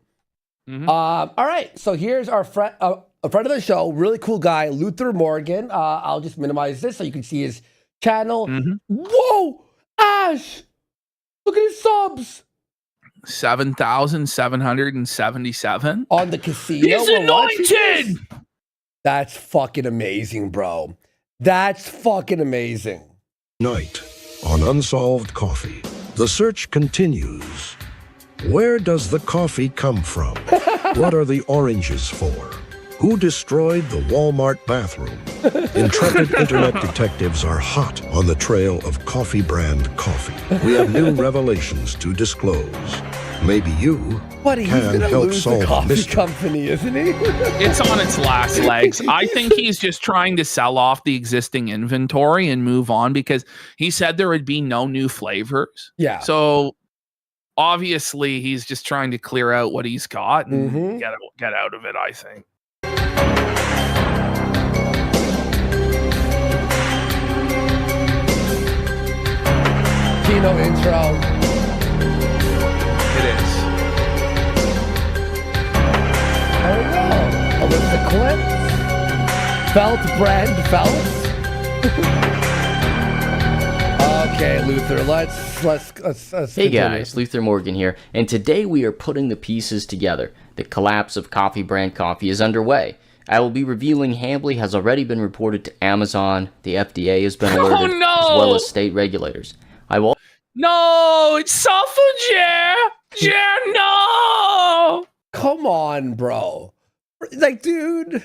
All right, so here's our friend, a friend of the show, really cool guy, Luther Morgan. I'll just minimize this so you can see his channel. Whoa, Ash! Look at his subs. 7,777 on the casino. He's anointed. That's fucking amazing, bro. That's fucking amazing. Night on Unsolved Coffee. The search continues. Where does the coffee come from? What are the oranges for? Who destroyed the Walmart bathroom? Intrepid internet detectives are hot on the trail of coffee brand coffee. We have new revelations to disclose. Maybe you Buddy, can help solve the coffee the mystery. company, isn't he? It's on its last legs. I think he's just trying to sell off the existing inventory and move on because he said there would be no new flavors. Yeah. So obviously he's just trying to clear out what he's got and get out of it, I think. Kino intro. It is. There we go. Alyssa Clips. Felt brand felts. Okay, Luther, let's Hey guys, Luther Morgan here, and today we are putting the pieces together. The collapse of coffee brand coffee is underway. I will be revealing Hambly has already been reported to Amazon, the FDA has been alerted, as well as state regulators. I will... No, it's awful, Jer! Jer, no! Come on, bro. Like, dude,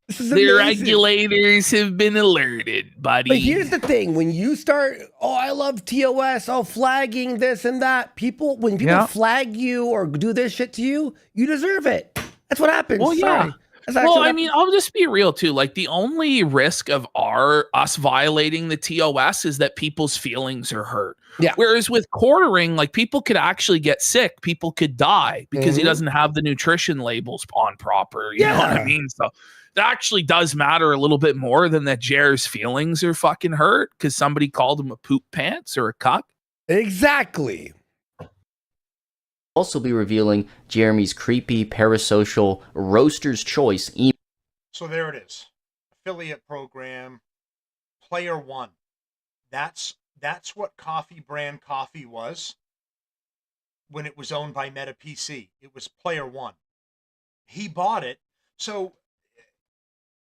this is the amazing. regulators have been alerted, buddy. But here's the thing. When you start, I love TOS, flagging this and that. When people flag you or do this shit to you, you deserve it. That's what happens. Well, yeah. Sorry. Well, I mean, I'll just be real too. Like the only risk of us violating the TOS is that people's feelings are hurt. Yeah. Whereas with quartering, like people could actually get sick, people could die because he doesn't have the nutrition labels on proper. You know what I mean? So that actually does matter a little bit more than that Jer's feelings are fucking hurt because somebody called him a poop pants or a cuck. Exactly. Also be revealing Jeremy's creepy parasocial roaster's choice email. So there it is. Affiliate program, Player One. That's what Coffee Brand Coffee was when it was owned by Meta PC. It was Player One. He bought it. So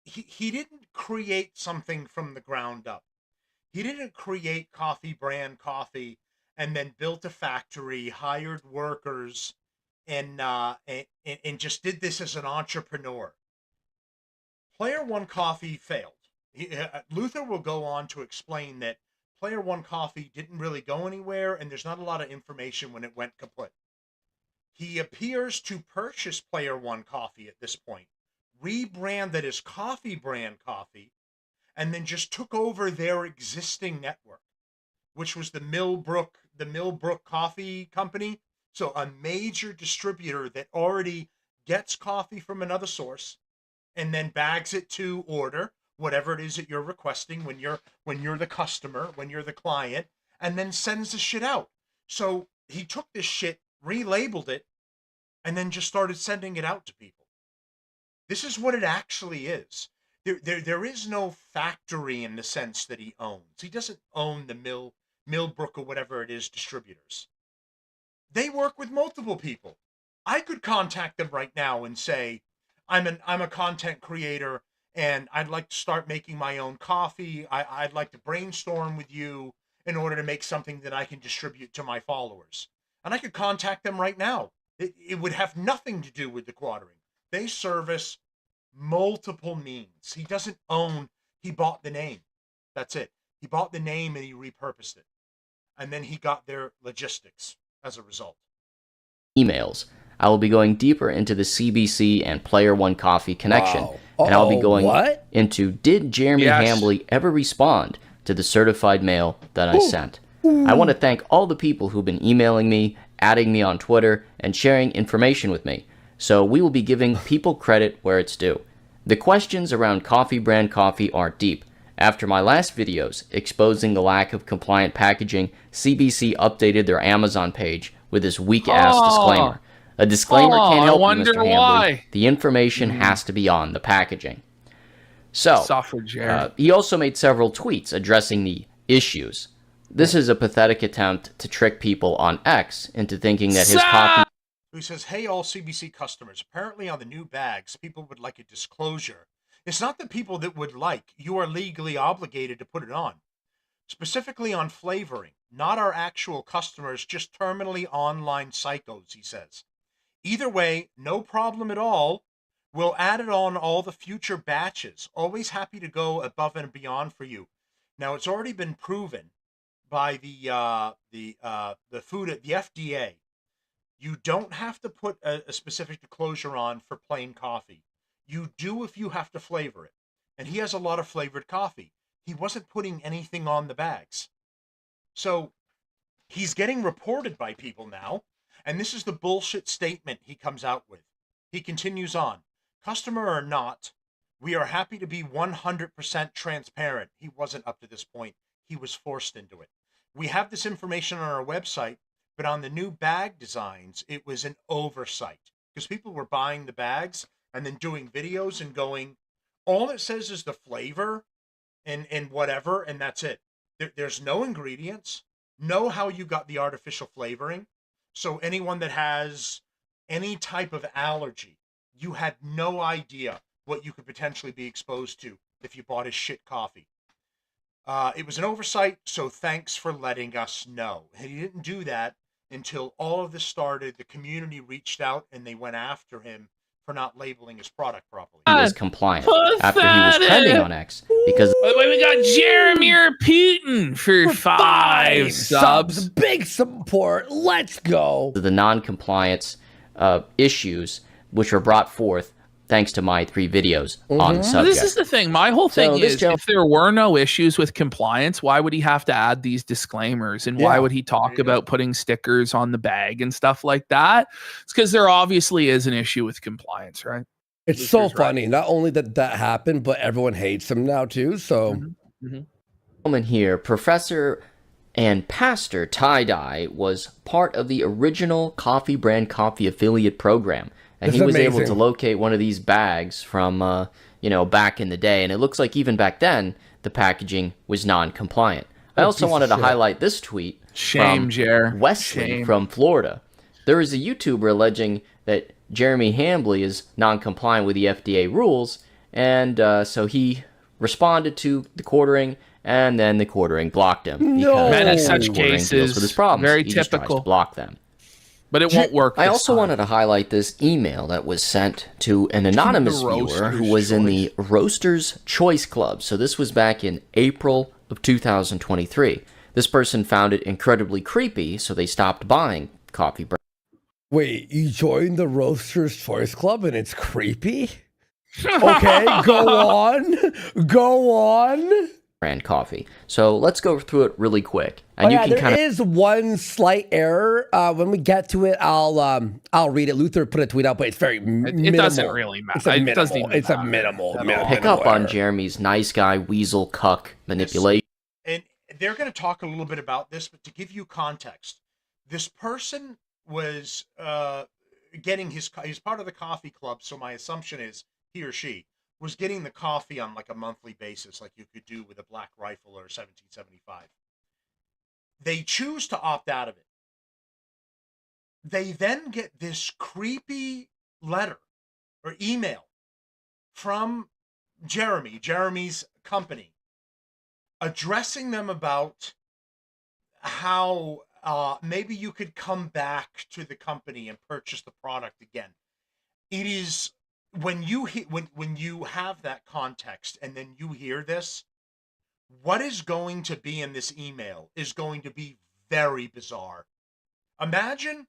he didn't create something from the ground up. He didn't create Coffee Brand Coffee and then built a factory, hired workers, and just did this as an entrepreneur. Player One Coffee failed. Luther will go on to explain that Player One Coffee didn't really go anywhere, and there's not a lot of information when it went kaput. He appears to purchase Player One Coffee at this point, rebrand that as Coffee Brand Coffee, and then just took over their existing network, which was the Millbrook Coffee Company. So a major distributor that already gets coffee from another source and then bags it to order, whatever it is that you're requesting when you're the customer, when you're the client, and then sends the shit out. So he took this shit, relabeled it, and then just started sending it out to people. This is what it actually is. There is no factory in the sense that he owns. He doesn't own the Millbrook or whatever it is distributors. They work with multiple people. I could contact them right now and say, I'm a content creator and I'd like to start making my own coffee. I'd like to brainstorm with you in order to make something that I can distribute to my followers. And I could contact them right now. It would have nothing to do with the quartering. They service multiple means. He doesn't own, he bought the name. That's it. He bought the name and he repurposed it. And then he got their logistics as a result. Emails. I will be going deeper into the CBC and Player One Coffee connection. Wow. And I'll be going what? into did Jeremy Hambley ever respond to the certified mail that I sent? I want to thank all the people who've been emailing me, adding me on Twitter, and sharing information with me. So we will be giving people credit where it's due. The questions around Coffee Brand Coffee are deep. After my last videos exposing the lack of compliant packaging, CBC updated their Amazon page with this weak-ass disclaimer. A disclaimer can't help you, Mr. Hambley. The information has to be on the packaging. So, he also made several tweets addressing the issues. This is a pathetic attempt to trick people on X into thinking that his coffee... He says, hey, all CBC customers, apparently on the new bags, people would like a disclosure. It's not the people that would like. You are legally obligated to put it on. Specifically on flavoring, not our actual customers, just terminally online psychos, he says. Either way, no problem at all. We'll add it on all the future batches. Always happy to go above and beyond for you. Now, it's already been proven by the food at the FDA. You don't have to put a specific disclosure on for plain coffee. You do if you have to flavor it. And he has a lot of flavored coffee. He wasn't putting anything on the bags. So he's getting reported by people now. And this is the bullshit statement he comes out with. He continues on. Customer or not, we are happy to be 100% transparent. He wasn't up to this point. He was forced into it. We have this information on our website, but on the new bag designs, it was an oversight. Because people were buying the bags and then doing videos and going, all it says is the flavor and whatever, and that's it. There's no ingredients, no how you got the artificial flavoring. So anyone that has any type of allergy, you had no idea what you could potentially be exposed to if you bought his shit coffee. It was an oversight, so thanks for letting us know. And he didn't do that until all of this started. The community reached out and they went after him for not labeling his product properly. He was compliant after he was trending on X because... By the way, we got Jeremy Putin for 5 subs. Big support. Let's go. The non-compliance issues which were brought forth thanks to my 3 videos on the subject. This is the thing. My whole thing is, if there were no issues with compliance, why would he have to add these disclaimers? And why would he talk about putting stickers on the bag and stuff like that? It's because there obviously is an issue with compliance, right? It's so funny. Not only that happened, but everyone hates him now too. So, Woman here, Professor and Pastor Tie-Dye was part of the original Coffee Brand Coffee affiliate program. And he was able to locate one of these bags from, back in the day. And it looks like even back then, the packaging was non-compliant. I also wanted to highlight this tweet from Wesley from Florida. There is a YouTuber alleging that Jeremy Hambley is non-compliant with the FDA rules. And so he responded to the quartering, and then the quartering blocked him. No. Many such cases, with his problems. very he just typical. tries to block them. But it won't work. I also wanted to highlight this email that was sent to an anonymous viewer who was in the Roaster's Choice Club. So this was back in April of 2023. This person found it incredibly creepy, so they stopped buying coffee brand. Wait, you joined the Roaster's Choice Club and it's creepy? Okay, go on. Go on. Brand coffee. So let's go through it really quick. And you can there kind of is one slight error. When we get to it, I'll read it. Luther put a tweet out, but it's very minimal. It doesn't really matter. It's a minimal. pick up on Jeremy's nice guy weasel cuck manipulation. And they're going to talk a little bit about this, but to give you context, this person was getting he's part of the coffee club, so my assumption is he or she was getting the coffee on like a monthly basis, like you could do with a Black Rifle or 1775. They choose to opt out of it. They then get this creepy letter or email from Jeremy's company, addressing them about how maybe you could come back to the company and purchase the product again. It is when you have that context and then you hear this, what is going to be in this email is going to be very bizarre. Imagine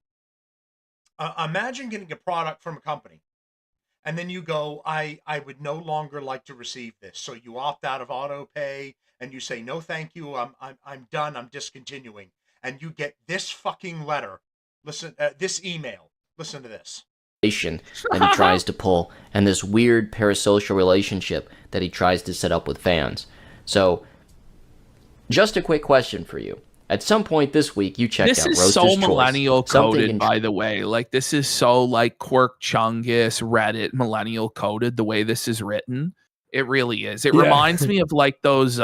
getting a product from a company and then you go, I would no longer like to receive this. So you opt out of auto pay and you say, no, thank you. I'm done. I'm discontinuing. And you get this fucking letter. Listen, this email. Listen to this. That he tries to pull, and this weird parasocial relationship that he tries to set up with fans. So, just a quick question for you. At some point this week, you checked out Roaster's Choice. This is so millennial coded, by the way. Like, this is so like Quirk Chungus, Reddit, millennial coded, the way this is written. It really is. It reminds me of like those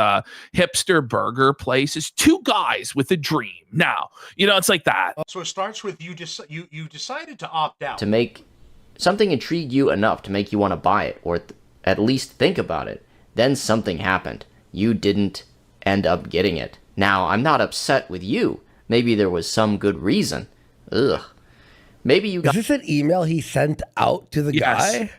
hipster burger places. Two guys with a dream. Now, it's like that. So it starts with you decided to opt out. To make something intrigue you enough to make you want to buy it, or at least think about it. Then something happened. You didn't end up getting it. Now, I'm not upset with you. Maybe there was some good reason. Ugh. Maybe you got... Is this an email he sent out to the guy?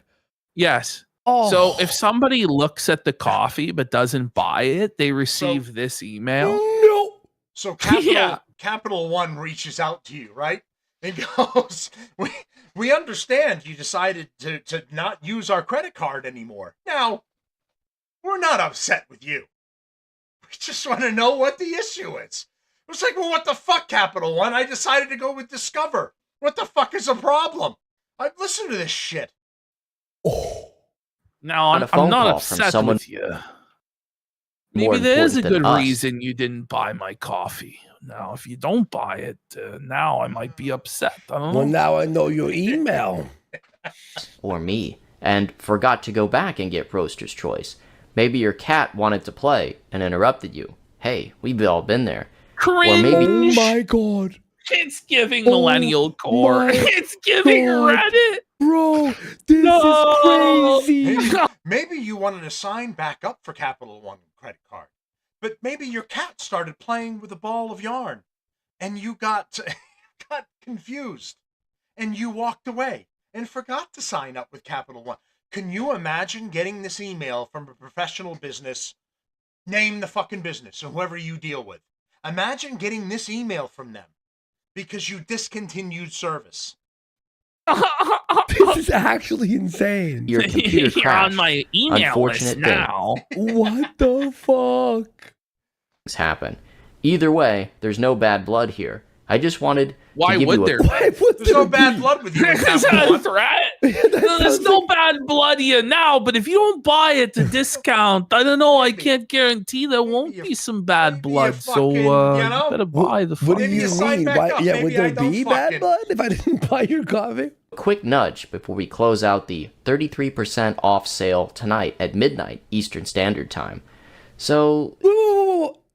Yes. Oh. So if somebody looks at the coffee but doesn't buy it, they receive this email. No. So Capital One reaches out to you, right? And goes, we understand you decided to not use our credit card anymore. Now, we're not upset with you. We just want to know what the issue is. It's like, well, what the fuck, Capital One? I decided to go with Discover. What the fuck is the problem? I've listened to this shit. Oh. No, I'm not upset with you. Maybe there is a good reason you didn't buy my coffee. Now, if you don't buy it, now I might be upset. I don't know. Well, now I know your email. Or me. And forgot to go back and get Roaster's Choice. Maybe your cat wanted to play and interrupted you. Hey, we've all been there. Cringe. Or maybe... Oh my god. It's giving millennial core. It's giving Reddit. Bro, this is crazy. Maybe you wanted to sign back up for Capital One credit card, but maybe your cat started playing with a ball of yarn and you got confused and you walked away and forgot to sign up with Capital One. Can you imagine getting this email from a professional business? Name the fucking business or whoever you deal with. Imagine getting this email from them because you discontinued service. This is actually insane. Your computer You're crashed. on my email list now. What the fuck? Things happen. Either way, there's no bad blood here. I just wanted Why to give would you there? There's no bad blood with you. Is that a threat? There's no bad blood here now, but if you don't buy it to discount, I don't know. I can't guarantee there won't be some bad blood. So you better buy the. What do you mean? Why, yeah, would there be bad blood if I didn't buy your coffee? Quick nudge before we close out the 33% off sale tonight at midnight Eastern Standard Time. So,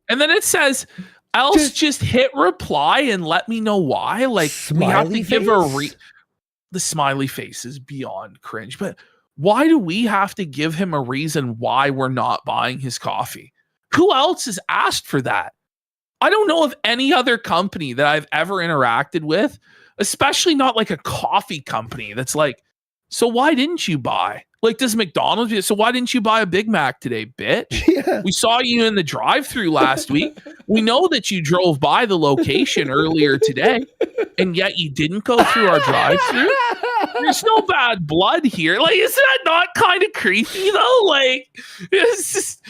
and then it says, else just hit reply and let me know why. Like we have to give the smiley face is beyond cringe, but why do we have to give him a reason why we're not buying his coffee? Who else has asked for that? I don't know of any other company that I've ever interacted with, especially not like a coffee company that's like, so why didn't you buy? Like, does McDonald's, so why didn't you buy a Big Mac today, bitch? Yeah. We saw you in the drive-thru last week. We know that you drove by the location earlier today, and yet you didn't go through our drive-thru. There's no bad blood here. Like, isn't that not kind of creepy, though? Like, it's just,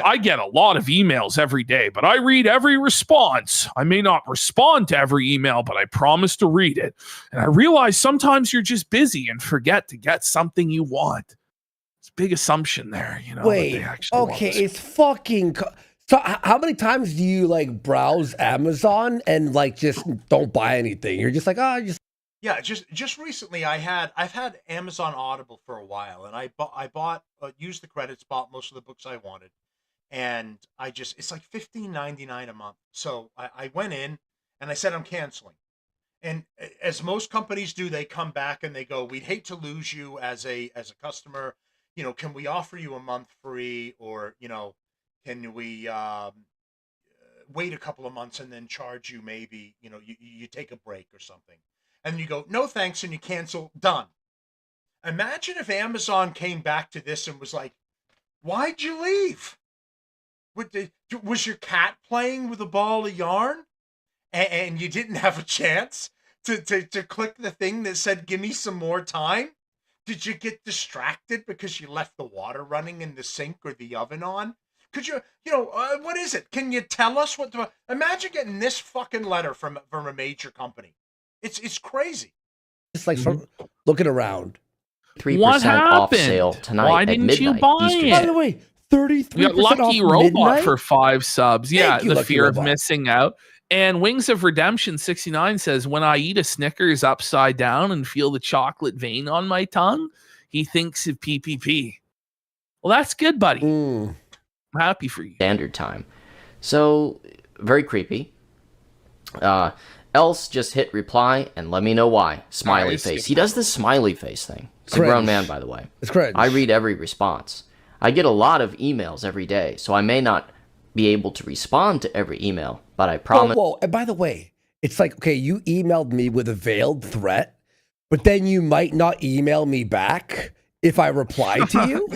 I get a lot of emails every day, but I read every response. I may not respond to every email, but I promise to read it. And I realize sometimes you're just busy and forget to get something you want. It's a big assumption there, you know. Wait, okay, it's fucking... So how many times do you like browse Amazon and like just don't buy anything? You're just like, oh, just... Yeah, just recently I've had Amazon Audible for a while, and I bought used the credits, bought most of the books I wanted, and it's like $15.99 a month. So I went in and I said I'm canceling, and as most companies do, they come back and they go, we'd hate to lose you as a customer. You know, can we offer you a month free, or you know, can we wait a couple of months and then charge you maybe, you know, you take a break or something. And you go, no thanks, and you cancel, done. Imagine if Amazon came back to this and was like, why'd you leave? Was your cat playing with a ball of yarn? And you didn't have a chance to click the thing that said, give me some more time? Did you get distracted because you left the water running in the sink or the oven on? Could you what is it? Can you tell us what to... Imagine getting this fucking letter from a major company. It's crazy. It's like from looking around. 3% off sale tonight. Why didn't you buy it? By the way, 33% We got Lucky off Robot midnight? for 5 subs. Yeah, you, the Lucky fear of Robot. missing out. And Wings of Redemption 69 says, when I eat a Snickers upside down and feel the chocolate vein on my tongue, he thinks of PPP. Well, that's good, buddy. I'm happy for you. Standard Time. So, very creepy. Else just hit reply and let me know why. Smiley face. He does this smiley face thing. He's a grown man, by the way. It's cringe. I read every response. I get a lot of emails every day, so I may not be able to respond to every email, but I promise... Whoa. And by the way, it's like, okay, you emailed me with a veiled threat, but then you might not email me back if I reply to you.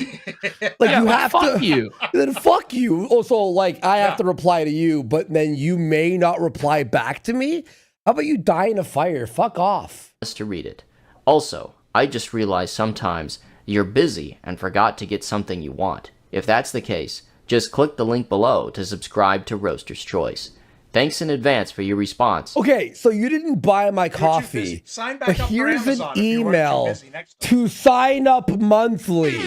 Like, Yeah, you have fuck to... you. Then fuck you. Also, like, I have to reply to you, but then you may not reply back to me. How about you die in a fire? Fuck off. to read it. Also, I just realized sometimes you're busy and forgot to get something you want. If that's the case, just click the link below to subscribe to Roaster's Choice. Thanks in advance for your response. Okay, so you didn't buy my coffee. Sign But back up for here's an Amazon if you weren't too email busy next time. to sign up monthly.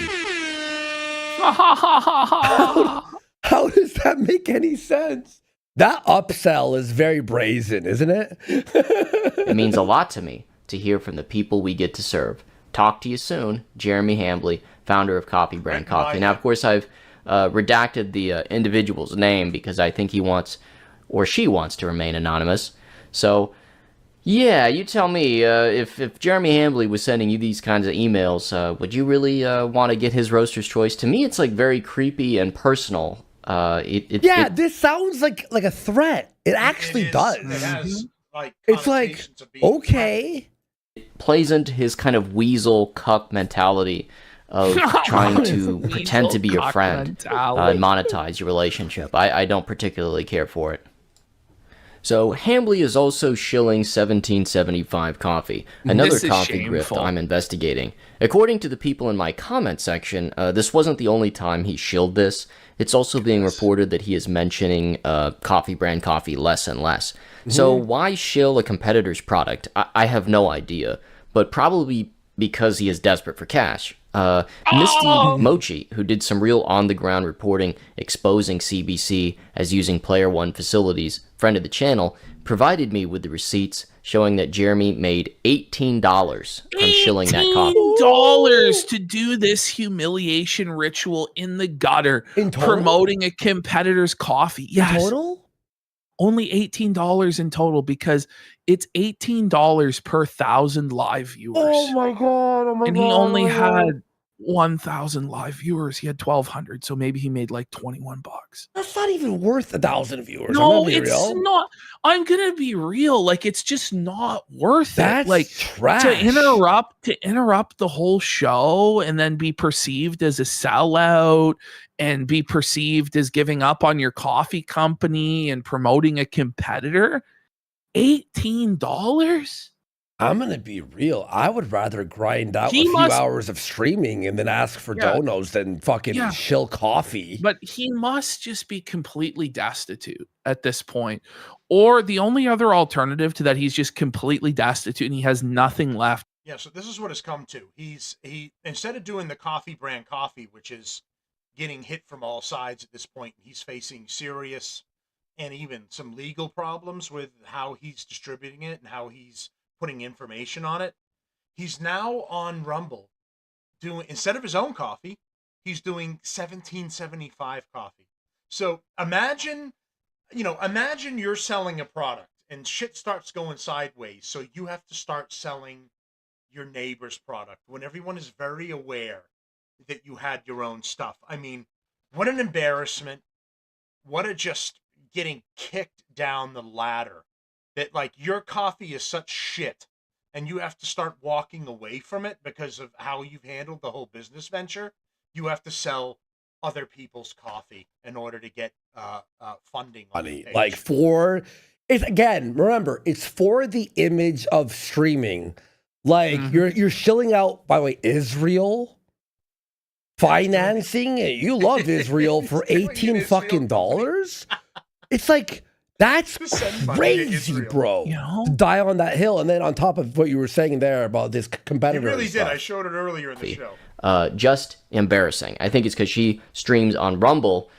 How does that make any sense? That upsell is very brazen, isn't it? It means a lot to me to hear from the people we get to serve. Talk to you soon, Jeremy Hambley, founder of Coffee Brand Coffee. Now, of course, I've redacted the individual's name because I think he wants, or she wants, to remain anonymous. So, yeah, you tell me, if Jeremy Hambley was sending you these kinds of emails, would you really want to get his Roaster's Choice? To me, it's like very creepy and personal. This sounds like a threat. It actually does. It has, like, It's like, okay. It plays into his kind of weasel cuck mentality of trying to pretend to be your friend and monetize your relationship. I don't particularly care for it. So Hambly is also shilling 1775 coffee, another This is coffee shameful. grift I'm investigating. According to the people in my comment section, this wasn't the only time he shilled this. It's also being reported that he is mentioning coffee brand coffee less and less. So why shill a competitor's product? I have no idea, but probably because he is desperate for cash. Misty Mochi, who did some real on-the-ground reporting exposing CBC as using Player One facilities, friend of the channel, provided me with the receipts showing that Jeremy made $18 from shilling that coffee. $18 to do this humiliation ritual in the gutter, promoting a competitor's coffee. Yes. In total? Only $18 in total because it's $18 per 1,000 live viewers. Oh my god! Oh my And god! he only oh my God. had 1,000 live viewers. He had 1,200, so maybe he made like $21. That's not even worth 1,000 viewers. No, I'm gonna be it's real. not. I'm gonna be real. Like, it's just not worth That's it. Like, trash. to interrupt the whole show and then be perceived as a sellout and be perceived as giving up on your coffee company and promoting a competitor. $18. I'm gonna be real. I would rather grind out He a few must- hours of streaming and then ask for Yeah. donos than fucking Yeah. shill coffee. But he must just be completely destitute at this point. Or the only other alternative to that, he's just completely destitute and he has nothing left. Yeah, so this is what it's come to. He instead of doing the coffee brand coffee, which is getting hit from all sides at this point, he's facing serious and even some legal problems with how he's distributing it and how he's putting information on it. He's now on Rumble doing, instead of his own coffee, he's doing 1775 coffee. So imagine you're selling a product and shit starts going sideways. So you have to start selling your neighbor's product when everyone is very aware that you had your own stuff. I mean, what an embarrassment. What a just getting kicked down the ladder. That like your coffee is such shit and you have to start walking away from it because of how you've handled the whole business venture. You have to sell other people's coffee in order to get funding on the page. Like for it's again, remember, it's for the image of streaming. Like you're shilling out, by the way, Israel financing. You love Israel for 18 fucking dollars. It's like that's crazy, bro. You know? To die on that hill, and then on top of what you were saying there about this He competitor. really and did. stuff. I showed it earlier in the show. Just embarrassing. I think it's because she streams on Rumble,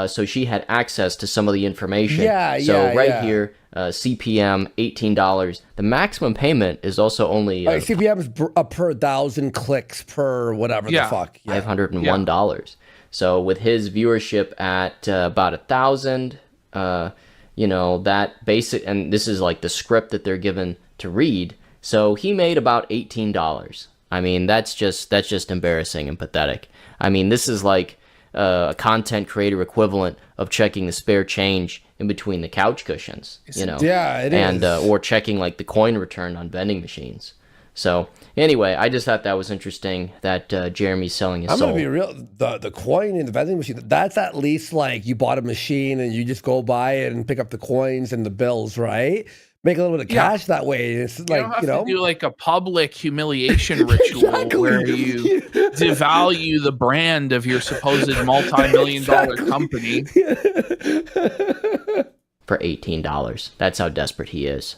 so she had access to some of the information. So here, CPM, $18. The maximum payment is also only CPM is per 1,000 clicks per whatever the fuck. Yeah. $501. So with his viewership at about 1,000, that basic, and this is like the script that they're given to read. So he made about $18. I mean, that's just embarrassing and pathetic. I mean, this is like a content creator equivalent of checking the spare change in between the couch cushions, Yeah, it and is. or checking like the coin return on vending machines. So anyway, I just thought that was interesting that Jeremy's selling his I'm soul. gonna be real. The coin in the vending machine, that's at least like you bought a machine and you just go by it and pick up the coins and the bills, right? Make a little bit of cash that way. It's You like, don't have to do like a public humiliation ritual where you devalue the brand of your supposed multi-million-dollar company. For $18. That's how desperate he is.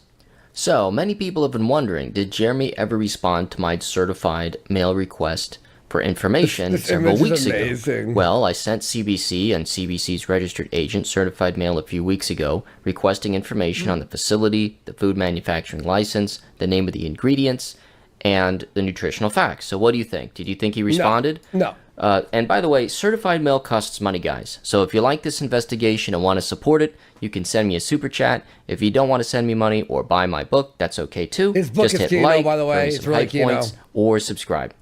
So, many people have been wondering, did Jeremy ever respond to my certified mail request for information This several image is weeks ago? amazing. Well, I sent CBC and CBC's registered agent certified mail a few weeks ago requesting information on the facility, the food manufacturing license, the name of the ingredients, and the nutritional facts. So what do you think? Did you think he responded? No. And by the way, certified mail costs money, guys. So if you like this investigation and want to support it, you can send me a super chat. If you don't want to send me money or buy my book, that's okay too. His book Just is hit Keno, like, by the way. earn It's some really hype Keno. points, or subscribe.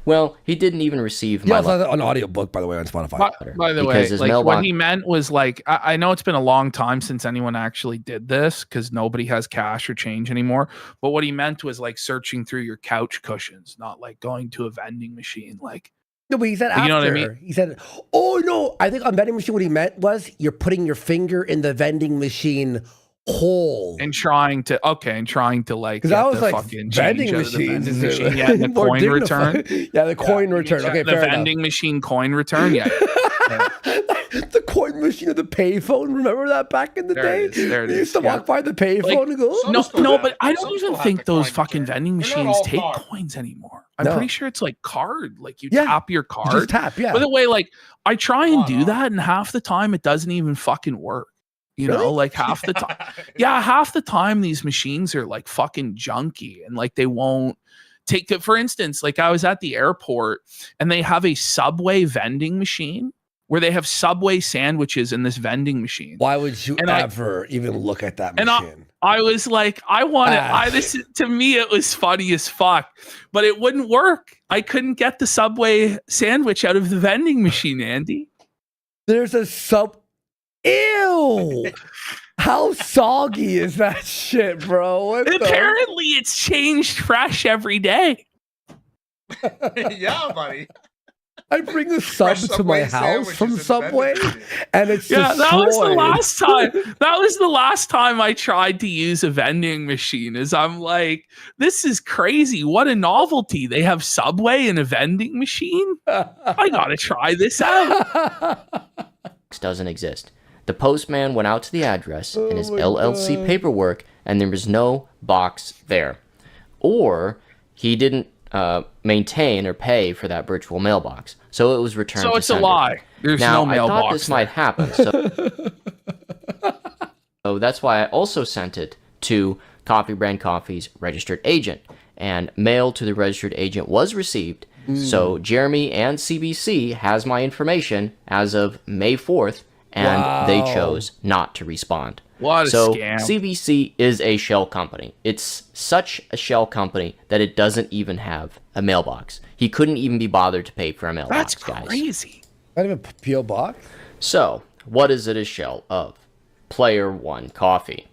Well, he didn't even receive He my also has an audiobook, by the way, on Spotify. By the way, his like mailbox- what he meant was like, I know it's been a long time since anyone actually did this because nobody has cash or change anymore. But what he meant was like searching through your couch cushions, not like going to a vending machine. Like, No, but he said after. you know what I mean? He said, oh, no. I think on vending machine, what he meant was you're putting your finger in the vending machine Whole. And trying to like because get I was the like fucking vending change out of the machines, vending is machine, yeah, and the more coin dignified. return. Yeah, the coin return. Okay, the fair vending machine coin return. Yeah. The coin machine of the payphone. Remember that back in the day? There it You is. used to walk by the payphone and go, No, but I don't even think those fucking vending machines take coins anymore. I'm No. pretty sure it's like card. Like you Yeah, tap your you card. just tap, yeah. By the way, like I try and do that, and half the time it doesn't even fucking work. You know, Really? like half the time. Yeah, half the time these machines are like fucking junky, and like they won't take it. For instance, like I was at the airport, and they have a Subway vending machine where they have Subway sandwiches in this vending machine. Why would you ever even look at that machine? And I was like, I want it. To me, it was funny as fuck, but it wouldn't work. I couldn't get the Subway sandwich out of the vending machine, Andy. There's a Ew! How soggy is that shit, bro? Apparently, it's changed fresh every day. Yeah, buddy. I bring a sub to my house from Subway, and it's that was the destroyed. last time. That was the last time I tried to use a vending machine. Is I'm like, this is crazy. What a novelty! They have Subway in a vending machine. I gotta try this out. Doesn't exist. The postman went out to the address in his LLC paperwork, and there was no box there. Or he didn't maintain or pay for that virtual mailbox, so it was returned. So to it's sender. a lie. There's now, no I mailbox. thought this might happen, so that's why I also sent it to Coffee Brand Coffee's registered agent, and mail to the registered agent was received. So Jeremy and CBC has my information as of May 4th, and they chose not to respond. What a scam. CBC is a shell company. It's such a shell company that it doesn't even have a mailbox. He couldn't even be bothered to pay for a mailbox, guys. Crazy. Not even P.O. box? So, what is it a shell of? Player One Coffee.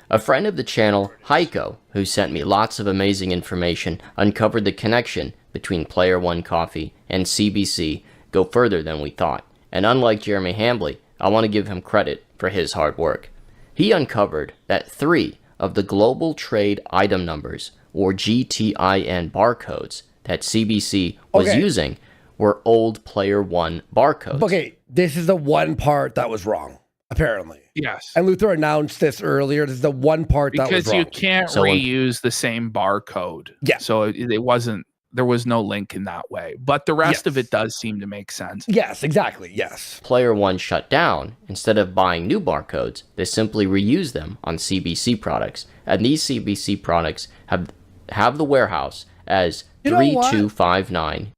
A friend of the channel, Heiko, who sent me lots of amazing information, uncovered the connection between Player One Coffee and CBC go further than we thought. And unlike Jeremy Hambley, I want to give him credit for his hard work. He uncovered that 3 of the global trade item numbers, or GTIN barcodes, that CBC was using were old Player One barcodes. Okay, this is the one part that was wrong, apparently. Yes. And Luther announced this earlier. This is the one part that was Because wrong. you can't reuse the same barcode. Yeah. So it wasn't, there was no link in that way. But the rest of it does seem to make sense. Yes, exactly. Yes. Player One shut down. Instead of buying new barcodes, they simply reuse them on CBC products. And these CBC products have the warehouse as 3259.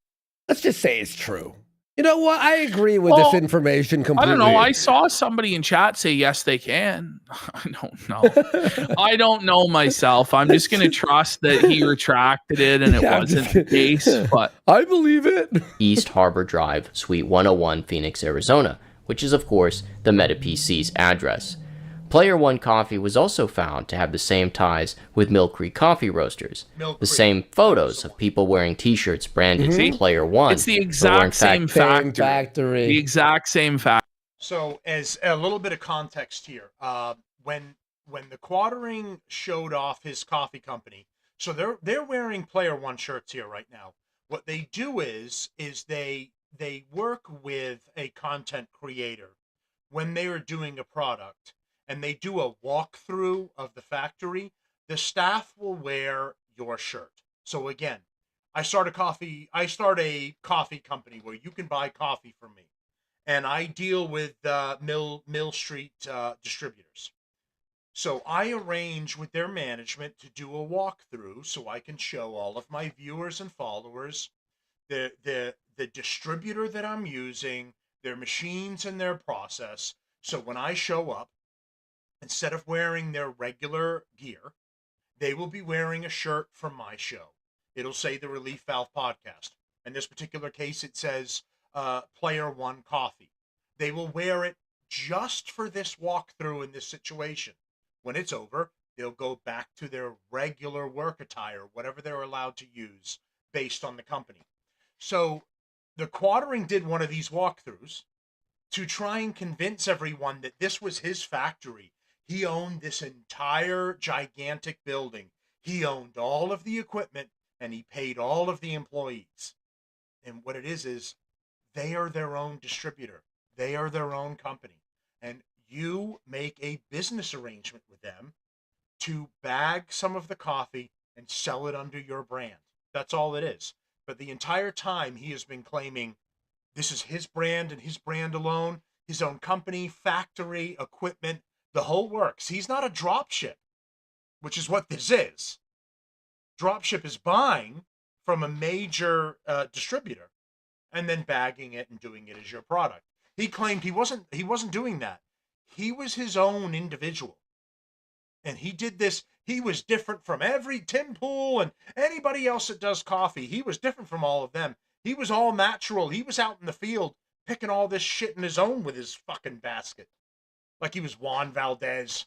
Let's just say it's true. You know what? I agree with this information completely. I don't know. I saw somebody in chat say, yes, they can. I don't know. I don't know myself. I'm just going to trust that he retracted it and it wasn't the case. But I believe it. East Harbor Drive, Suite 101, Phoenix, Arizona, which is, of course, the MetaPC's address. Player One Coffee was also found to have the same ties with Mill Creek Coffee Roasters. The same photos of people wearing t-shirts branded Player One. It's the exact same factory. The exact same factory. So as a little bit of context here, when the Quartering showed off his coffee company, so they're wearing Player One shirts here right now. What they do is they work with a content creator when they are doing a product, and they do a walkthrough of the factory. The staff will wear your shirt. So again, I start a coffee company where you can buy coffee from me, and I deal with Mill Street distributors. So I arrange with their management to do a walkthrough so I can show all of my viewers and followers the distributor that I'm using, their machines and their process. So when I show up, instead of wearing their regular gear, they will be wearing a shirt from my show. It'll say the Relief Valve Podcast. In this particular case, it says Player One Coffee. They will wear it just for this walkthrough in this situation. When it's over, they'll go back to their regular work attire, whatever they're allowed to use based on the company. So the Quartering did one of these walkthroughs to try and convince everyone that this was his factory. He owned this entire gigantic building. He owned all of the equipment and he paid all of the employees. And what it is they are their own distributor. They are their own company. And you make a business arrangement with them to bag some of the coffee and sell it under your brand. That's all it is. But the entire time he has been claiming this is his brand and his brand alone, his own company, factory, equipment, the whole works. He's not a dropship, which is what this is. Dropship is buying from a major distributor and then bagging it and doing it as your product. He claimed he wasn't doing that. He was his own individual. And he did this. He was different from every Tim Pool and anybody else that does coffee. He was different from all of them. He was all natural. He was out in the field picking all this shit in his own with his fucking basket. Like he was Juan Valdez.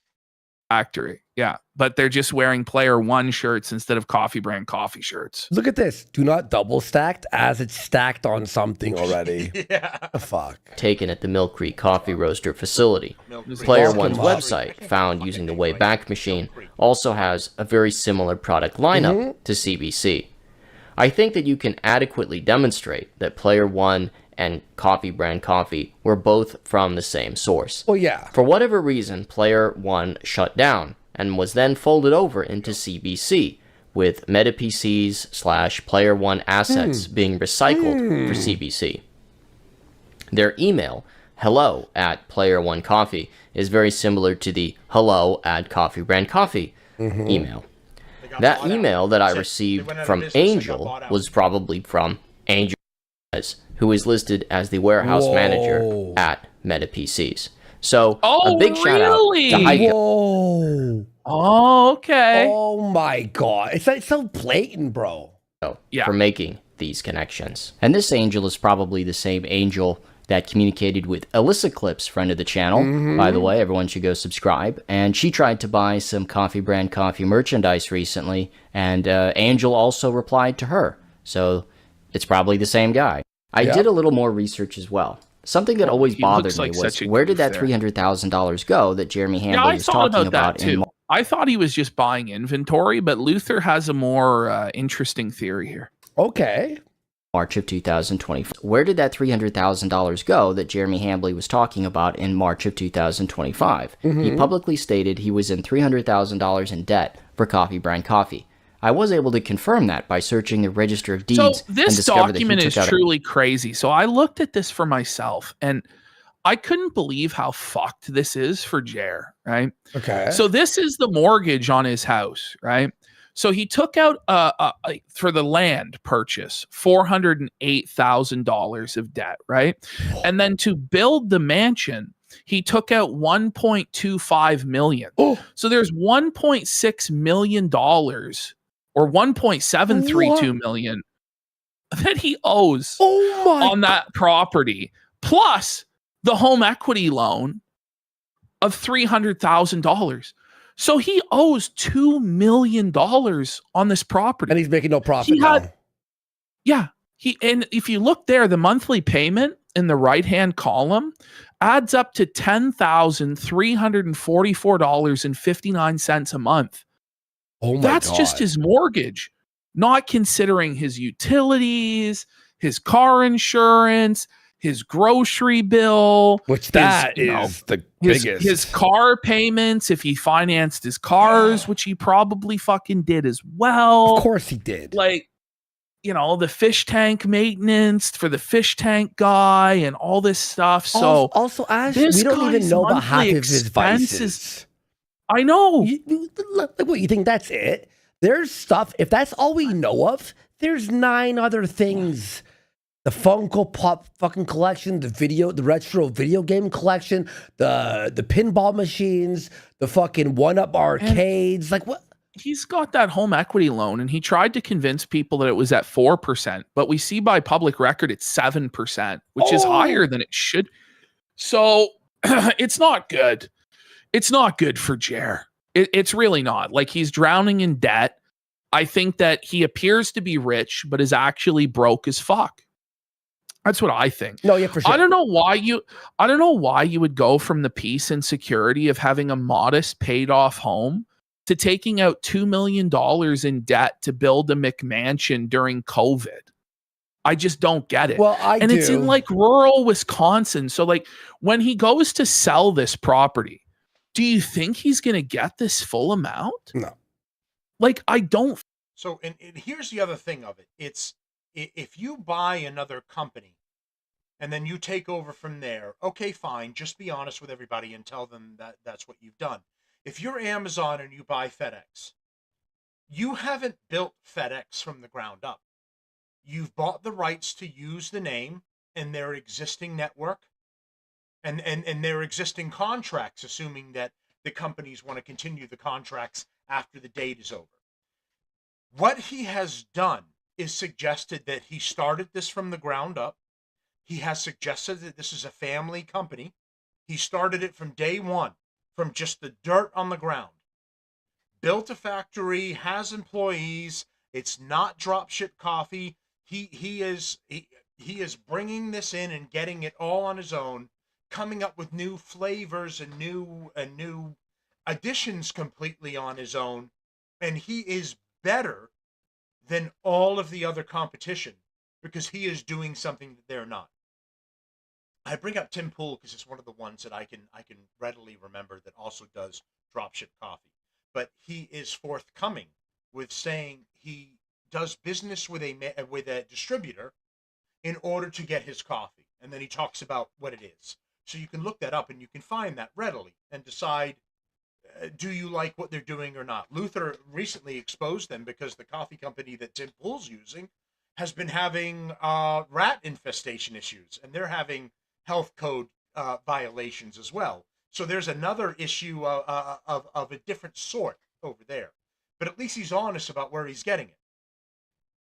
Factory. Yeah. But they're just wearing Player One shirts instead of Coffee Brand coffee shirts. Look at this. Do not double stacked as it's stacked on something already. Yeah. Fuck. Taken at the Mill Creek Coffee Roaster facility. Player One's website, found using the Wayback Machine, also has a very similar product lineup to CBC. I think that you can adequately demonstrate that Player One and Coffee Brand Coffee were both from the same source. Well, yeah. For whatever reason, Player One shut down and was then folded over into CBC, with MetaPCs / Player One assets being recycled for CBC. Their email, hello@Player1Coffee, is very similar to the hello@Coffee Brand Coffee email. That email that I received from Angel was probably from Angel, who is listed as the warehouse manager at MetaPCs. So a big shout out to Ike. Whoa. Oh, okay. Oh my god. It's like so blatant, bro. For making these connections. And this Angel is probably the same Angel that communicated with Alyssa Clips, friend of the channel. By the way, everyone should go subscribe. And she tried to buy some Coffee Brand Coffee merchandise recently, and Angel also replied to her. So it's probably the same guy. I did a little more research as well. Something that always bothered me was, where did that $300,000 go that Jeremy Hambley was talking about? I thought he was just buying inventory, but Luther has a more interesting theory here. Okay. March of 2025. Where did that $300,000 go that Jeremy Hambley was talking about in March of 2025? He publicly stated he was in $300,000 in debt for Coffee Brand Coffee. I was able to confirm that by searching the Register of Deeds. So this document is truly crazy. So I looked at this for myself, and I couldn't believe how fucked this is for Jer, right? Okay. So this is the mortgage on his house, right? So he took out for the land purchase $408,000 of debt, right? And then to build the mansion, he took out $1.25 million. So there's $1.6 million or $1.732 million that he owes on that property, plus the home equity loan of $300,000. So he owes $2 million on this property. And he's making no profit now. Yeah. And if you look there, the monthly payment in the right-hand column adds up to $10,344.59 a month. Oh my That's God. just his mortgage, not considering his utilities, his car insurance, his grocery bill, which that is the biggest. His car payments, if he financed his cars, which he probably fucking did as well. Of course he did. Like, you know, the fish tank maintenance for the fish tank guy and all this stuff. So also, Ash, we don't even know about half of his vices. I know. What, you think that's it? There's stuff. If that's all we know of, there's 9 other things. The Funko Pop fucking collection, the retro video game collection, the pinball machines, the fucking 1-Up arcades. Like what? He's got that home equity loan, and he tried to convince people that it was at 4%, but we see by public record it's 7%, which is higher than it should. So it's not good. It's not good for Jer. It's really not. Like, he's drowning in debt. I think that he appears to be rich, but is actually broke as fuck. That's what I think. No, yeah, for sure. I don't know why you would go from the peace and security of having a modest paid off home to taking out $2 million in debt to build a McMansion during COVID. I just don't get it. Well, it's in like rural Wisconsin. So like when he goes to sell this property, do you think he's going to get this full amount? No. Like, I don't. So, and here's the other thing of it. It's, if you buy another company and then you take over from there, okay, fine. Just be honest with everybody and tell them that that's what you've done. If you're Amazon and you buy FedEx, you haven't built FedEx from the ground up. You've bought the rights to use the name and their existing network and their existing contracts, assuming that the companies want to continue the contracts after the date is over. What he has done is suggested that he started this from the ground up. He has suggested that this is a family company. He started it from day one, from just the dirt on the ground. Built a factory, has employees. It's not dropship coffee. He is bringing this in and getting it all on his own, coming up with new flavors and new additions completely on his own, and he is better than all of the other competition because he is doing something that they're not. I bring up Tim Pool because it's one of the ones that I can readily remember that also does dropship coffee, but he is forthcoming with saying he does business with a distributor in order to get his coffee, and then he talks about what it is. So you can look that up and you can find that readily and decide, do you like what they're doing or not? Luther recently exposed them because the coffee company that Tim Pool's using has been having rat infestation issues, and they're having health code violations as well. So there's another issue of a different sort over there. But at least he's honest about where he's getting it.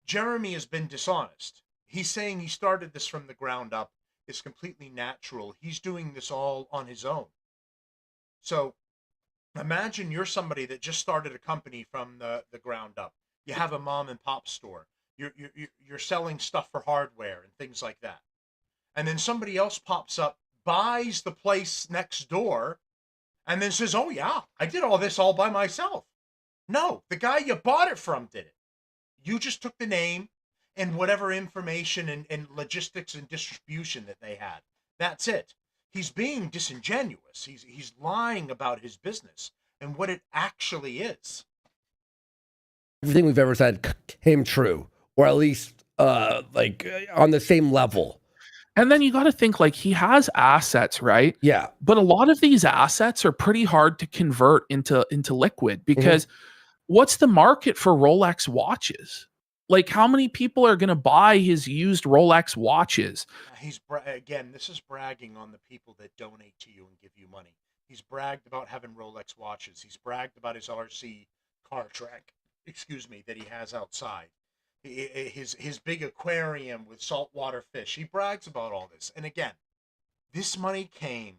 Jeremy has been dishonest. He's saying he started this from the ground up. It's completely natural. He's doing this all on his own. So imagine you're somebody that just started a company from the ground up. You have a mom and pop store. You're selling stuff for hardware and things like that. And then somebody else pops up, buys the place next door, and then says, oh yeah, I did all this all by myself. No, the guy you bought it from did it. You just took the name and whatever information and logistics and distribution that they had. That's it. He's being disingenuous. He's lying about his business and what it actually is. Everything we've ever said came true, or at least on the same level. And then you got to think, like, he has assets, right? Yeah. But a lot of these assets are pretty hard to convert into liquid because what's the market for Rolex watches? Like, how many people are going to buy his used Rolex watches? Again, this is bragging on the people that donate to you and give you money. He's bragged about having Rolex watches. He's bragged about his RC car track, that he has outside. His big aquarium with saltwater fish. He brags about all this. And again, this money came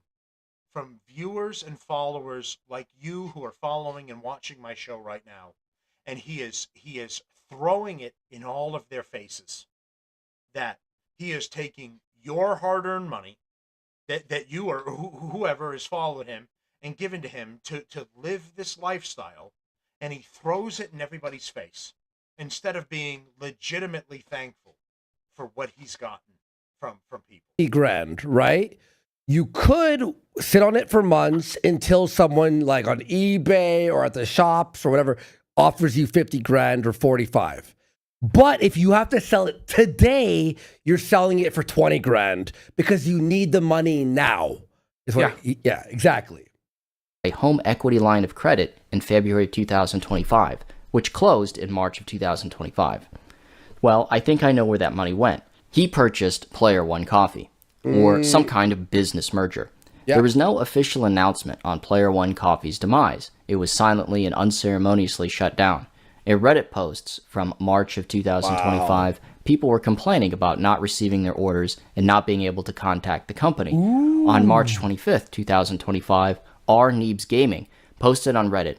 from viewers and followers like you who are following and watching my show right now. And he is throwing it in all of their faces that he is taking your hard-earned money that you or whoever has followed him and given to him to live this lifestyle, and he throws it in everybody's face instead of being legitimately thankful for what he's gotten from people. $50,000, right? You could sit on it for months until someone like on eBay or at the shops or whatever offers you $50,000 or 45. But if you have to sell it today, you're selling it for $20,000 because you need the money now. Yeah, exactly. A home equity line of credit in February 2025, which closed in March of 2025. Well, I think I know where that money went. He purchased Player One Coffee, or some kind of business merger. Yep. There was no official announcement on Player One Coffee's demise. It was silently and unceremoniously shut down. In Reddit posts from March of 2025, people were complaining about not receiving their orders and not being able to contact the company. On March 25th, 2025, R. Neebs Gaming posted on Reddit.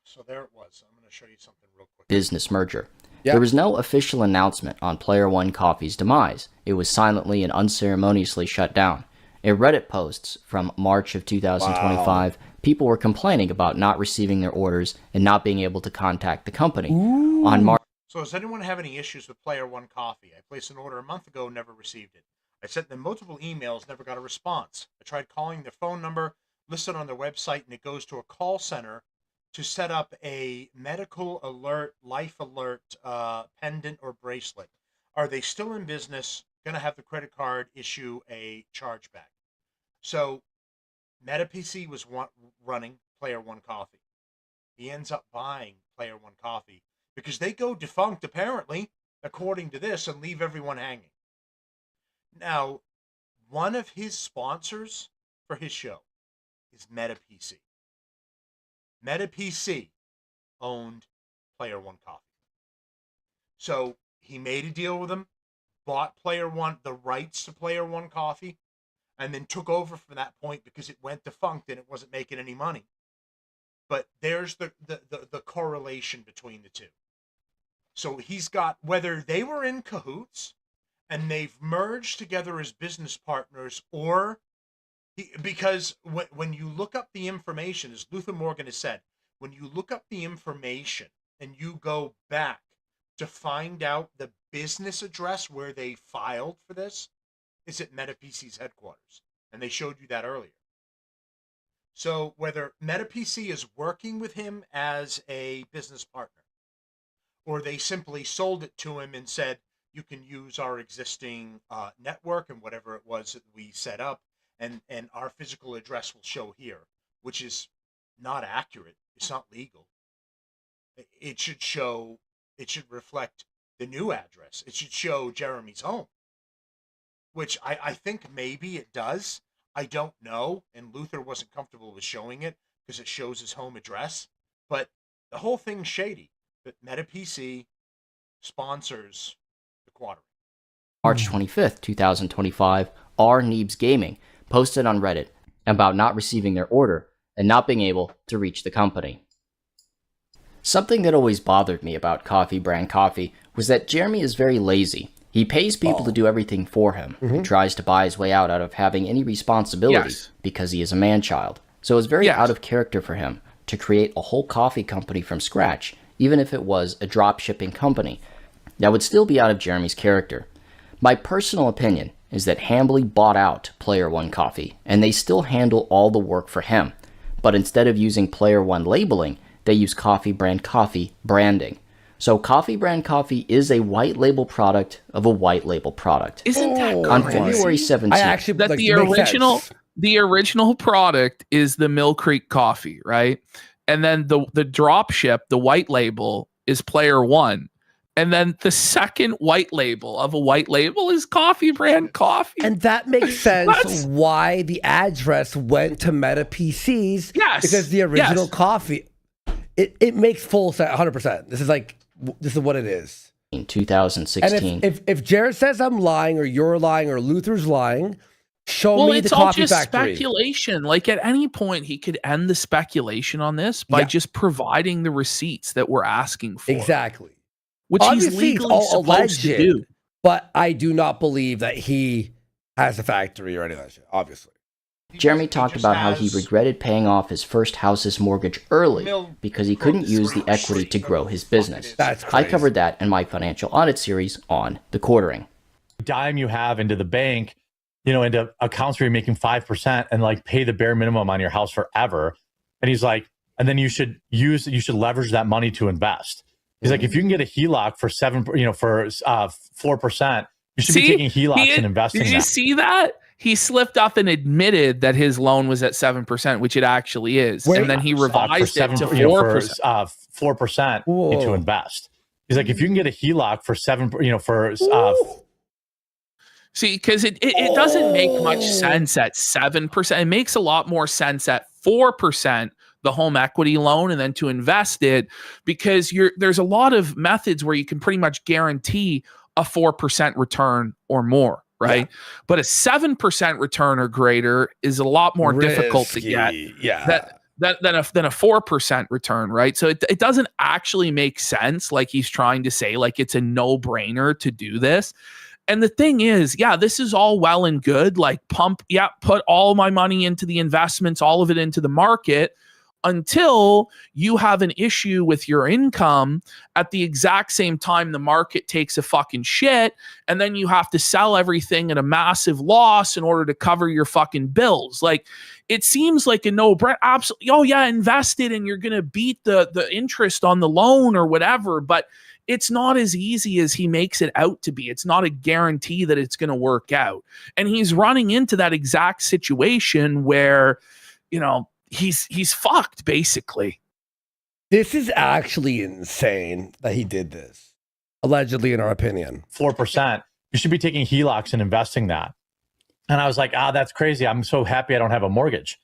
So there it was. I'm going to show you something real quick. Business merger. There was no official announcement on Player One Coffee's demise. It was silently and unceremoniously shut down. In Reddit posts from March of 2025, people were complaining about not receiving their orders and not being able to contact the company. On March So does anyone have any issues with Player One Coffee? I placed an order a month ago, never received it. I sent them multiple emails, never got a response. I tried calling their phone number listed on their website, and it goes to a call center to set up a medical alert, life alert pendant or bracelet. Are they still in business? Going to have the credit card issue a chargeback. So MetaPC was running Player One Coffee. He ends up buying Player One Coffee because they go defunct, apparently, according to this, and leave everyone hanging. Now, one of his sponsors for his show is MetaPC. MetaPC owned Player One Coffee. So he made a deal with them, bought Player One, the rights to Player One Coffee, and then took over from that point because it went defunct and it wasn't making any money. But there's the correlation between the two. So he's got, whether they were in cahoots and they've merged together as business partners, or because when you look up the information, as Luther Morgan has said, when you look up the information and you go back to find out the business address where they filed for this, is at MetaPC's headquarters. And they showed you that earlier. So whether MetaPC is working with him as a business partner, or they simply sold it to him and said, you can use our existing network and whatever it was that we set up, and our physical address will show here, which is not accurate. It's not legal. It should show, it should reflect the new address. It should show Jeremy's home, which I think maybe it does. I don't know. And Luther wasn't comfortable with showing it because it shows his home address. But the whole thing's shady. But MetaPC sponsors the Quartering. March 25th, 2025, R. Neebs Gaming posted on Reddit about not receiving their order and not being able to reach the company. Something that always bothered me about Coffee Brand Coffee was that Jeremy is very lazy. He pays people to do everything for him. He tries to buy his way out of having any responsibility because he is a man-child. So it's very out of character for him to create a whole coffee company from scratch, even if it was a drop-shipping company. That would still be out of Jeremy's character. My personal opinion is that Hambly bought out Player One Coffee, and they still handle all the work for him. But instead of using Player One labeling, they use Coffee Brand Coffee branding. So Coffee Brand Coffee is a white label product of a white label product. Isn't that crazy? On February 17th, I actually that the original product is the Mill Creek coffee, right? And then the drop ship, the white label, is Player One. And then the second white label of a white label is Coffee Brand Coffee. And that makes sense why the address went to MetaPC's. Yes. Because the original coffee, it makes full sense, 100%. This is what it is. In 2016. And if Jared says I'm lying, or you're lying, or Luther's lying, show me the coffee factory. It's all just speculation. Like, at any point, he could end the speculation on this by just providing the receipts that we're asking for. Exactly. Which Obviously, he's legally supposed to do. But I do not believe that he has a factory or any of that shit, obviously. Jeremy talked about how he regretted paying off his first house's mortgage early because he couldn't use the equity to grow his business. That's crazy. I covered that in my financial audit series on the quartering. Dime you have into the bank, into accounts where you're making 5% and like pay the bare minimum on your house forever. And he's like, and then you should leverage that money to invest. He's like, if you can get a HELOC for 4%, you should be taking HELOCs and investing. Did you see that? He slipped up and admitted that his loan was at 7%, which it actually is. And then he revised it to 4%. 4% into invest. He's like, if you can get a HELOC for 7%, see, because it doesn't make much sense at 7%. It makes a lot more sense at 4%, the home equity loan, and then to invest it, because there's a lot of methods where you can pretty much guarantee a 4% return or more, right? Yeah. But a 7% return or greater is a lot more difficult to get. Yeah. than a 4% return, right? So it doesn't actually make sense. Like he's trying to say, like it's a no-brainer to do this. And the thing is, yeah, this is all well and good. Like put all my money into the investments, all of it into the market, until you have an issue with your income at the exact same time the market takes a fucking shit, and then you have to sell everything at a massive loss in order to cover your fucking bills. Like, it seems like a no-brainer. Absolutely. Oh yeah, invest it and you're gonna beat the interest on the loan or whatever, but it's not as easy as he makes it out to be. It's not a guarantee that it's going to work out. And he's running into that exact situation where, you know, he's fucked, basically. This is actually insane that he did this. Allegedly, in our opinion. 4%. You should be taking HELOCs and investing that. And I was like, that's crazy. I'm so happy I don't have a mortgage.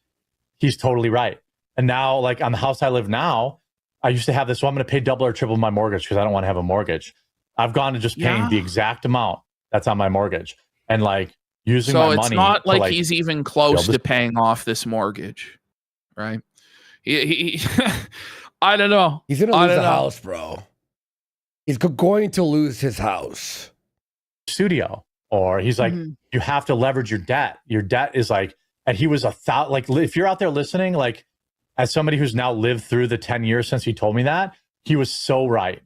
He's totally right. And now, like on the house I live now, I used to have this, so I'm going to pay double or triple my mortgage because I don't want to have a mortgage. I've gone to just paying the exact amount that's on my mortgage and like using my money. So it's not like he's even close to paying off this mortgage, right? He I don't know. He's going to lose the house, bro. He's going to lose his house. Studio. Or he's like, you have to leverage your debt. Your debt is like, and he was like, if you're out there listening, like, as somebody who's now lived through the 10 years since he told me that, he was so right.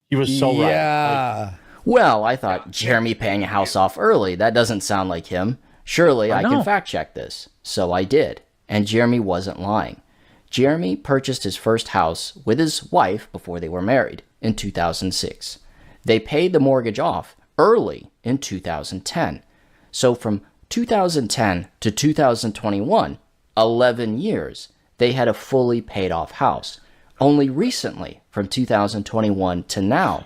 He was so right. Yeah. Well, I thought Jeremy paying a house off early, that doesn't sound like him. Surely I can fact check this. So I did. And Jeremy wasn't lying. Jeremy purchased his first house with his wife before they were married in 2006. They paid the mortgage off early in 2010. So from 2010 to 2021, 11 years, they had a fully paid off house. Only recently, from 2021 to now,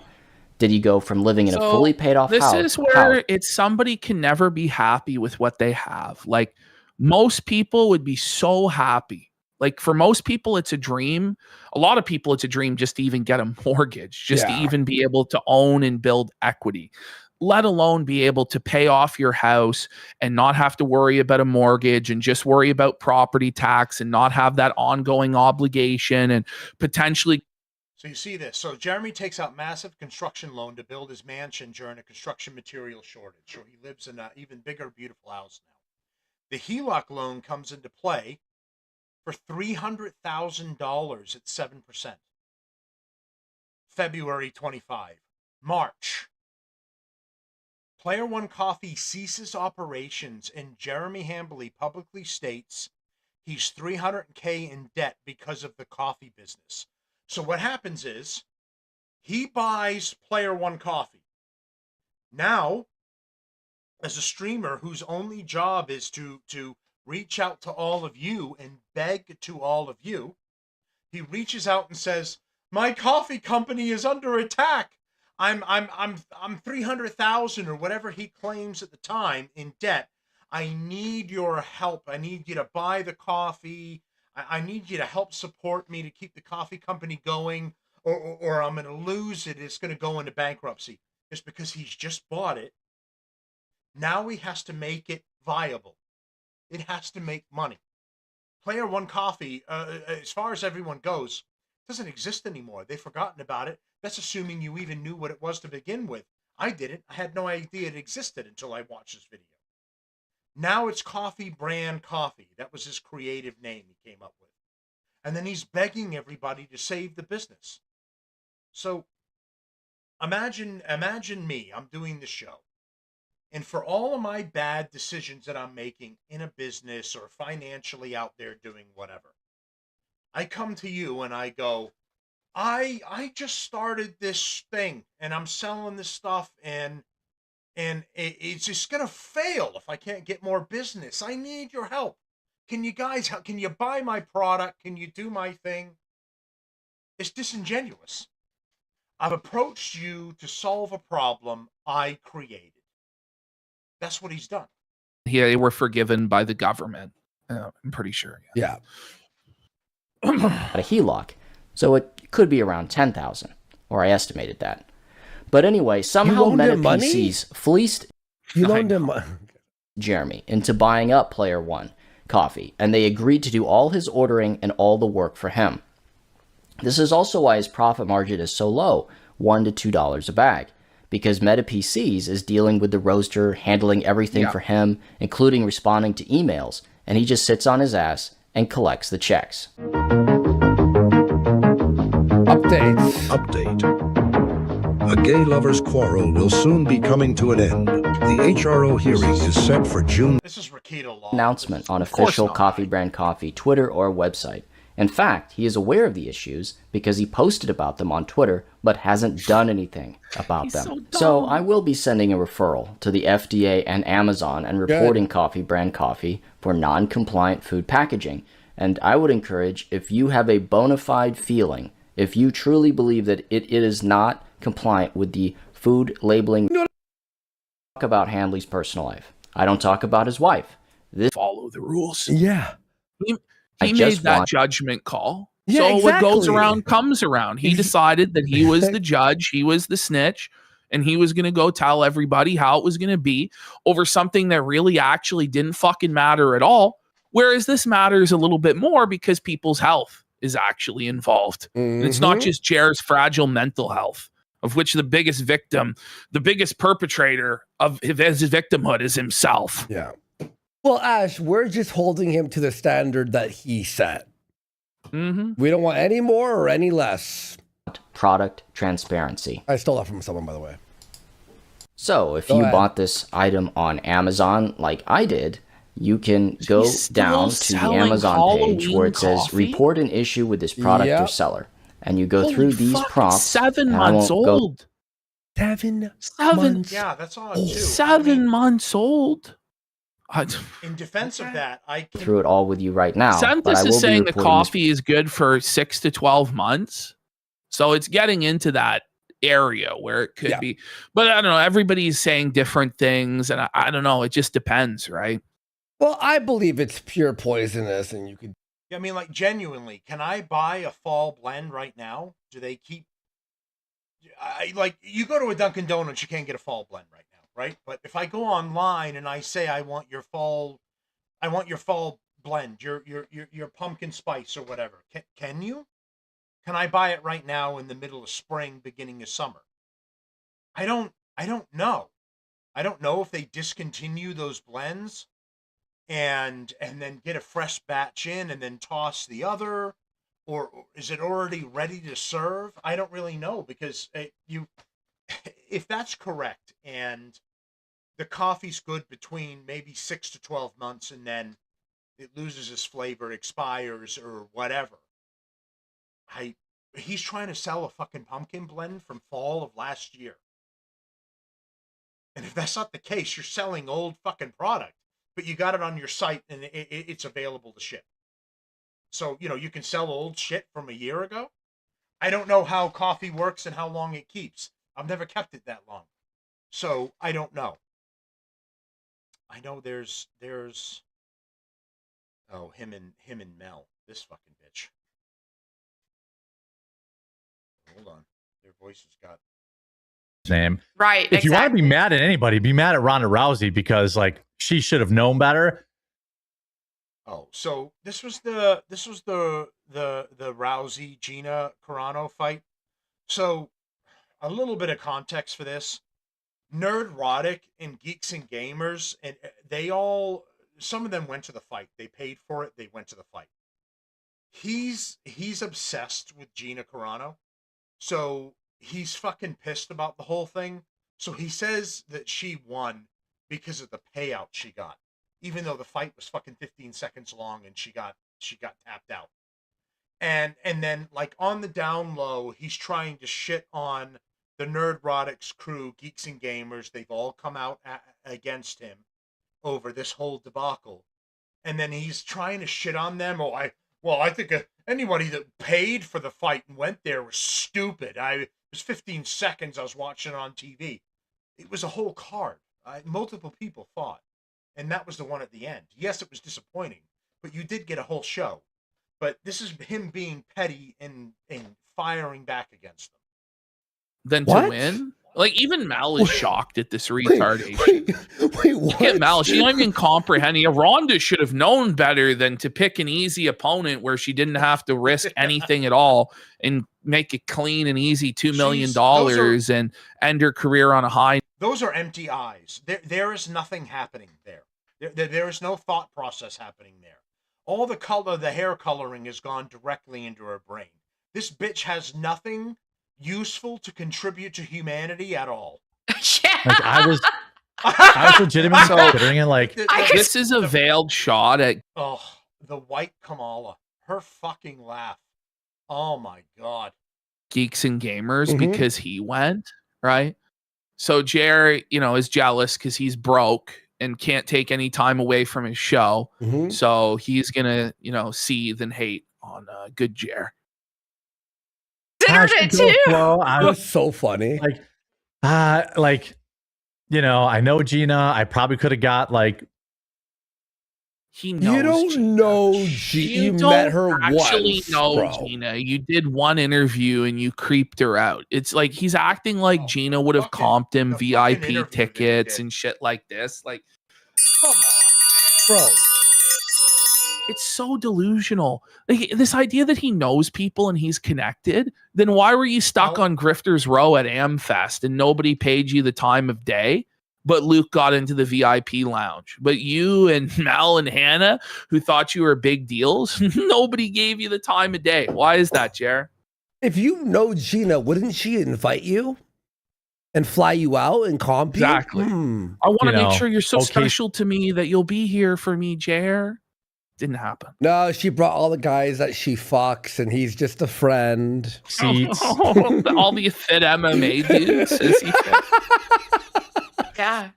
did he go from living in a fully paid off house. This is where it's somebody can never be happy with what they have. Like, most people would be so happy. Like, for most people, it's a dream. A lot of people, it's a dream just to even get a mortgage, just to even be able to own and build equity, let alone be able to pay off your house and not have to worry about a mortgage and just worry about property tax and not have that ongoing obligation and potentially. So you see this. So Jeremy takes out massive construction loan to build his mansion during a construction material shortage. So he lives in an even bigger, beautiful house now. The HELOC loan comes into play for $300,000 at 7%. February 25. March. Player One Coffee ceases operations, and Jeremy Hambly publicly states he's $300K in debt because of the coffee business. So what happens is he buys Player One Coffee. Now, as a streamer whose only job is to reach out to all of you and beg to all of you, he reaches out and says, "My coffee company is under attack. I'm 300,000 or whatever he claims at the time in debt. I need your help. I need you to buy the coffee. I need you to help support me to keep the coffee company going, or I'm going to lose it. It's going to go into bankruptcy." Just because he's just bought it. Now he has to make it viable. It has to make money. Player One Coffee, as far as everyone goes, doesn't exist anymore. They've forgotten about it. That's assuming you even knew what it was to begin with. I didn't. I had no idea it existed until I watched this video. Now it's Coffee Brand Coffee. That was his creative name he came up with. And then he's begging everybody to save the business. So imagine me. I'm doing the show. And for all of my bad decisions that I'm making in a business or financially out there doing whatever, I come to you and I go, I just started this thing and I'm selling this stuff and it's just going to fail if I can't get more business. I need your help. Can you guys, can you buy my product? Can you do my thing? It's disingenuous. I've approached you to solve a problem I created. That's what he's done. Yeah, they were forgiven by the government. I'm pretty sure. Yeah. A HELOC. So it could be around 10,000, or I estimated that. But anyway, somehow Meta PCs fleeced Jeremy into buying up Player One, coffee, and they agreed to do all his ordering and all the work for him. This is also why his profit margin is so low, $1 to $2 a bag, because Meta PCs is dealing with the roaster, handling everything for him, including responding to emails, and he just sits on his ass and collects the checks. Update. A gay lovers' quarrel will soon be coming to an end. The HRO hearing is set for June. This is Rakita Law. Announcement on official Coffee Brand Coffee Twitter or website. In fact, he is aware of the issues because he posted about them on Twitter but hasn't done anything about them. So I will be sending a referral to the FDA and Amazon and reporting Coffee Brand Coffee for non-compliant food packaging. And I would encourage, if you have a bona fide feeling, if you truly believe that it is not compliant with the food labeling, talk about Handley's personal life. I don't talk about his wife. This follow the rules. Yeah. He made that judgment call. So what goes around comes around. He decided that he was the judge, he was the snitch, and he was going to go tell everybody how it was going to be over something that really actually didn't fucking matter at all. Whereas this matters a little bit more because people's health is actually involved. And it's not just Jared's fragile mental health, of which the biggest victim, the biggest perpetrator of his victimhood is himself. Yeah. Well, Ash, we're just holding him to the standard that he set. We don't want any more or any less. Product transparency. I stole that from someone, by the way. So if you bought this item on Amazon like I did, you can go down to the Amazon page where it says report an issue with this product or seller. And you go through these prompts. 7 months old. 7 months. Yeah, that's on too. 7 months old. In defense of that, I can through it all with you right now. Santos is saying the coffee is good for 6 to 12 months. So it's getting into that area where it could be. But I don't know. Everybody's saying different things. And I don't know. It just depends, right? Well, I believe it's pure poisonous and you could. I mean, like, genuinely, can I buy a fall blend right now? Do they keep... like, you go to a Dunkin' Donuts, you can't get a fall blend right now, right? But if I go online and I say I want your fall blend, your pumpkin spice or whatever, can you? Can I buy it right now in the middle of spring, beginning of summer? I don't know. I don't know if they discontinue those blends and then get a fresh batch in and then toss the other, or is it already ready to serve? I don't really know, because if that's correct and the coffee's good between maybe 6 to 12 months and then it loses its flavor, expires or whatever, he's trying to sell a fucking pumpkin blend from fall of last year. And if that's not the case, you're selling old fucking product, but you got it on your site and it's available to ship. So, you can sell old shit from a year ago. I don't know how coffee works and how long it keeps. I've never kept it that long. So I don't know. I know there's him and Mel, this fucking bitch. Hold on. Their voices got name. Right. If you want to be mad at anybody, be mad at Ronda Rousey, because like she should have known better. Oh, so this was the Rousey Gina Carano fight. So a little bit of context for this. Nerdrotic and Geeks and Gamers, and some of them went to the fight. They paid for it. They went to the fight. He's obsessed with Gina Carano. So he's fucking pissed about the whole thing. So he says that she won because of the payout she got, even though the fight was fucking 15 seconds long and she got tapped out. And then, like, on the down low, he's trying to shit on the Nerdrotics crew, Geeks and Gamers. They've all come out against him over this whole debacle. And then he's trying to shit on them. I think anybody that paid for the fight and went there was stupid. It was 15 seconds I was watching it on TV. It was a whole card. Multiple people fought. And that was the one at the end. Yes, it was disappointing, but you did get a whole show. But this is him being petty and firing back against them. than What? to win. Like, even Mal is shocked at this retardation. Wait, what? Look at Mal. She don't even comprehend. Ronda should have known better than to pick an easy opponent where she didn't have to risk anything at all and make it clean and easy $2 million and end her career on a high. Those are empty eyes. There is nothing happening there. There is no thought process happening there. All the color, the hair coloring has gone directly into her brain. This bitch has nothing useful to contribute to humanity at all. Like, I was legitimately considering it. Like, this is a veiled shot at the white Kamala. Her fucking laugh. Oh my God. Geeks and Gamers because he went, right? So Jer, is jealous because he's broke and can't take any time away from his show. So he's gonna, seethe and hate on good Jer. Considered it too. That was so funny. I know Gina. I probably could have got He knows. You don't know Gina. You met her actually once, know bro. Gina. You did one interview and you creeped her out. It's like he's acting like Gina would have comped him VIP tickets and shit like this. Like, come on, bro. It's so delusional. Like, this idea that he knows people and he's connected, then why were you stuck on Grifter's Row at AmFest and nobody paid you the time of day? But Luke got into the VIP lounge. But you and Mal and Hannah, who thought you were big deals, nobody gave you the time of day. Why is that, Jer? If you know Gina, wouldn't she invite you and fly you out and comp you? Exactly. I want to make sure you're so special to me that you'll be here for me, Jer. Didn't happen. No, she brought all the guys that she fucks, and he's just a friend. Seats. All the fit MMA dudes. Says he fit. Yeah.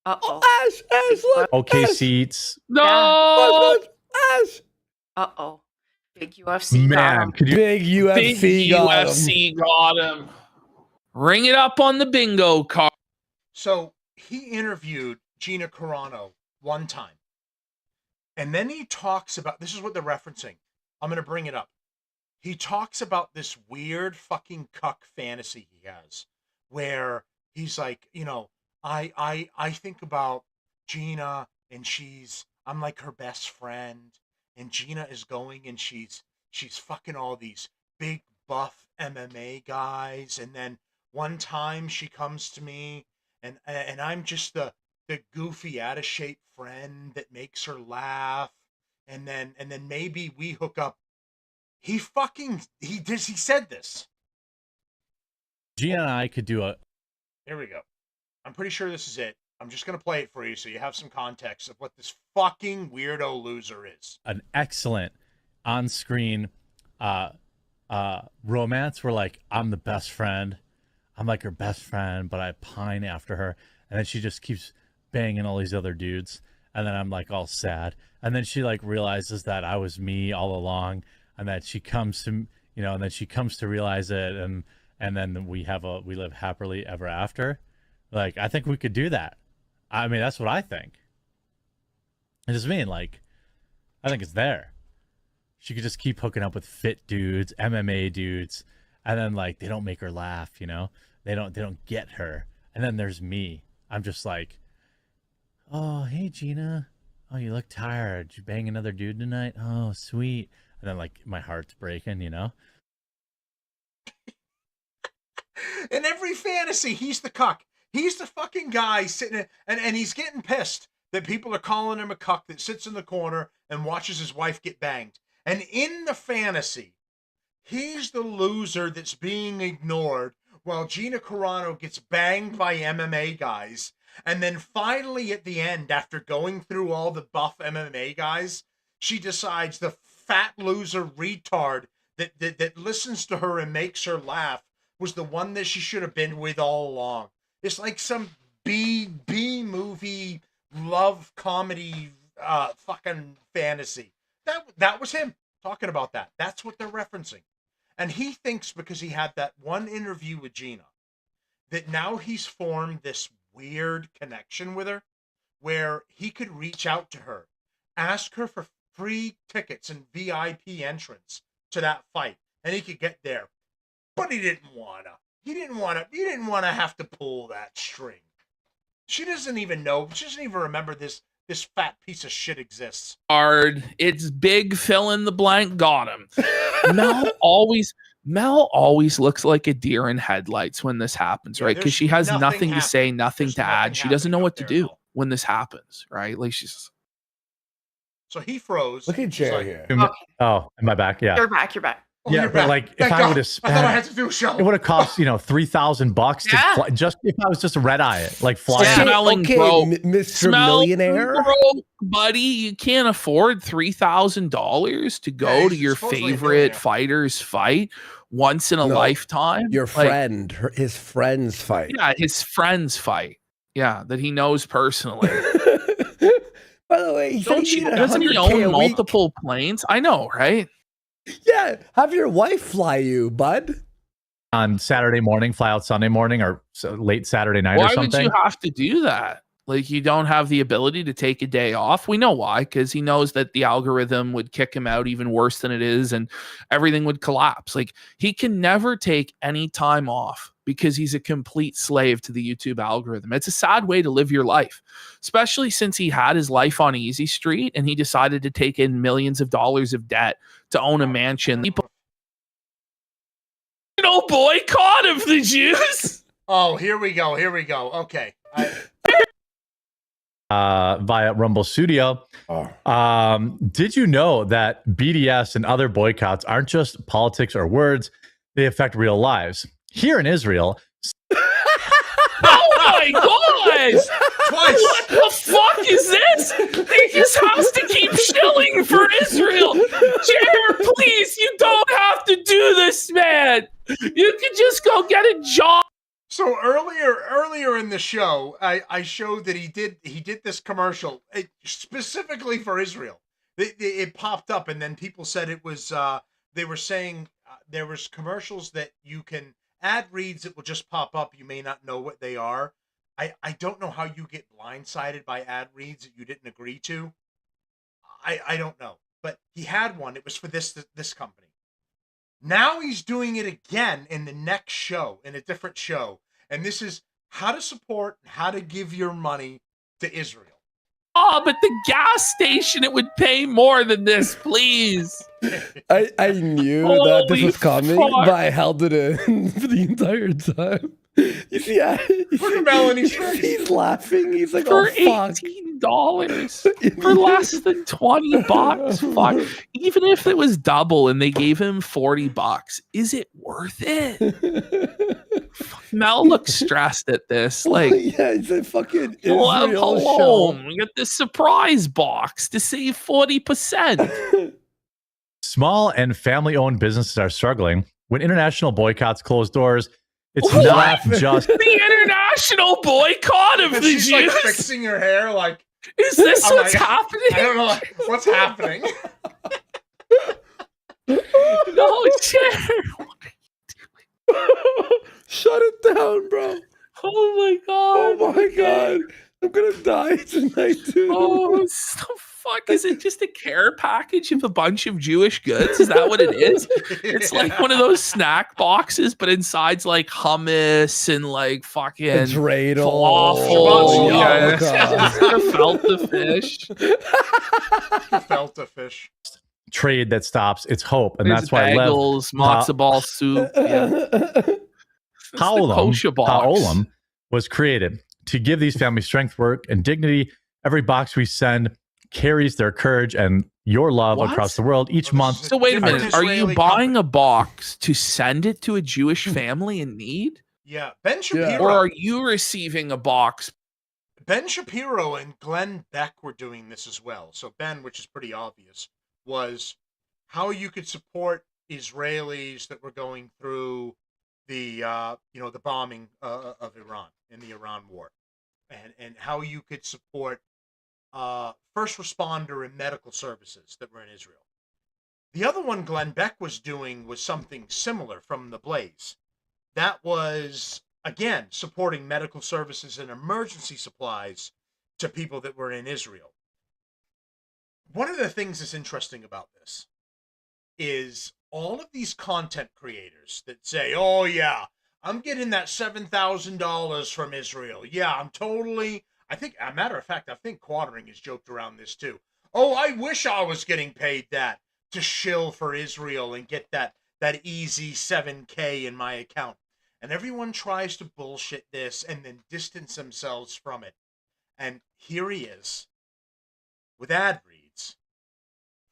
Uh-oh. Ash, look. Okay, Ash. seats. No. Ash. Uh-oh. Big UFC got Man, him. could you? Big UFC got him. got him. Ring it up on the bingo card. So he interviewed Gina Carano one time. And then he talks about, this is what they're referencing. I'm going to bring it up. He talks about this weird fucking cuck fantasy he has where he's like, I think about Gina and I'm like her best friend, and Gina is going and she's fucking all these big buff MMA guys. And then one time she comes to me and I'm just the goofy out of shape friend that makes her laugh, and then maybe we hook up. He said this. Gina and I could do a. Here we go. I'm pretty sure this is it. I'm just gonna play it for you so you have some context of what this fucking weirdo loser is. An excellent on-screen romance where I'm the best friend. I'm like her best friend, but I pine after her, and then she just keeps banging all these other dudes, and then I'm all sad, and then she realizes that I was me all along, and that she comes to and then she comes to realize it, and then we live happily ever after. I think we could do that. I mean, that's what I think. I just mean I think it's there. She could just keep hooking up with fit dudes, MMA dudes, and then they don't make her laugh, they don't get her, and then there's me. I'm just oh, hey, Gina. Oh, you look tired. Did you bang another dude tonight? Oh, sweet. And then, my heart's breaking, In every fantasy, he's the cuck. He's the fucking guy sitting and he's getting pissed that people are calling him a cuck that sits in the corner and watches his wife get banged. And in the fantasy, he's the loser that's being ignored while Gina Carano gets banged by MMA guys. And then finally at the end, after going through all the buff MMA guys, she decides the fat loser retard that listens to her and makes her laugh was the one that she should have been with all along. It's like some B movie love comedy fucking fantasy. That was him talking about that. That's what they're referencing. And he thinks because he had that one interview with Gina that now he's formed this weird connection with her where he could reach out to her, ask her for free tickets and VIP entrance to that fight, and he could get there But he didn't wanna. He didn't wanna have to pull that string. She doesn't even know. She doesn't even remember this fat piece of shit exists. Hard. It's big fill in the blank. Got him. Mel always looks like a deer in headlights when this happens, right? Because she has nothing to say, nothing to add. She doesn't know what to do when this happens, right? Like she's. So he froze. Look at Jerry here. Oh, am I back? Yeah. You're back. You're back. Oh, Yeah, you're but back. like if Thank I God. would have I spent, thought I had to do a show. it would have cost $3,000 to Yeah. fly, just if I was just a red eye, like fly. Smelling broke. Mr. Millionaire. Broke, buddy. You can't afford $3,000 to go to your favorite fighter's fight once in a lifetime. Your friend, his friend's fight. Yeah, his friend's fight. Yeah, that he knows personally. By the way, doesn't he own multiple planes? I know, right? Yeah, have your wife fly you, bud. On Saturday morning, fly out Sunday morning, or late Saturday night, or Why something. would you have to do that? Like, you don't have the ability to take a day off. We know why, because he knows that the algorithm would kick him out even worse than it is, and everything would collapse. Like, he can never take any time off because he's a complete slave to the YouTube algorithm. It's a sad way to live your life, especially since he had his life on easy street and he decided to take in millions of dollars of debt to own a mansion. Boycott of the Jews. Oh, here we go. Okay. Via Rumble Studio. Did you know that BDS and other boycotts aren't just politics or words? They affect real lives. Here in Israel. Oh my gosh! What the fuck is this? He just has to keep shilling for Israel. Jared, please, you don't have to do this, man. You can just go get a job. So earlier in the show, I showed that he did this commercial specifically for Israel. It popped up, and then people said it was. They were saying there was commercials that you can ad reads that will just pop up. You may not know what they are. I don't know how you get blindsided by ad reads that you didn't agree to. I don't know, but he had one. It was for this company. Now he's doing it again in the next show, in a different show. And this is how to support and how to give your money to Israel. Oh, but the gas station, it would pay more than this, please. I knew that this was coming, but I held it in for the entire time. You see, Look at Melanie's he's laughing. He's like, for oh, fuck. $18 for less than $20. Fuck. Even if it was double and they gave him $40, is it worth it? Mel looks stressed at this. Like, yeah, it's a fucking Israel Israel home. You get this surprise box to save 40%. Small and family-owned businesses are struggling. When international boycotts close doors, it's What? not just The international boycott of And the she's Jews. like fixing her hair. Like, Is this I'm what's like, happening? I don't know what's happening. No, Jared. Shut it down, bro. Oh my god. Oh my god. I'm gonna die tonight, dude. Oh, the fuck? Is it just a care package of a bunch of Jewish goods? Is that what it is? It's like one of those snack boxes, but inside's like hummus and like fucking dreidel. falafel. Yeah, Gefilte fish. Gefilte fish. trade that stops. It's hope, and There's that's why bagels, matzo ball soup. Yeah. kosher box. Ha'olam was created to give these families strength, work, and dignity. Every box we send carries their courage and your love What? across the world each month. So wait a minute. Are you Israeli buying a box to send it to a Jewish family in need? Yeah, Ben Shapiro. Or are you receiving a box? Ben Shapiro and Glenn Beck were doing this as well. So Ben, which is pretty obvious, was how you could support Israelis that were going through the the bombing of Iran in the Iran war, and how you could support first responder and medical services that were in Israel. The other one Glenn Beck was doing was something similar from the Blaze. That was, again, supporting medical services and emergency supplies to people that were in Israel. One of the things that's interesting about this is all of these content creators that say, oh yeah, I'm getting that $7,000 from Israel. Yeah, I'm totally, I think, a matter of fact, I think Quadring has joked around this too. Oh, I wish I was getting paid that to shill for Israel and get that easy 7K in my account. And everyone tries to bullshit this and then distance themselves from it. And here he is with ad reads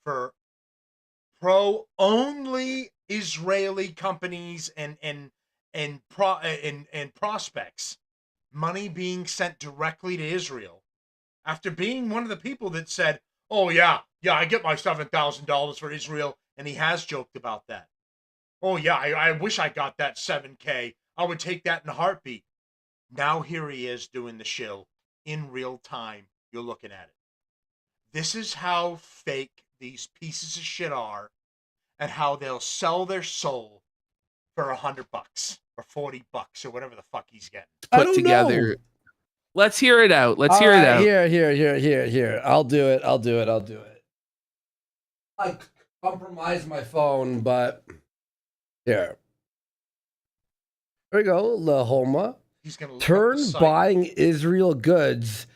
for pro-only Israeli companies and prospects, money being sent directly to Israel, after being one of the people that said, oh yeah, I get my $7,000 for Israel, and he has joked about that. Oh yeah, I wish I got that 7K. I would take that in a heartbeat. Now here he is doing the shill in real time. You're looking at it. This is how fake these pieces of shit are, and how they'll sell their soul for $100 or $40 or whatever the fuck he's getting. Put together. Know. Let's hear it out. Let's hear it out. Here. I'll do it. I compromised my phone, but here. There we go. Lahoma. He's gonna turn buying Israel goods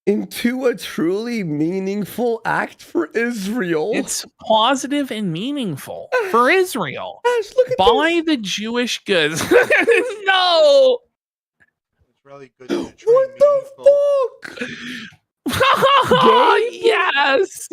into a truly meaningful act for Israel. It's positive and meaningful for Israel. Ash, look at Buy the Jewish goods. No. It's really good. What the fuck? Yes.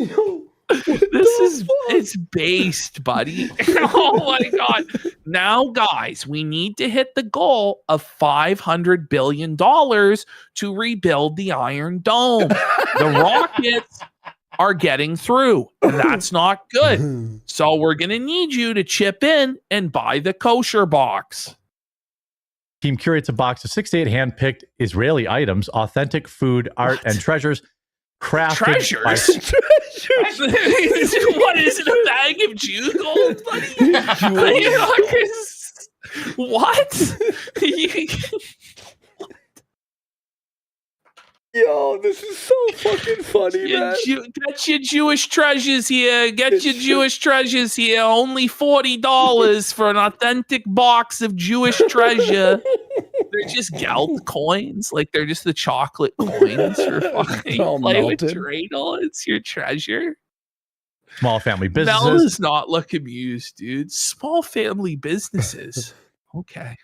It's based, buddy. Oh my God. Now, guys, we need to hit the goal of $500 billion to rebuild the Iron Dome. The rockets are getting through, and that's not good. So we're going to need you to chip in and buy the kosher box. Team curates a box of 6 to 8 hand-picked Israeli items, authentic food, art, and treasures. Crafted by What is it, a bag of Jew gold, buddy? What? Yo, this is so fucking funny, man. Get your Jewish treasures here. Get your Jewish treasures here. Only $40 for an authentic box of Jewish treasure. They're just geld coins. Like, they're just the chocolate coins for fucking play with dreidel. It's your treasure. Small family businesses. Mel does not look amused, dude. Small family businesses. Okay.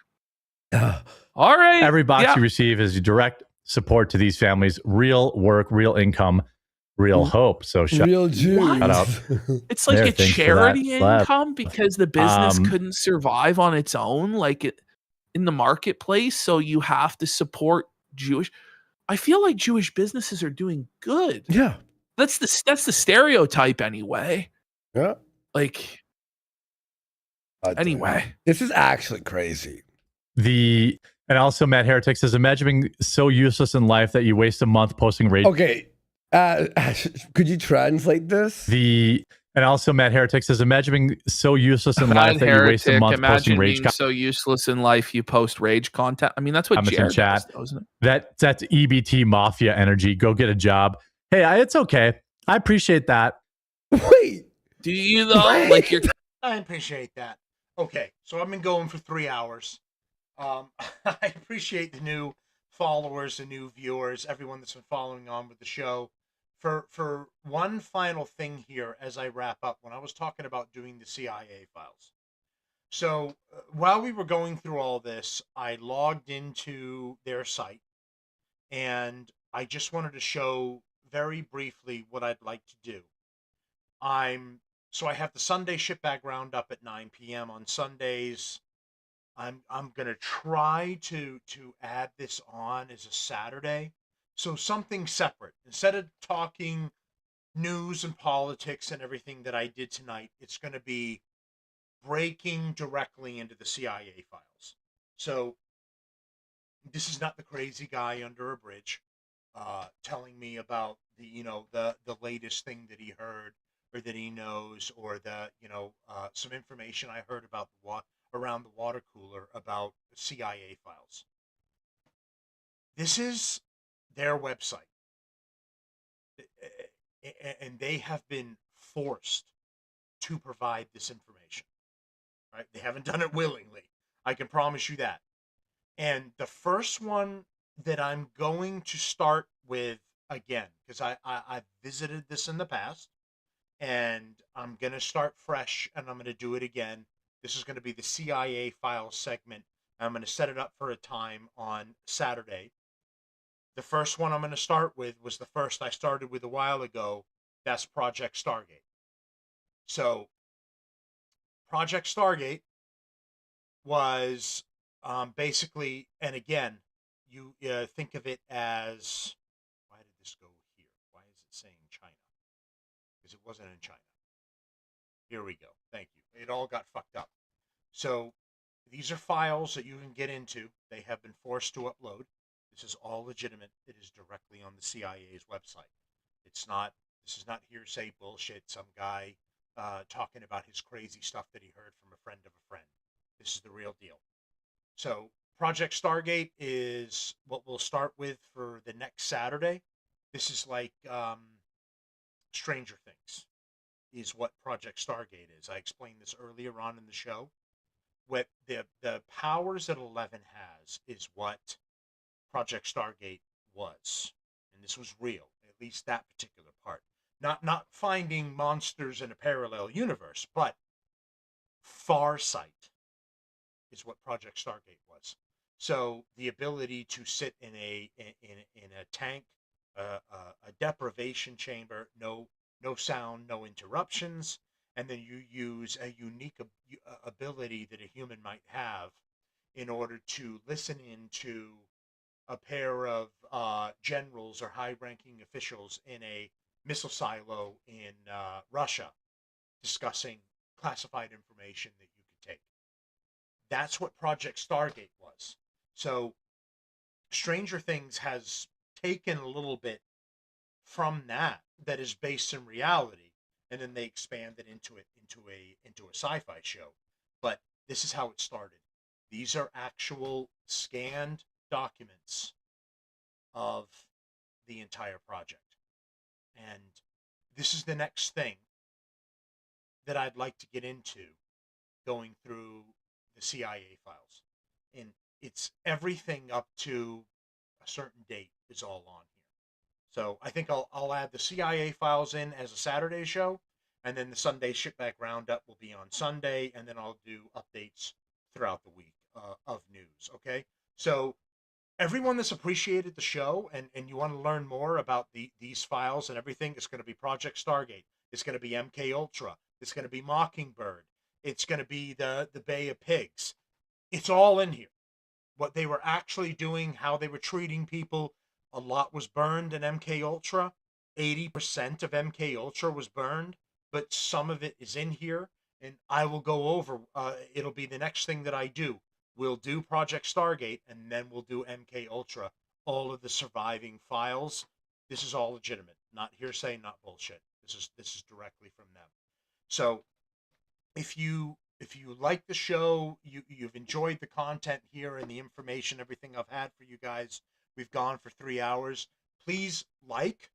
All right. Every box you receive is direct support to these families. Real work, real income, real hope. So real Jews. Shout out. It's like a charity income because the business couldn't survive on its own, like it in the marketplace. So you have to support Jewish. I feel like Jewish businesses are doing good. Yeah. That's the stereotype anyway. Yeah. Like, anyway. This is actually crazy. And also Matt Heretic says, imagine being so useless in life that you waste a month posting rage. Okay. Could you translate this? And also Matt Heretic says, imagine being so useless in life that you waste a month posting rage. Being so useless in life you post rage content. I mean, that's what Jared does, isn't it? That's EBT mafia energy. Go get a job. Hey, it's okay. I appreciate that. Wait. Do you though? Like you're. I appreciate that. Okay, so I've been going for 3 hours. I appreciate the new followers, the new viewers, everyone that's been following on with the show. For one final thing here as I wrap up, when I was talking about doing the CIA files. So while we were going through all this, I logged into their site, and I just wanted to show very briefly what I'd like to do. So I have the Sunday shitbag roundup at 9 p.m. on Sundays. I'm gonna try to add this on as a Saturday, so something separate. Instead of talking news and politics and everything that I did tonight, it's gonna be breaking directly into the CIA files. So this is not the crazy guy under a bridge telling me about the latest thing that he heard or that he knows, or some information I heard about around the water cooler about CIA files. This is their website, and they have been forced to provide this information. Right? They haven't done it willingly. I can promise you that. And the first one that I'm going to start with again, because I've visited this in the past, and I'm going to start fresh and I'm going to do it again. This is going to be the CIA files segment. I'm going to set it up for a time on Saturday. The first one I'm going to start with was the first I started with a while ago. That's Project Stargate. So, Project Stargate was basically, and again, you think of it as, why did this go here? Why is it saying China? Because it wasn't in China. Here we go. Thank you. It all got fucked up. So these are files that you can get into. They have been forced to upload. This is all legitimate. It is directly on the CIA's website. It's not, this is not hearsay bullshit, some guy talking about his crazy stuff that he heard from a friend of a friend. This is the real deal. So Project Stargate is what we'll start with for the next Saturday. This is like Stranger Things is what Project Stargate is. I explained this earlier on in the show. What the powers that 11 has is what Project Stargate was. And this was real, at least that particular part. Not finding monsters in a parallel universe, but farsight is what Project Stargate was. So the ability to sit in a tank, a deprivation chamber, no sound, no interruptions, and then you use a unique ability that a human might have in order to listen into a pair of generals or high-ranking officials in a missile silo in Russia discussing classified information that you could take. That's what Project Stargate was. So Stranger Things has taken a little bit from that is based in reality, and then they expanded into a sci-fi show. But this is how it started. These are actual scanned documents of the entire project. And this is the next thing that I'd like to get into, going through the CIA files. And it's everything up to a certain date is all on here. So I think I'll add the CIA files in as a Saturday show, and then the Sunday shitbag roundup will be on Sunday, and then I'll do updates throughout the week of news. Okay, so everyone that's appreciated the show and you want to learn more about these files and everything, it's going to be Project Stargate. It's going to be MK Ultra. It's going to be Mockingbird. It's going to be the Bay of Pigs. It's all in here. What they were actually doing, how they were treating people. A lot was burned in MK Ultra. 80% of MK Ultra was burned, but some of it is in here, and I will go over. It'll be the next thing that I do. We'll do Project Stargate, and then we'll do MK Ultra. All of the surviving files. This is all legitimate, not hearsay, not bullshit. This is directly from them. So, if you like the show, you've enjoyed the content here and the information, everything I've had for you guys. We've gone for 3 hours. Please like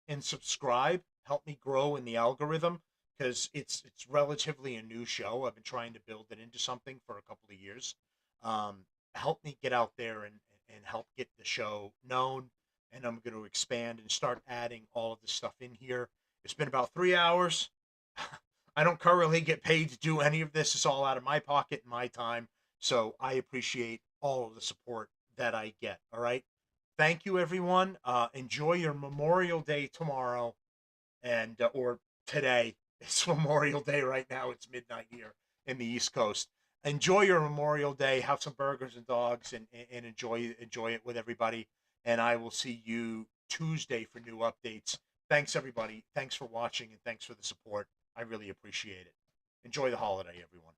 and subscribe. Help me grow in the algorithm, because it's relatively a new show. I've been trying to build it into something for a couple of years. Help me get out there and help get the show known. And I'm going to expand and start adding all of this stuff in here. It's been about 3 hours. I don't currently get paid to do any of this. It's all out of my pocket and my time. So I appreciate all of the support that I get. All right. Thank you, everyone. Enjoy your Memorial Day tomorrow and or today. It's Memorial Day right now. It's midnight here in the East Coast. Enjoy your Memorial Day. Have some burgers and dogs and enjoy it with everybody. And I will see you Tuesday for new updates. Thanks, everybody. Thanks for watching, and thanks for the support. I really appreciate it. Enjoy the holiday, everyone.